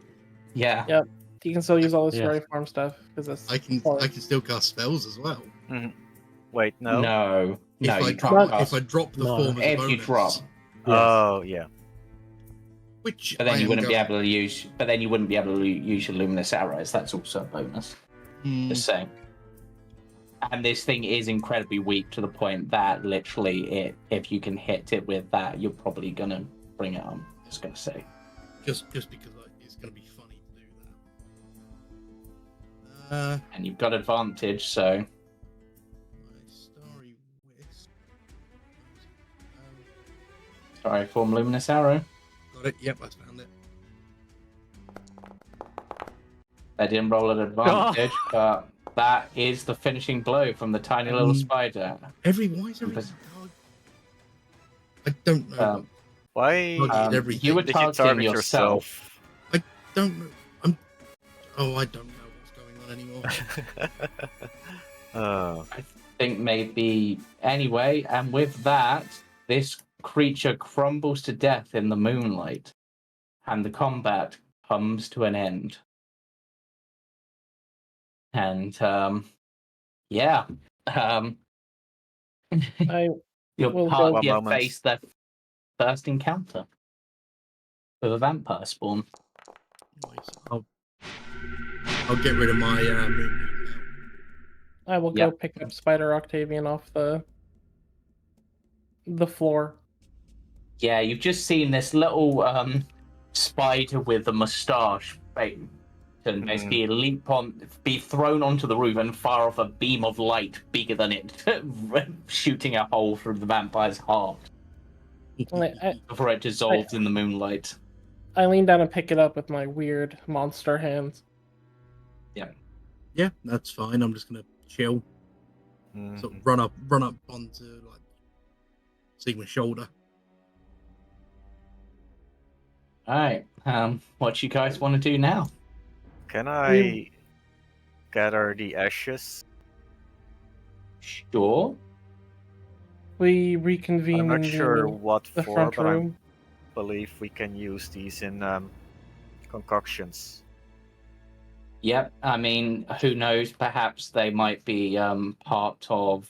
Yeah. Yep. You can still use all this Yeah. fairy farm stuff because I can still cast spells as well. Mm-hmm. Wait, no. No. If I You drop, can't if cast. I drop the No. form as a If bonus, you drop, Oh, yeah. which but then I you am wouldn't be going- able to use. But then you wouldn't be able to use your luminous arrows. That's also a bonus. Hmm, The same. And this thing is incredibly weak to the point that literally, if you can hit it with that, you're probably gonna bring it on. Just gonna say. just because it's going to be funny to do that. And you've got advantage, so My starry wisp. sorry, form luminous arrow. Got it. Yep, I found it. They didn't roll an advantage, but that is the finishing blow from the tiny little spider. Why is everything? I don't know. Why Everything. You were did you targeting target yourself. I don't know. I don't know what's going on anymore. Oh. I think maybe anyway, and with that, this creature crumbles to death in the moonlight, and the combat comes to an end. And yeah, I your will party One moment. face their first encounter with a vampire spawn. Nice. I'll get rid of my moonbeam now. I will go pick up Spider Octavian off the floor. Yeah, you've just seen this little spider with a moustache and basically be thrown onto the roof and fire off a beam of light bigger than it, shooting a hole through the vampire's heart before it dissolves in the moonlight. I lean down and pick it up with my weird monster hands. Yeah, that's fine. I'm just gonna chill. Mhm. Sort of run up onto like Sigma's shoulder. All right, what you guys want to do now? Can I gather the ashes? Sure. We reconvene I'm not in sure what the for, front but I room. believe we can use these in concoctions. Yep. I mean, who knows? Perhaps they might be part of.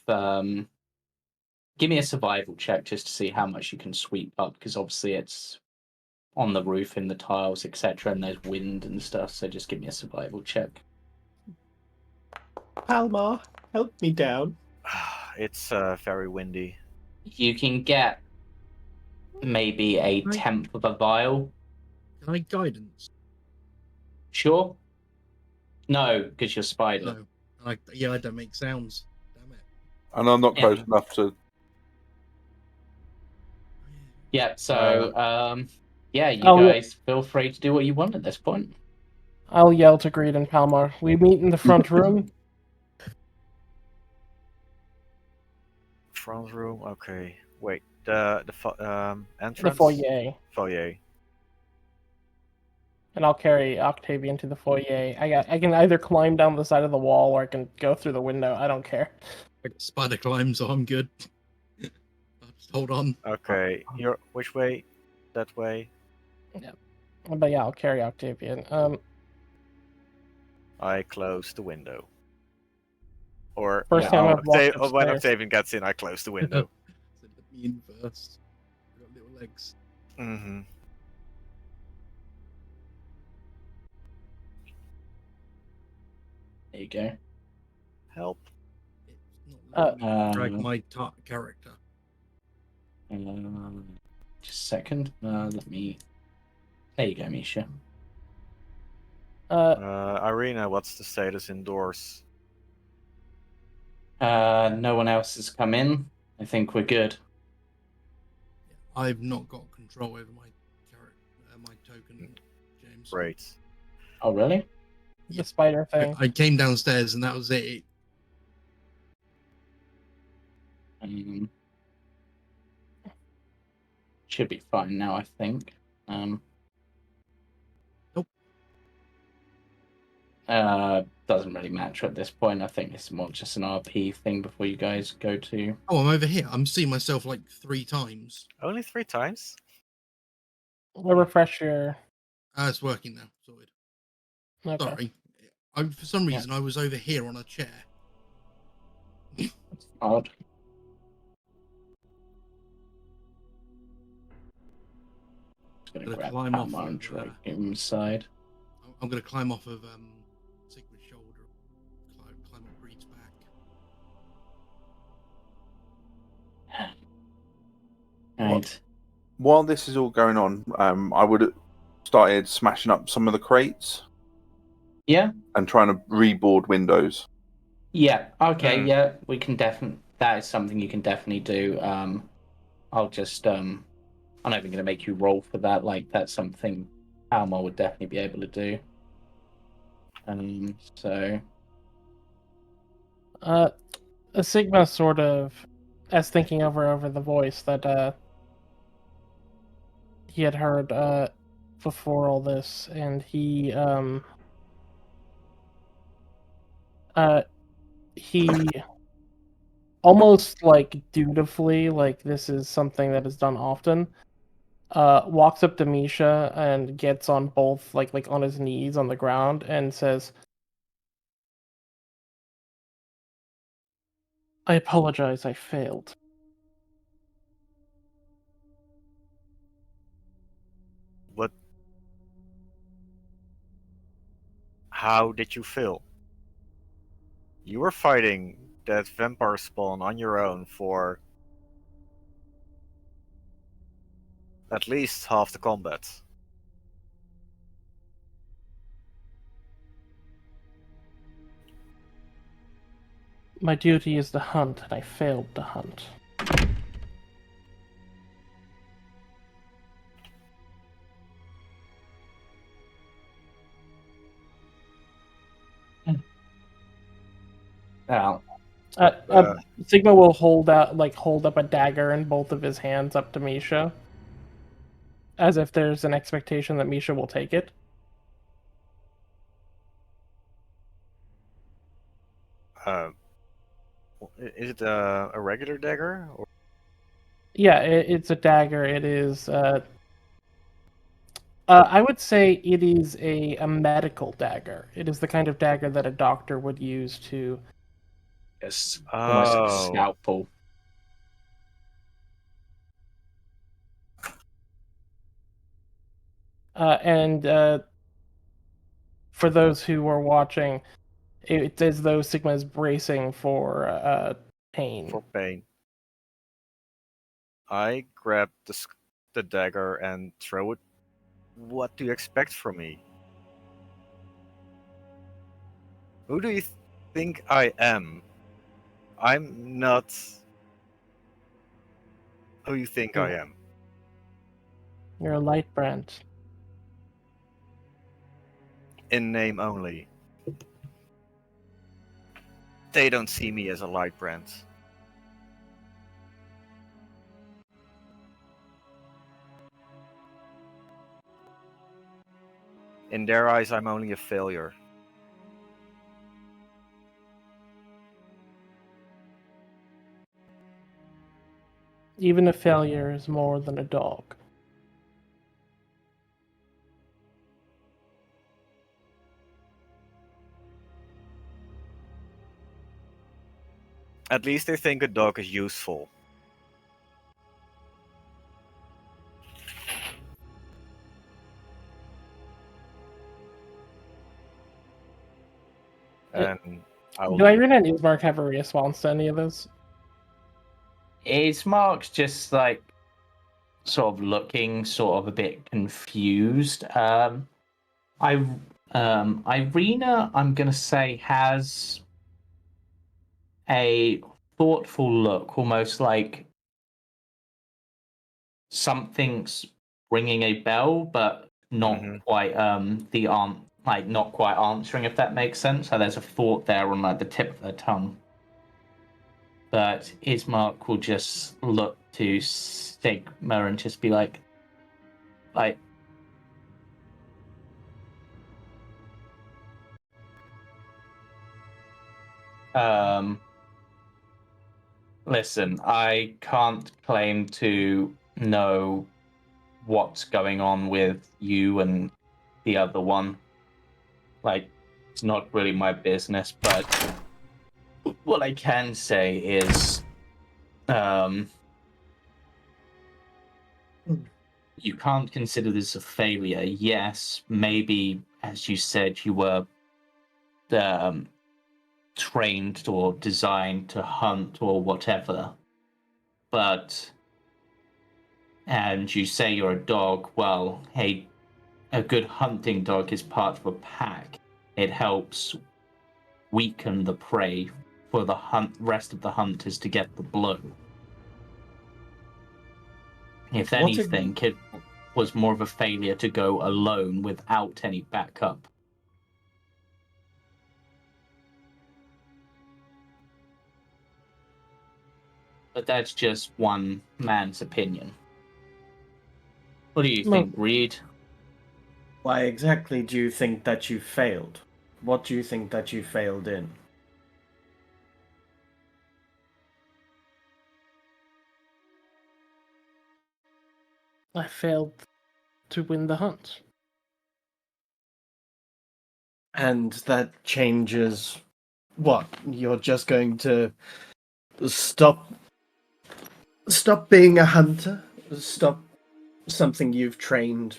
Give me a survival check just to see how much you can sweep up, because obviously it's on the roof, in the tiles, etc., and there's wind and stuff. So just give me a survival check. Palmar, help me down. It's very windy. You can get maybe a tenth of a vial. Can I guidance? Sure. No, because you're spider. No. I don't make sounds. Damn it. And I'm not close enough to. Yeah. So, yeah, you I'll- guys feel free to do what you want at this point. I'll yell to Greed and Palmar. We meet in the front room. Front room. Okay. Wait. The entrance. The foyer. Foyer. And I'll carry Octavian to the foyer. I can either climb down the side of the wall or I can go through the window. I don't care. Spider climb, so I'm good. first. Hold on. Okay, you're which way? That way. But yeah, I'll carry Octavian. I close the window. Or First time I've walked when upstairs. Octavian gets in, I close the window. So let me in first. I've got little legs. Mm-hmm. There you go. Help. It's not letting me drag Um, my character. Just a second. Let me. There you go, Misha. Irina, what's the status indoors? No one else has come in. I think we're good. I've not got control over my character, my token, James. Great. Oh, really? The spider thing. I came downstairs and that was it. Should be fine now, I think. Nope. Doesn't really matter at this point. I think it's more just an RP thing before you guys go to. Oh, I'm over here. I'm seeing myself like 3 times. Only 3 times? We'll refresh your. It's working now. Sorted. Okay. Sorry. For some reason, I was over here on a chair. That's odd. Just gonna grab climb off Palmar and of, drag him inside. I'm going to climb off of Sigma's shoulder, climb up Reed's back. Right. While this is all going on, I would have started smashing up some of the crates. Yeah. And trying to reboard windows. Yeah. Okay. Yeah. We can definitely. That is something you can definitely do. I'll just. I'm not even going to make you roll for that. Like that's something Palmar would definitely be able to do. So. Sigma sort of, as thinking over the voice that he had heard before all this, and he almost like dutifully, like this is something that is done often, walks up to Misha and gets on both like on his knees on the ground and says, I apologize, I failed. What? How did you fail? You were fighting that vampire spawn on your own for at least half the combat. My duty is to hunt, and I failed to hunt. Now. Sigma will hold up a dagger in both of his hands up to Misha, as if there's an expectation that Misha will take it. Is it a regular dagger? Or... Yeah, it's a dagger. It is. I would say it is a medical dagger. It is the kind of dagger that a doctor would use to. Yes. Almost like a scalpel. And for those who are watching, it's as though Sigma is bracing for pain. For pain. I grab the dagger and throw it. What do you expect from me? Who do you think I am? I'm not who you think I am. You're a light brand. In name only. They don't see me as a light brand. In their eyes, I'm only a failure. Even a failure is more than a dog. At least they think a dog is useful. And Do Irene and Ismark have a response to any of this? Ismark's just like sort of looking sort of a bit confused. Irina, I'm gonna say, has a thoughtful look, almost like something's ringing a bell, but not quite not quite answering, if that makes sense. So there's a thought there on like the tip of their tongue. But Ismark will just look to Stigma and just be like, listen, I can't claim to know what's going on with you and the other one. Like, it's not really my business, but what I can say is, you can't consider this a failure. Yes, maybe, as you said, you were trained or designed to hunt or whatever, and you say you're a dog. Well, hey, a good hunting dog is part of a pack. It helps weaken the prey for the rest of the hunters to get the blow. If anything, it was more of a failure to go alone without any backup. But that's just one man's opinion. What do you think, Reed? Why exactly do you think that you failed? What do you think that you failed in? I failed to win the hunt. And that changes what? You're just going to stop being a hunter? Stop something you've trained,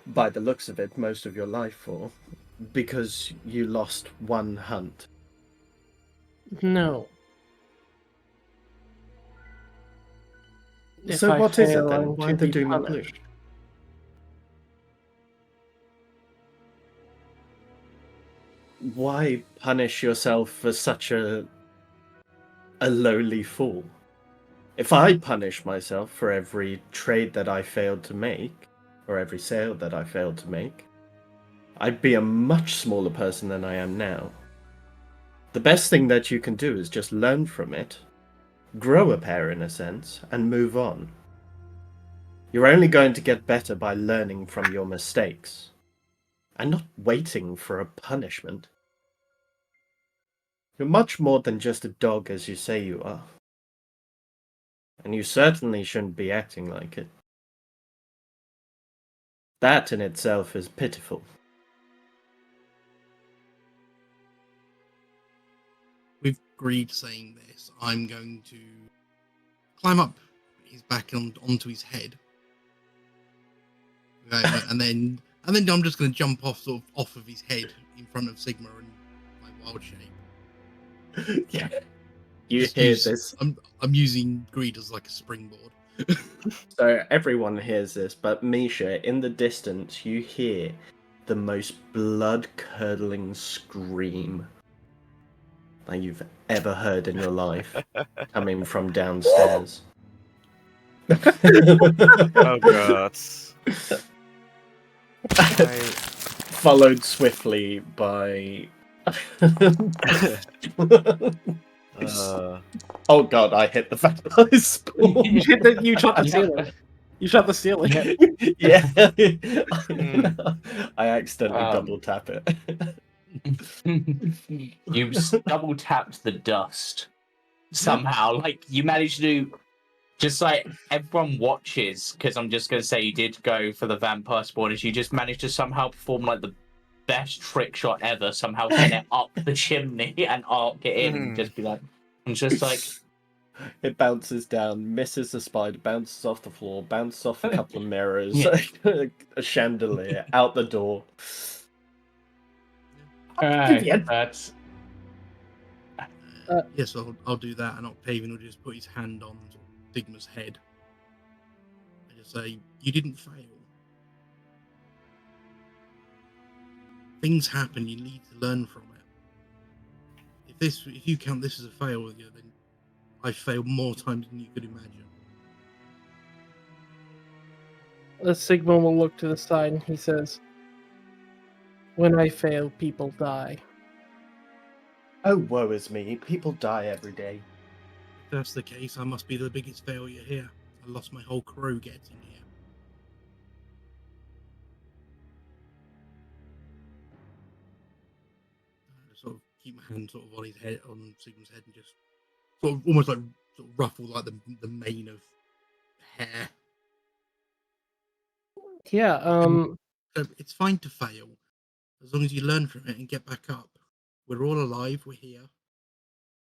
by the looks of it, most of your life for, because you lost one hunt? No. So what is it then? Why the doom and gloom? Why punish yourself for such a lowly fool? If I punish myself for every trade that I failed to make, or every sale that I failed to make, I'd be a much smaller person than I am now. The best thing that you can do is just learn from it, grow a pair in a sense, and move on. You're only going to get better by learning from your mistakes, and not waiting for a punishment. You're much more than just a dog as you say you are. And you certainly shouldn't be acting like it. That in itself is pitiful. With Greed saying this, I'm going to climb up his back onto his head. and then I'm just going to jump off of his head in front of Sigma and my wild shape. Yeah. You hear this. I'm using Greed as like a springboard. So everyone hears this, but Misha, in the distance, you hear the most blood-curdling scream that you've ever heard in your life coming from downstairs. Oh god. Followed swiftly by... Oh god, I hit the vampire spawn. You shot the ceiling. You shot the ceiling. Yeah. I accidentally double tap it. You double tapped the dust somehow. Like, you managed to Just like everyone watches, because I'm just going to say you did go for the vampire spawners. You just managed to somehow perform like the best trick shot ever. Somehow send it up the chimney and arc it in. And just be like, I'm just like, it bounces down, misses the spider, bounces off the floor, bounces off a couple of mirrors, Yeah. a chandelier, out the door. alright, that's Yes, I'll do that, and Octavian will just put his hand on Sigma's head and just say, "You didn't fail. Things happen. You need to learn from it. If you count this as a failure, then I failed more times than you could imagine." The Sigma will look to the side and he says, "When I fail, people die." Oh, woe is me. People die every day. If that's the case, I must be the biggest failure here. I lost my whole crew getting here. I sort of keep my hand sort of on his head, on Sigma's head, and just sort of almost like sort of ruffle like the mane of hair. Yeah, So it's fine to fail, as long as you learn from it and get back up. We're all alive. We're here.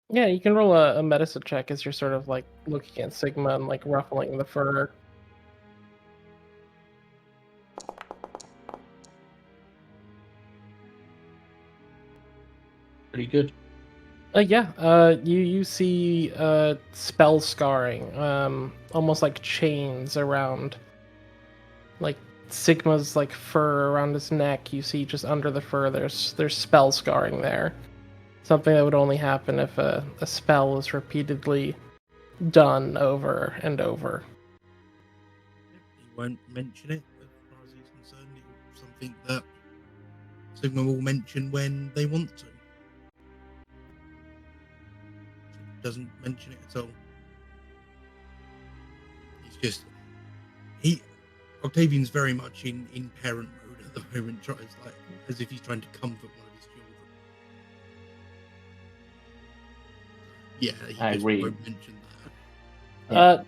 yeah, you can roll a medicine check as you're sort of like looking at Sigma and like ruffling the fur. pretty good. You see spell scarring, almost like chains around like Sigma's like fur around his neck. You see just under the fur there's spell scarring there. Something that would only happen if a spell was repeatedly done over and over. He won't mention it as far as he's concerned. It's something that Sigma will mention when they want to. He doesn't mention it at all. He's just Octavian's very much in parent mode at the moment, tries like as if he's trying to comfort one of his children. Yeah, he just won't mention that.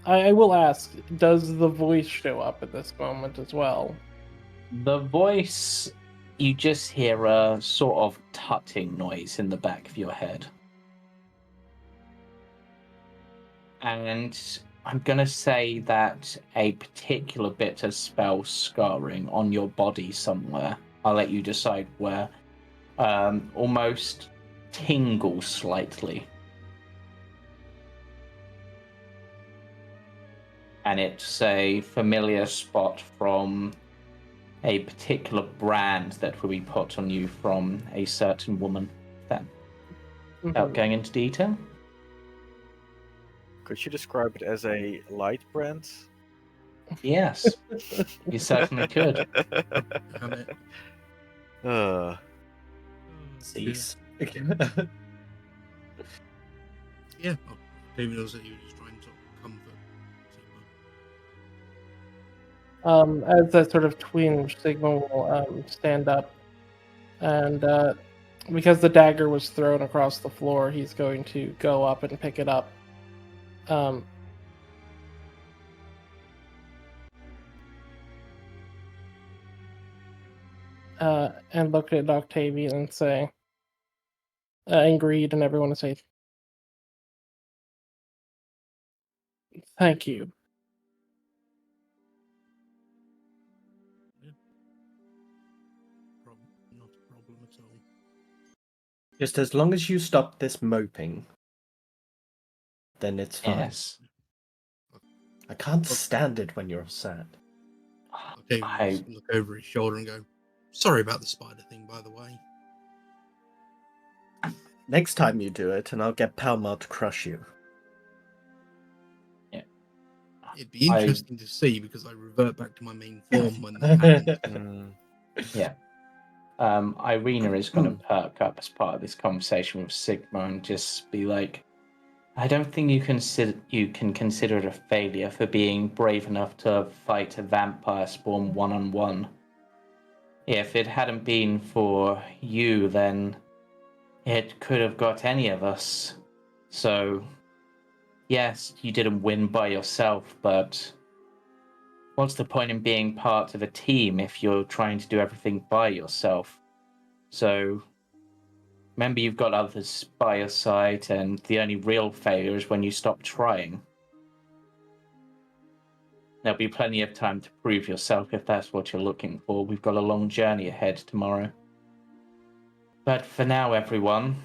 I will ask, does the voice show up at this moment as well? The voice, you just hear a sort of tutting noise in the back of your head. And I'm going to say that a particular bit of spell scarring on your body somewhere, I'll let you decide where, almost tingles slightly. And it's a familiar spot from a particular brand that will be put on you from a certain woman. Then, without going into detail. Could you describe it as a light brand? Yes, you certainly could. Damn it. Cease. Yeah, Octavian knows that he was just trying to comfort Sigma. As that sort of twinge, Sigma will stand up, and because the dagger was thrown across the floor, he's going to go up and pick it up. And look at Octavian and say, and Greed and everyone to say, "Thank you." Not a problem at all. Just as long as you stop this moping, then it's fine. Yes. I can't stand it when you're sad. Octavian just look over his shoulder and go, "Sorry about the spider thing, by the way." Next time you do it, and I'll get Palmar to crush you. Yeah. It'd be interesting to see because I revert back to my main form when that happens. Yeah. Irina is going to perk up as part of this conversation with Sigma and just be like, I don't think you can consider it a failure for being brave enough to fight a vampire spawn one-on-one. If it hadn't been for you, then it could have got any of us. So yes, you didn't win by yourself, but what's the point in being part of a team if you're trying to do everything by yourself? So remember, you've got others by your side, and the only real failure is when you stop trying. There'll be plenty of time to prove yourself if that's what you're looking for. We've got a long journey ahead tomorrow. But for now, everyone,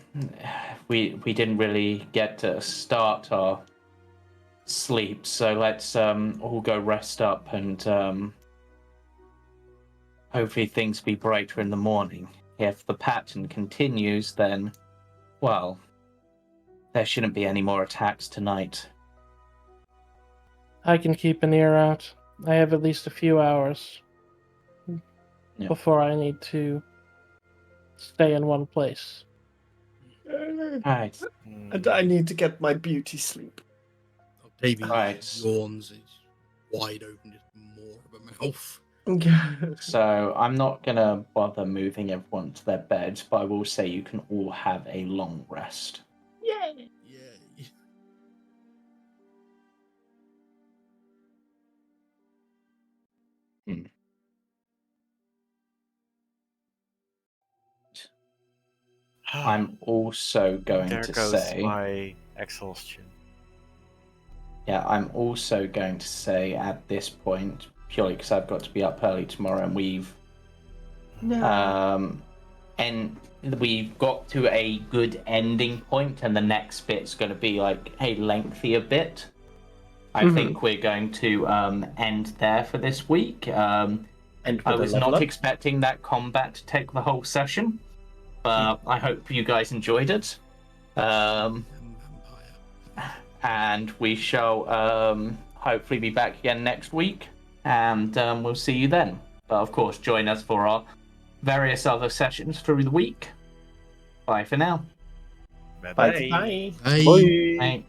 we didn't really get to start our sleep, so let's all go rest up and hopefully things be brighter in the morning. If the pattern continues, then, well, there shouldn't be any more attacks tonight. I can keep an ear out. I have at least a few hours before I need to stay in one place. Right. And I need to get my beauty sleep. Octavian Right. yawns, his wide open, just more of a mouth. So I'm not going to bother moving everyone to their beds, but I will say you can all have a long rest. Yay! I'm also going there to goes say... my exhaustion. Yeah, I'm also going to say at this point, purely because I've got to be up early tomorrow, and we've got to a good ending point, and the next bit's going to be like a lengthier bit. I think we're going to end there for this week. I was not expecting that combat to take the whole session, but I hope you guys enjoyed it. And we shall hopefully be back again next week, and we'll see you then. But of course, join us for our various other sessions through the week. Bye for now. Bye-bye. Bye. Hey. Bye. Bye. Bye.